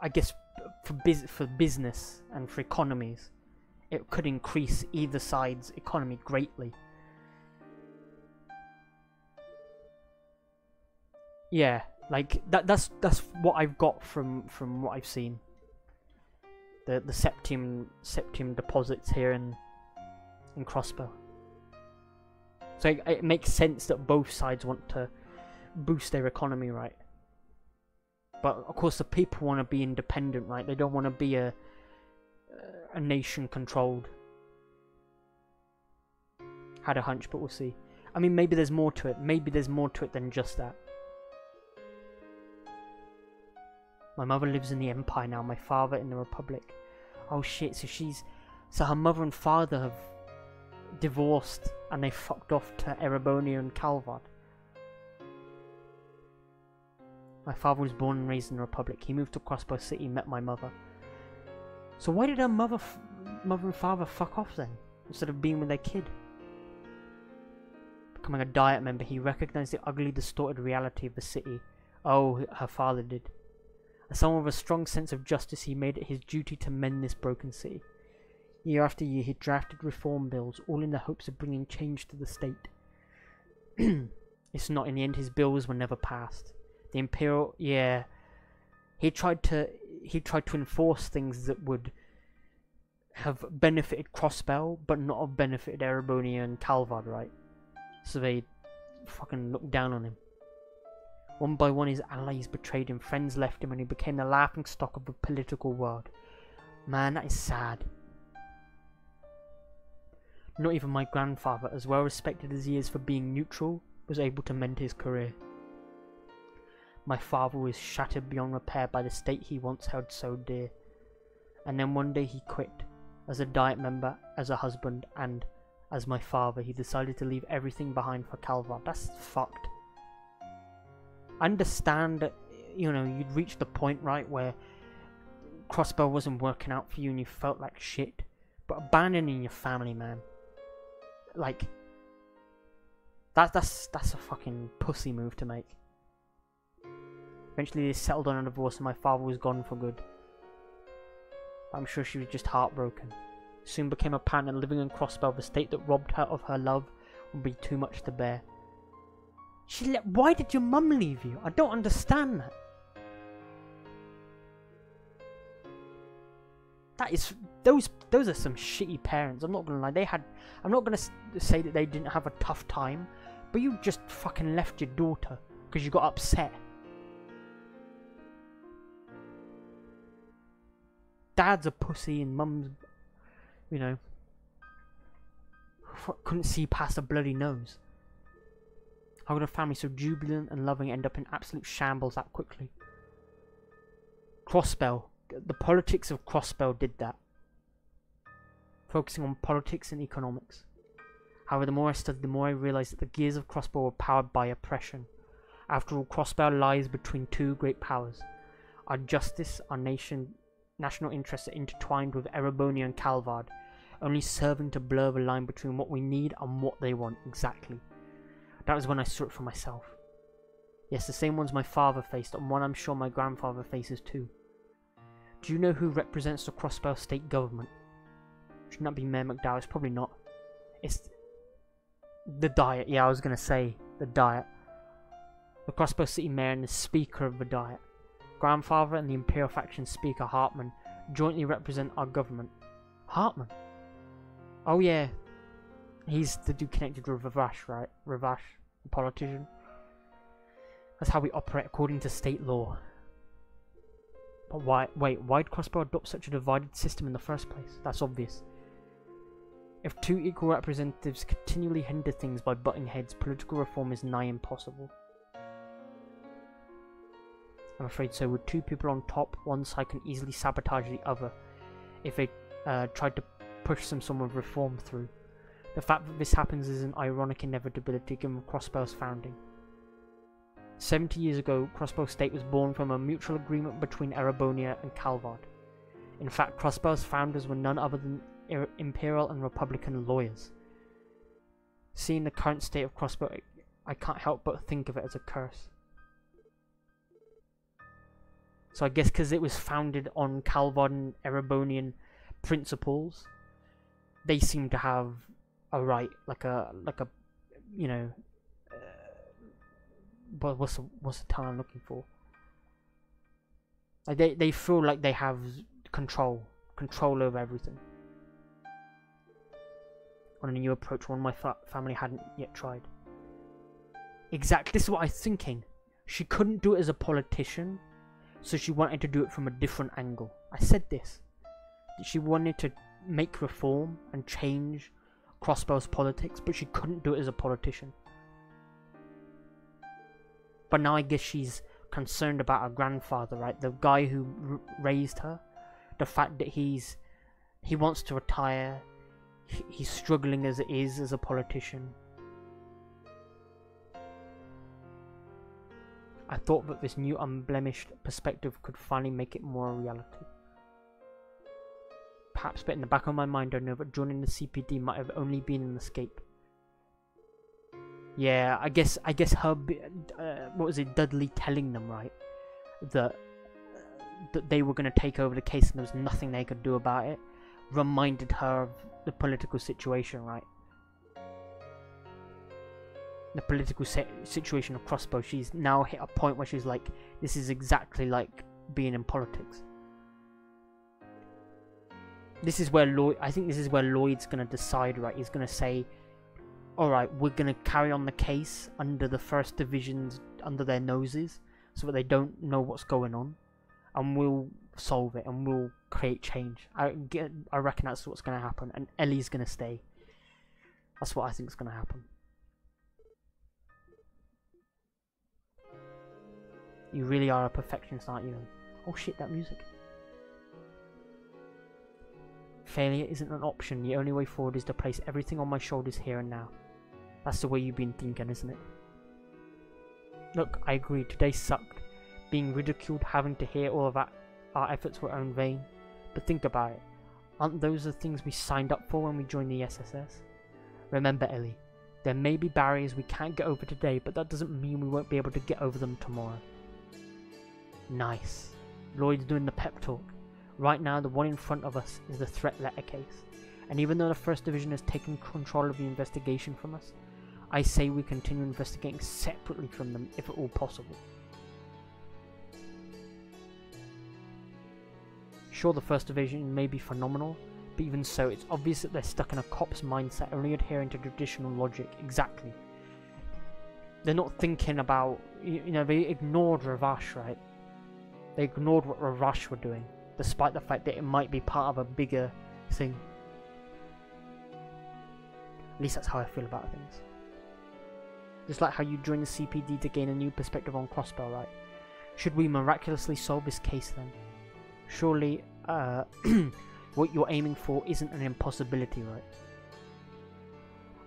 B: I guess for business and for economies, it could increase either side's economy greatly. Yeah, like that's what I've got from what I've seen. The septium deposits here in Crossbell. So it makes sense that both sides want to boost their economy, right? But of course the people want to be independent, right? They don't want to be a nation controlled. Had a hunch, but we'll see. I mean, maybe there's more to it. Maybe there's more to it than just that. My mother lives in the Empire now, my father in the Republic. Oh shit, so her mother and father have divorced and they fucked off to Erebonia and Calvard. My father was born and raised in the Republic. He moved to Crossbell City and met my mother. So why did her mother and father fuck off then, instead of being with their kid? Becoming a Diet member, he recognized the ugly, distorted reality of the city. Oh, her father did. As someone with a strong sense of justice, he made it his duty to mend this broken city. Year after year, he drafted reform bills, all in the hopes of bringing change to the state. It's not. In the end, his bills were never passed. The Imperial, yeah, he tried to enforce things that would have benefited Crossbell, but not have benefited Erebonia and Calvard, right? So they fucking looked down on him. One by one, his allies betrayed him, friends left him, and he became the laughingstock of the political world. Man, that is sad. Not even my grandfather, as well respected as he is for being neutral, was able to mend his career. My father was shattered beyond repair by the state he once held so dear. And then one day he quit. As a Diet member, as a husband, and as my father, he decided to leave everything behind for Calvard. That's fucked. I understand that, you know, you'd reached the point, right, where Crossbell wasn't working out for you and you felt like shit. But abandoning your family, man. Like, that's a fucking pussy move to make. Eventually they settled on a divorce and my father was gone for good. But I'm sure she was just heartbroken. Soon became apparent that living in Crossbell, the state that robbed her of her love, would be too much to bear. Why did your mum leave you? I don't understand that. Those are some shitty parents. I'm not gonna lie. I'm not gonna say that they didn't have a tough time, but you just fucking left your daughter because you got upset. Dad's a pussy and mum's, you know, couldn't see past a bloody nose. How could a family so jubilant and loving end up in absolute shambles that quickly? Crossbell. The politics of Crossbell did that. Focusing on politics and economics. However, the more I studied, the more I realised that the gears of Crossbell were powered by oppression. After all, Crossbell lies between two great powers. Our justice, our national interests are intertwined with Erebonia and Calvard, only serving to blur the line between what we need and what they want exactly. That was when I saw it for myself. Yes, the same ones my father faced, and one I'm sure my grandfather faces too. Do you know who represents the Crossbell state government? Shouldn't that be Mayor McDowell? It's probably not. It's the Diet. Yeah, I was going to say the Diet. The Crossbell City Mayor and the Speaker of the Diet. Grandfather and the Imperial faction Speaker Hartman jointly represent our government. Hartman? Oh yeah. He's the dude connected with Ravash, right? Ravash, the politician. That's how we operate according to state law. But why did Crossbell adopt such a divided system in the first place? That's obvious. If two equal representatives continually hinder things by butting heads, political reform is nigh impossible. I'm afraid so. With two people on top, one side can easily sabotage the other if they tried to push some sort of reform through. The fact that this happens is an ironic inevitability given Crossbell's founding. 70 years ago, Crossbell State was born from a mutual agreement between Erebonia and Calvard. In fact, Crossbell's founders were none other than Imperial and Republican lawyers. Seeing the current state of Crossbell, I can't help but think of it as a curse. So I guess because it was founded on Calvin Erebonian principles, they seem to have a right, like a you know, what's the term I'm looking for? Like they feel like they have control over everything. On a new approach, one my family hadn't yet tried. Exactly, this is what I was thinking. She couldn't do it as a politician, so she wanted to do it from a different angle. I said this. She wanted to make reform and change Crossbell's politics, but she couldn't do it as a politician. But now I guess she's concerned about her grandfather, right? The guy who raised her. The fact that he wants to retire. He's struggling as it is as a politician. I thought that this new unblemished perspective could finally make it more a reality. Perhaps, but in the back of my mind I know that joining the CPD might have only been an escape. Yeah, I guess her, what was it, Dudley telling them, right, that they were going to take over the case and there was nothing they could do about it, reminded her of the political situation, right? The political situation of Crossbell. She's now hit a point where she's like, this is exactly like being in politics. This is where I think this is where Lloyd's going to decide, right? He's going to say, alright, we're going to carry on the case under the first divisions, under their noses, so that they don't know what's going on, and we'll solve it, and we'll create change. I reckon that's what's going to happen, and Ellie's going to stay. That's what I think is going to happen. You really are a perfectionist, aren't you? Oh shit, that music. Failure isn't an option. The only way forward is to place everything on my shoulders here and now. That's the way you've been thinking, isn't it? Look, I agree. Today sucked. Being ridiculed, having to hear all of our efforts were in vain. But think about it. Aren't those the things we signed up for when we joined the SSS? Remember, Ellie, there may be barriers we can't get over today, but that doesn't mean we won't be able to get over them tomorrow. Nice. Lloyd's doing the pep talk. Right now, the one in front of us is the threat letter case. And even though the First Division has taken control of the investigation from us, I say we continue investigating separately from them if at all possible. Sure, the First Division may be phenomenal, but even so, it's obvious that they're stuck in a cop's mindset, only adhering to traditional logic. Exactly. They're not thinking about, you know, they ignored Ravash, right? They ignored what Ravash were doing, despite the fact that it might be part of a bigger thing. At least that's how I feel about things. Just like how you join the CPD to gain a new perspective on Crossbell, right? Should we miraculously solve this case then? Surely, what you're aiming for isn't an impossibility, right?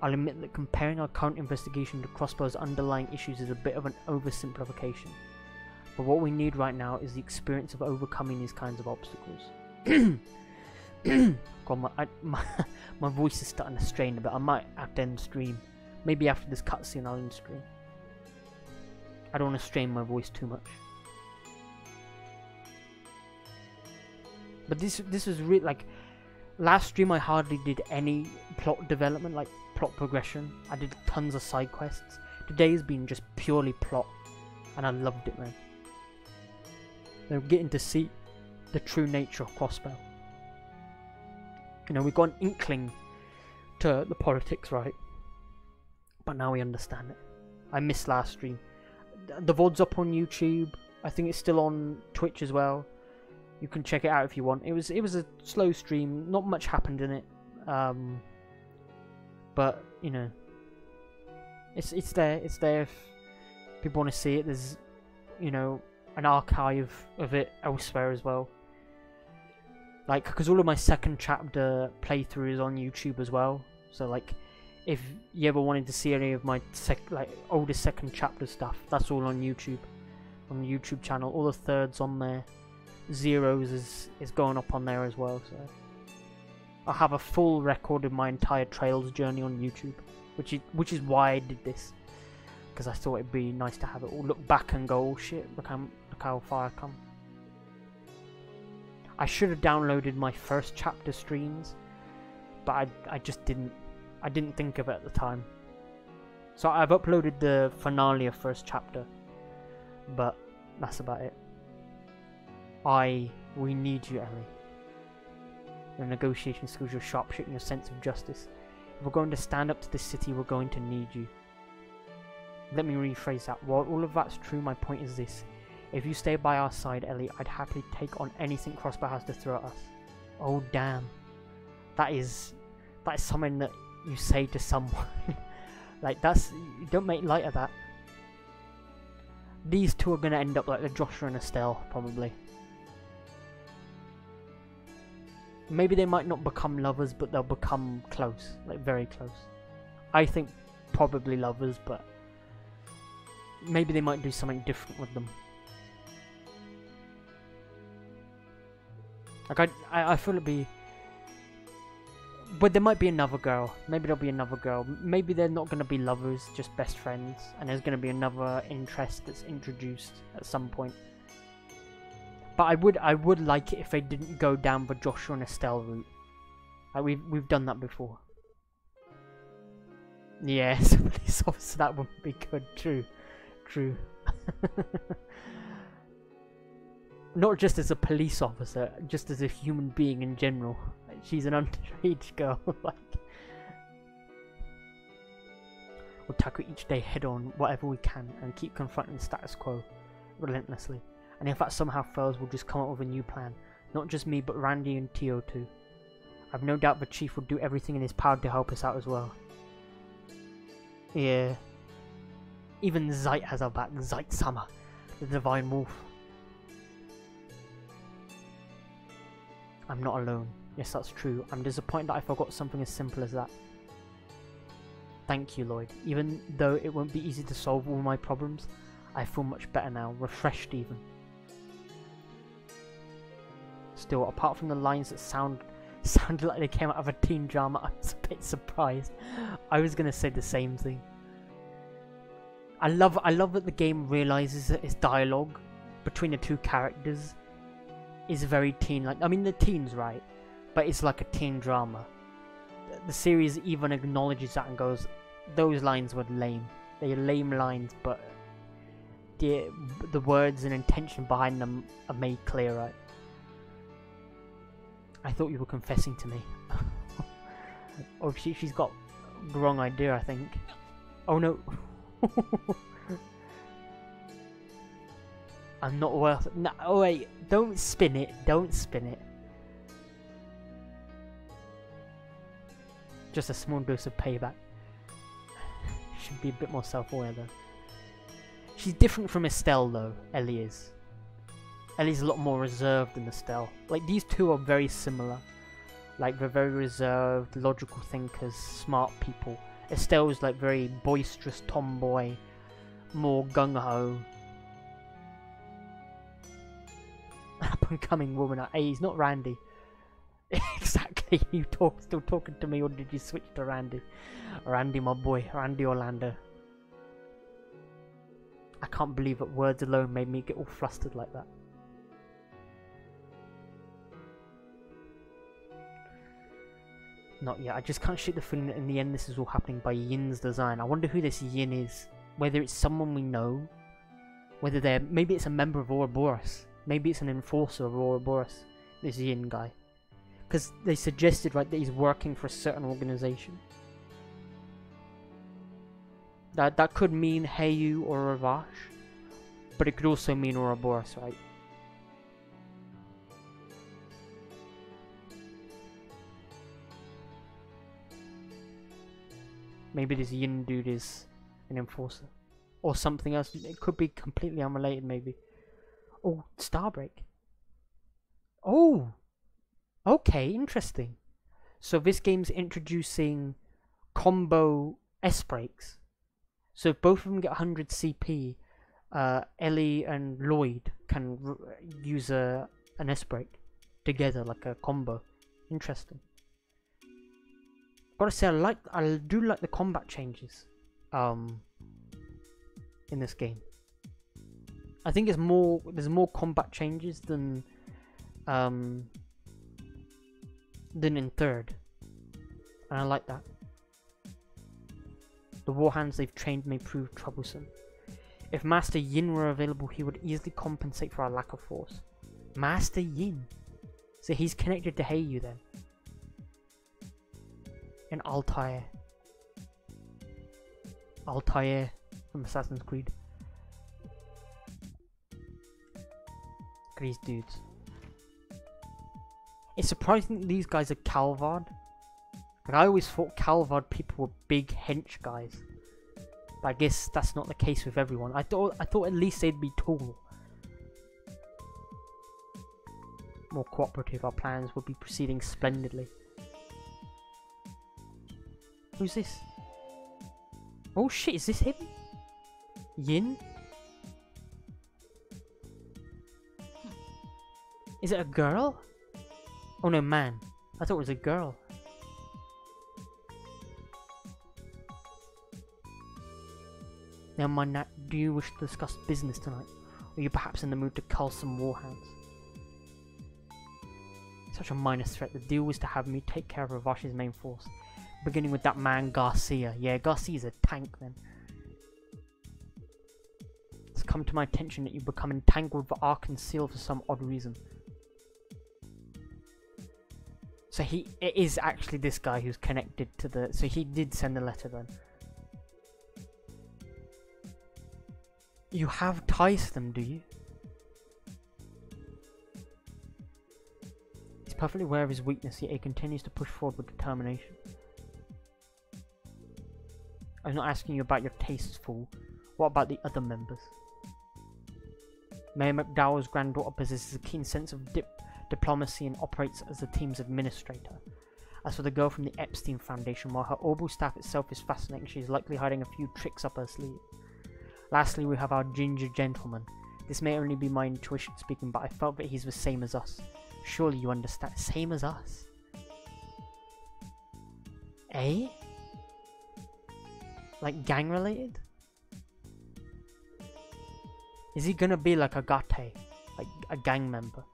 B: I'll admit that comparing our current investigation to Crossbell's underlying issues is a bit of an oversimplification. But what we need right now is the experience of overcoming these kinds of obstacles. God, my voice is starting to strain a bit. I might have to end stream. Maybe after this cutscene I'll end stream. I don't want to strain my voice too much. But this was really, like, last stream I hardly did any plot development, like plot progression. I did tons of side quests. Today's been just purely plot, and I loved it, man. They're getting to see the true nature of Crossbell. You know, we got an inkling to the politics, right? But now we understand it. I missed last stream. The VoD's up on YouTube. I think it's still on Twitch as well. You can check it out if you want. It was a slow stream. Not much happened in it. But you know, it's there. It's there if people want to see it. There's, you know, an archive of it elsewhere as well. Like, because all of my second chapter playthrough is on YouTube as well. So like, if you ever wanted to see any of my older second chapter stuff, that's all on YouTube, on the YouTube channel. All the thirds on there. Zeros is going up on there as well. So I have a full record of my entire Trails journey on YouTube, which is why I did this, because I thought it'd be nice to have it all look back and go, oh shit, look how far I come. I should have downloaded my first chapter streams, but I just didn't. I didn't think of it at the time. So I've uploaded the finale of first chapter, but that's about it. We need you, Ellie. Your negotiation skills, your sharpshooting, your sense of justice. If we're going to stand up to this city, we're going to need you. Let me rephrase that. While all of that's true, my point is this. If you stay by our side, Ellie, I'd happily take on anything Crossbell has to throw at us. Oh, damn. That is something that you say to someone. Like, you don't make light of that. These two are going to end up like the Joshua and Estelle, probably. Maybe they might not become lovers, but they'll become close. Like, very close. I think probably lovers, but maybe they might do something different with them. Like, I feel it'd be... But there might be another girl. Maybe there'll be another girl. Maybe they're not going to be lovers, just best friends. And there's going to be another interest that's introduced at some point. But I would like it if they didn't go down the Joshua and Estelle route. Like we've done that before. Yes, police officer, that wouldn't be good. True. Not just as a police officer, just as a human being in general. Like, she's an underage girl. Like, we'll tackle each day head on, whatever we can, and keep confronting the status quo relentlessly. And if that somehow fails, we'll just come up with a new plan. Not just me, but Randy and Tio too. I've no doubt the chief will do everything in his power to help us out as well. Yeah. Even Zeit has our back. Zeit-sama, the divine wolf. I'm not alone. Yes, that's true. I'm disappointed that I forgot something as simple as that. Thank you, Lloyd. Even though it won't be easy to solve all my problems, I feel much better now. Refreshed even. Still, apart from the lines that sounded like they came out of a teen drama, I was a bit surprised. I was gonna say the same thing. I love that the game realizes that its dialogue between the two characters is very teen-like. I mean, the teen's right, but it's like a teen drama. The series even acknowledges that and goes, those lines were lame. They're lame lines, but the words and intention behind them are made clear, right? I thought you were confessing to me. Oh, she's got the wrong idea, I think. Oh no. I'm not worth it. No, oh wait, don't spin it. Don't spin it. Just a small dose of payback. Should be a bit more self-aware though. She's different from Estelle though, Ellie is. Ellie's a lot more reserved than Estelle. Like, these two are very similar. Like, they're very reserved, logical thinkers, smart people. Estelle is like very boisterous tomboy, more gung-ho. Up-and-coming woman. Hey, he's not Randy. Exactly. You still talking to me, or did you switch to Randy? Randy, my boy. Randy Orlando. I can't believe that words alone made me get all flustered like that. Not yet. I just can't shake the feeling that in the end this is all happening by Yin's design. I wonder who this Yin is. Whether it's someone we know. Whether maybe it's a member of Ouroboros. Maybe it's an enforcer of Ouroboros. This Yin guy. Because they suggested, right, that he's working for a certain organization. That could mean Heyu or Ravash. But it could also mean Ouroboros, right? Maybe this Yin dude is an enforcer. Or something else. It could be completely unrelated, maybe. Oh, Starbreak. Oh! Okay, interesting. So this game's introducing combo S-breaks. So if both of them get 100 CP, Ellie and Lloyd can use an S-break together, like a combo. Interesting. Gotta say, I do like the combat changes in this game. I think there's more combat changes than Then in third. And I like that. The war hands they've trained may prove troublesome. If Master Yin were available, he would easily compensate for our lack of force. Master Yin? So he's connected to Heiyu then. And Altair. Altair from Assassin's Creed. Look at these dudes. It's surprising that these guys are Calvard. Like, I always thought Calvard people were big hench guys. But I guess that's not the case with everyone. I thought at least they'd be tall. More cooperative, our plans would be proceeding splendidly. Who's this? Oh shit, is this him? Yin? Is it a girl? Oh no, man. I thought it was a girl. Now mind that, do you wish to discuss business tonight? Or are you perhaps in the mood to cull some warhounds? Such a minor threat. The deal was to have me take care of Ravash's main force. Beginning with that man Garcia. Yeah, Garcia's a tank then. It's come to my attention that you become entangled with Ark Seal for some odd reason. So it is actually this guy who's connected to the... So he did send a letter then. You have ties to them, do you? He's perfectly aware of his weakness, yet he continues to push forward with determination. I was not asking you about your tastes, fool. What about the other members? Mayor McDowell's granddaughter possesses a keen sense of diplomacy and operates as the team's administrator. As for the girl from the Epstein Foundation, while her orbital staff itself is fascinating, she is likely hiding a few tricks up her sleeve. Lastly, we have our ginger gentleman. This may only be my intuition speaking, but I felt that he's the same as us. Surely you understand. Same as us? Eh? Like gang related? Is he gonna be like a Gate? Like a gang member?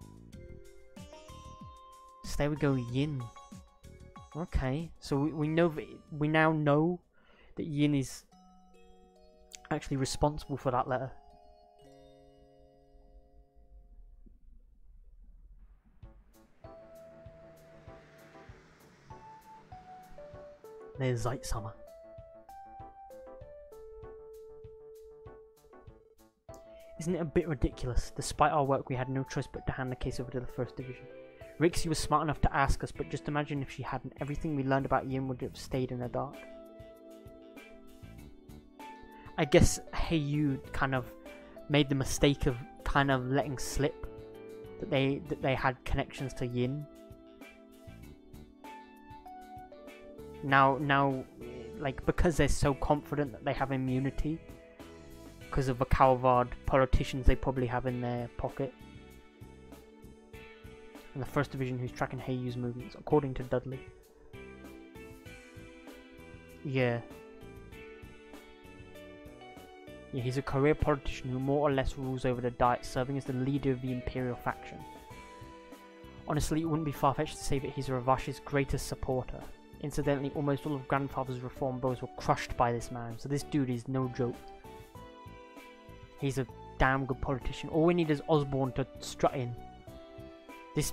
B: So there we go, Yin. Okay, so we know that we now know that Yin is actually responsible for that letter. There's Zeitsummer. Isn't it a bit ridiculous? Despite our work, we had no choice but to hand the case over to the First Division. Rixie was smart enough to ask us, but just imagine if she hadn't. Everything we learned about Yin would have stayed in the dark. I guess Heiyu kind of made the mistake of kind of letting slip that they had connections to Yin. Now, like, because they're so confident that they have immunity because of the Calvard politicians they probably have in their pocket. And the First Division who's tracking Heiyu's movements, according to Dudley. Yeah. Yeah, he's a career politician who more or less rules over the Diet, serving as the leader of the Imperial faction. Honestly, it wouldn't be far-fetched to say that he's Ravash's greatest supporter. Incidentally, almost all of Grandfather's reform bows were crushed by this man, so this dude is no joke. He's a damn good politician. All we need is Osborne to strut in. This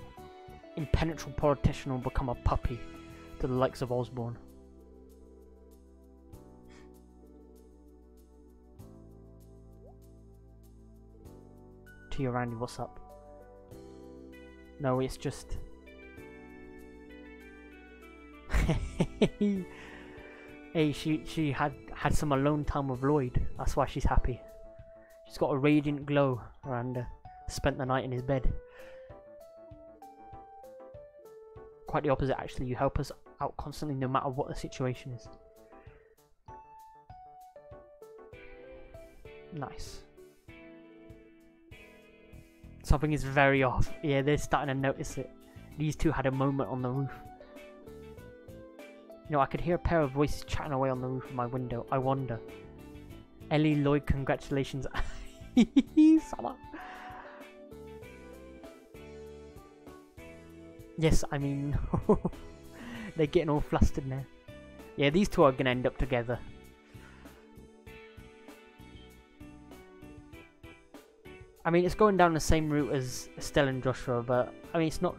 B: impenetrable politician will become a puppy to the likes of Osborne. Tia Randy, what's up? No, it's just... Hey, she had some alone time with Lloyd. That's why she's happy. She's got a radiant glow around her. Spent the night in his bed. Quite the opposite, actually. You help us out constantly, no matter what the situation is. Nice. Something is very off. Yeah, they're starting to notice it. These two had a moment on the roof. You know, I could hear a pair of voices chatting away on the roof of my window. I wonder. Ellie, Lloyd, congratulations. Summer. Yes, I mean, they're getting all flustered now. Yeah, these two are gonna end up together. I mean, it's going down the same route as Estelle and Joshua, but I mean, it's not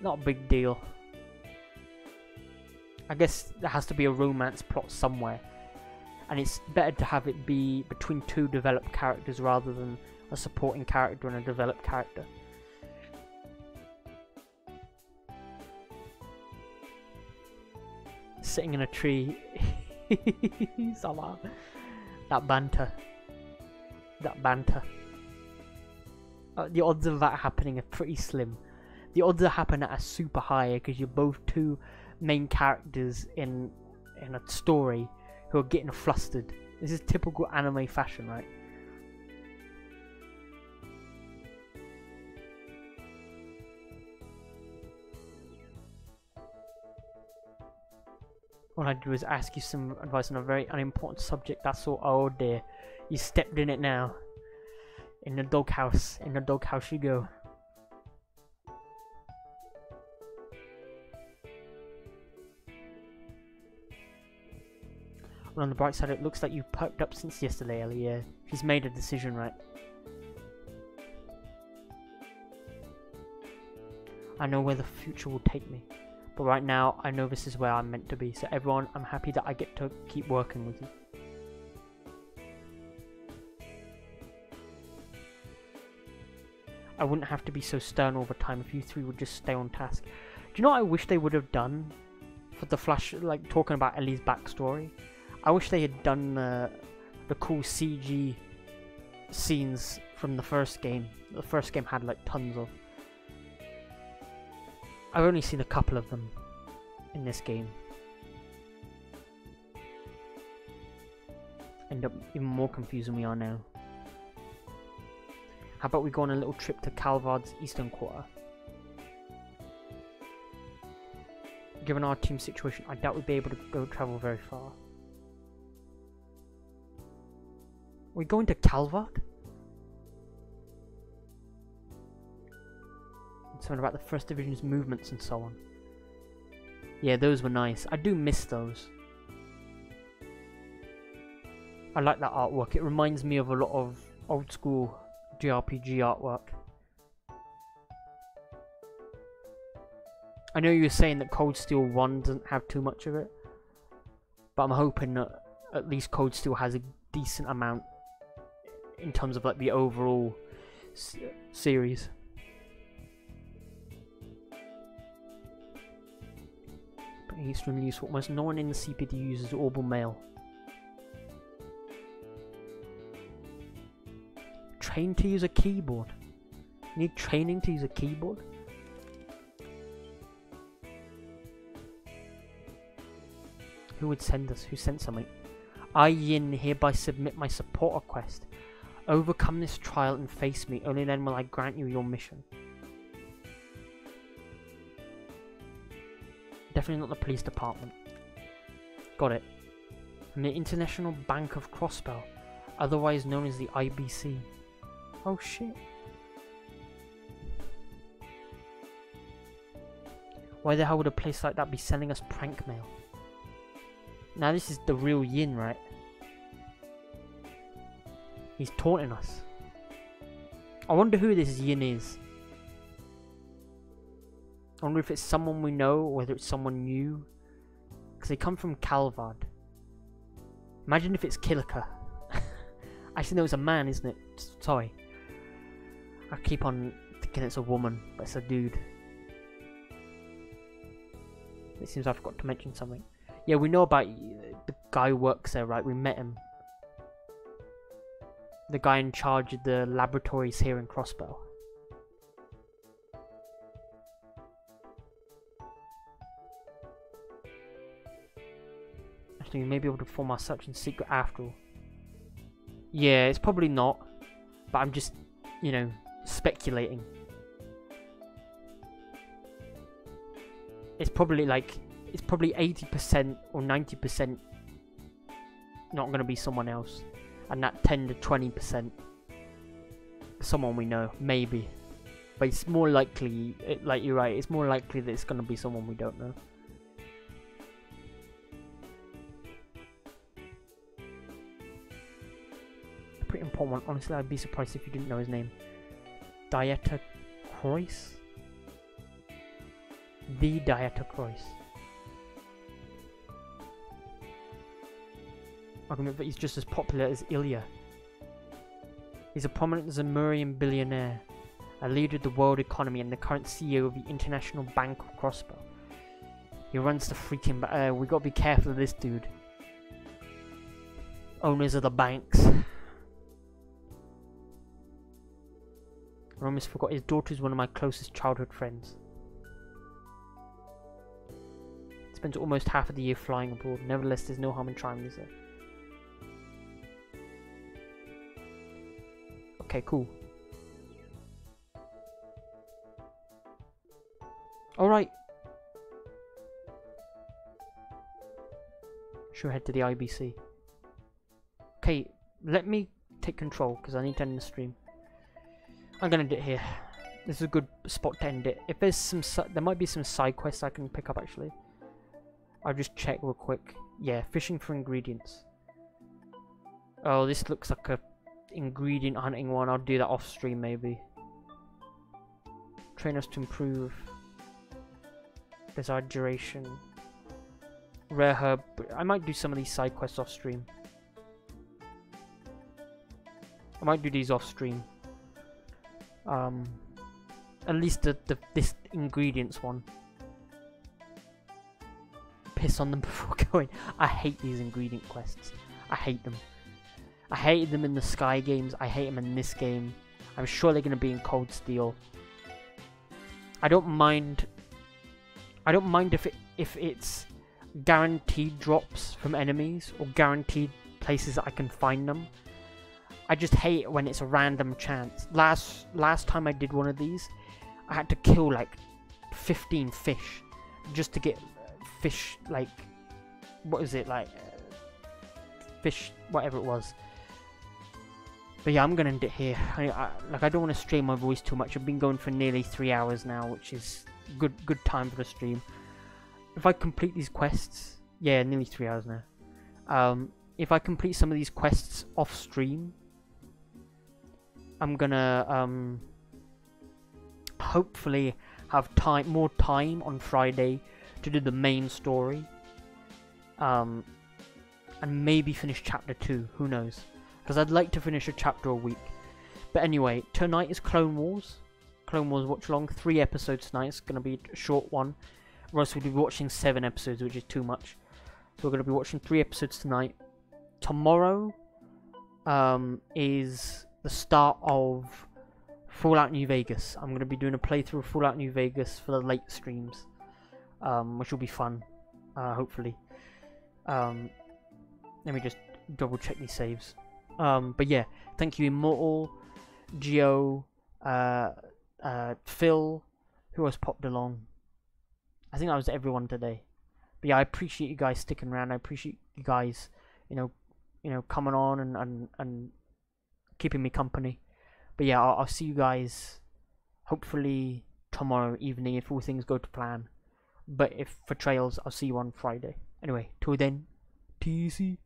B: a big deal. I guess there has to be a romance plot somewhere, and it's better to have it be between two developed characters rather than a supporting character and a developed character. Sitting in a tree. That banter. That banter. The odds of that happening are pretty slim. The odds of happening are super high because you're both two main characters in a story who are getting flustered. This is typical anime fashion, right? All I do is ask you some advice on a very unimportant subject, that's all. Oh dear, you stepped in it now. In the doghouse you go. Well, on the bright side, it looks like you've perked up since yesterday, Ellie. Yeah, she's made a decision, right? I know where the future will take me, but right now, I know this is where I'm meant to be. So everyone, I'm happy that I get to keep working with you. I wouldn't have to be so stern all the time if you three would just stay on task. Do you know what I wish they would have done for the Flash, like talking about Ellie's backstory? I wish they had done the cool CG scenes from the first game. The first game had like tons of. I've only seen a couple of them in this game. End up even more confused than we are now. How about we go on a little trip to Calvard's eastern quarter? Given our team situation, I doubt we'd be able to go travel very far. We're going to Calvard? Something about the First Division's movements and so on. Yeah, those were nice. I do miss those. I like that artwork. It reminds me of a lot of old school JRPG artwork. I know you were saying that Cold Steel 1 doesn't have too much of it, but I'm hoping that at least Cold Steel has a decent amount in terms of like the overall series. But extremely useful. Almost no one in the CPD uses Orbital Mail. Train to use a keyboard. You need training to use a keyboard? Who would send us? Who sent something? I, Yin, hereby submit my support request. Overcome this trial and face me. Only then will I grant you your mission. Definitely not the police department. Got it. From the International Bank of Crossbell, otherwise known as the IBC. Oh shit. Why the hell would a place like that be sending us prank mail? Now this is the real Yin, right? He's taunting us. I wonder who this Yin is. I wonder if it's someone we know or whether it's someone new. Because they come from Calvard. Imagine if it's Killiker. Actually no, it's a man, isn't it? Sorry. I keep on thinking it's a woman, but it's a dude. It seems I forgot to mention something. Yeah, we know about the guy who works there, right? We met him. The guy in charge of the laboratories here in Crossbell. Actually, we may be able to perform our search in secret after all. Yeah, it's probably not. But I'm just, you know, speculating. It's probably like... It's probably 80% or 90% not going to be someone else. And that 10 to 20% someone we know. Maybe. But it's more likely, like you're right, it's more likely that it's gonna be someone we don't know. A pretty important one. Honestly, I'd be surprised if you didn't know his name. Dieta Croix? The Dieta Croix. I can remember he's just as popular as Ilya. He's a prominent Zamurian billionaire, a leader of the world economy, and the current CEO of the International Bank of Crossbell. He runs the freaking we gotta be careful of this dude. Owners of the banks. I almost forgot his daughter is one of my closest childhood friends. Spends almost half of the year flying abroad. Nevertheless, there's no harm in trying, is there? Okay, cool. Alright. Should head to the IBC. Okay, let me take control because I need to end the stream. I'm gonna end it here. This is a good spot to end it. If there's some, there might be some side quests I can pick up actually. I'll just check real quick. Yeah, fishing for ingredients. Oh, this looks like a ingredient hunting one. I'll do that off stream maybe. Train us to improve. Desired duration. Rare herb. I might do some of these side quests off stream. I might do these off stream. At least this ingredients one. Piss on them before going. I hate these ingredient quests. I hate them. I hated them in the Sky games. I hate them in this game. I'm sure they're going to be in Cold Steel. I don't mind if it's guaranteed drops from enemies or guaranteed places that I can find them. I just hate it when it's a random chance. Last time I did one of these, I had to kill like 15 fish just to get fish, like, what is it, like fish, whatever it was. But yeah, I'm gonna end it here. I don't want to strain my voice too much. I've been going for nearly 3 hours now, which is good time for the stream. If I complete these quests, yeah, nearly 3 hours now. If I complete some of these quests off stream, I'm gonna hopefully have more time on Friday to do the main story, and maybe finish chapter 2. Who knows? Because I'd like to finish a chapter a week. But anyway, tonight is Clone Wars. Clone Wars watch along. 3 episodes tonight. It's going to be a short one. Or else we'll be watching 7 episodes, which is too much. So we're going to be watching 3 episodes tonight. Tomorrow is the start of Fallout New Vegas. I'm going to be doing a playthrough of Fallout New Vegas for the late streams. Which will be fun. Hopefully. Let me just double check these saves. But yeah, thank you Immortal, Geo, Phil, who else popped along. I think that was everyone today. But yeah, I appreciate you guys sticking around. I appreciate you guys, you know, coming on and keeping me company. But yeah, I'll see you guys hopefully tomorrow evening if all things go to plan. But if for trails, I'll see you on Friday. Anyway, till then, TC.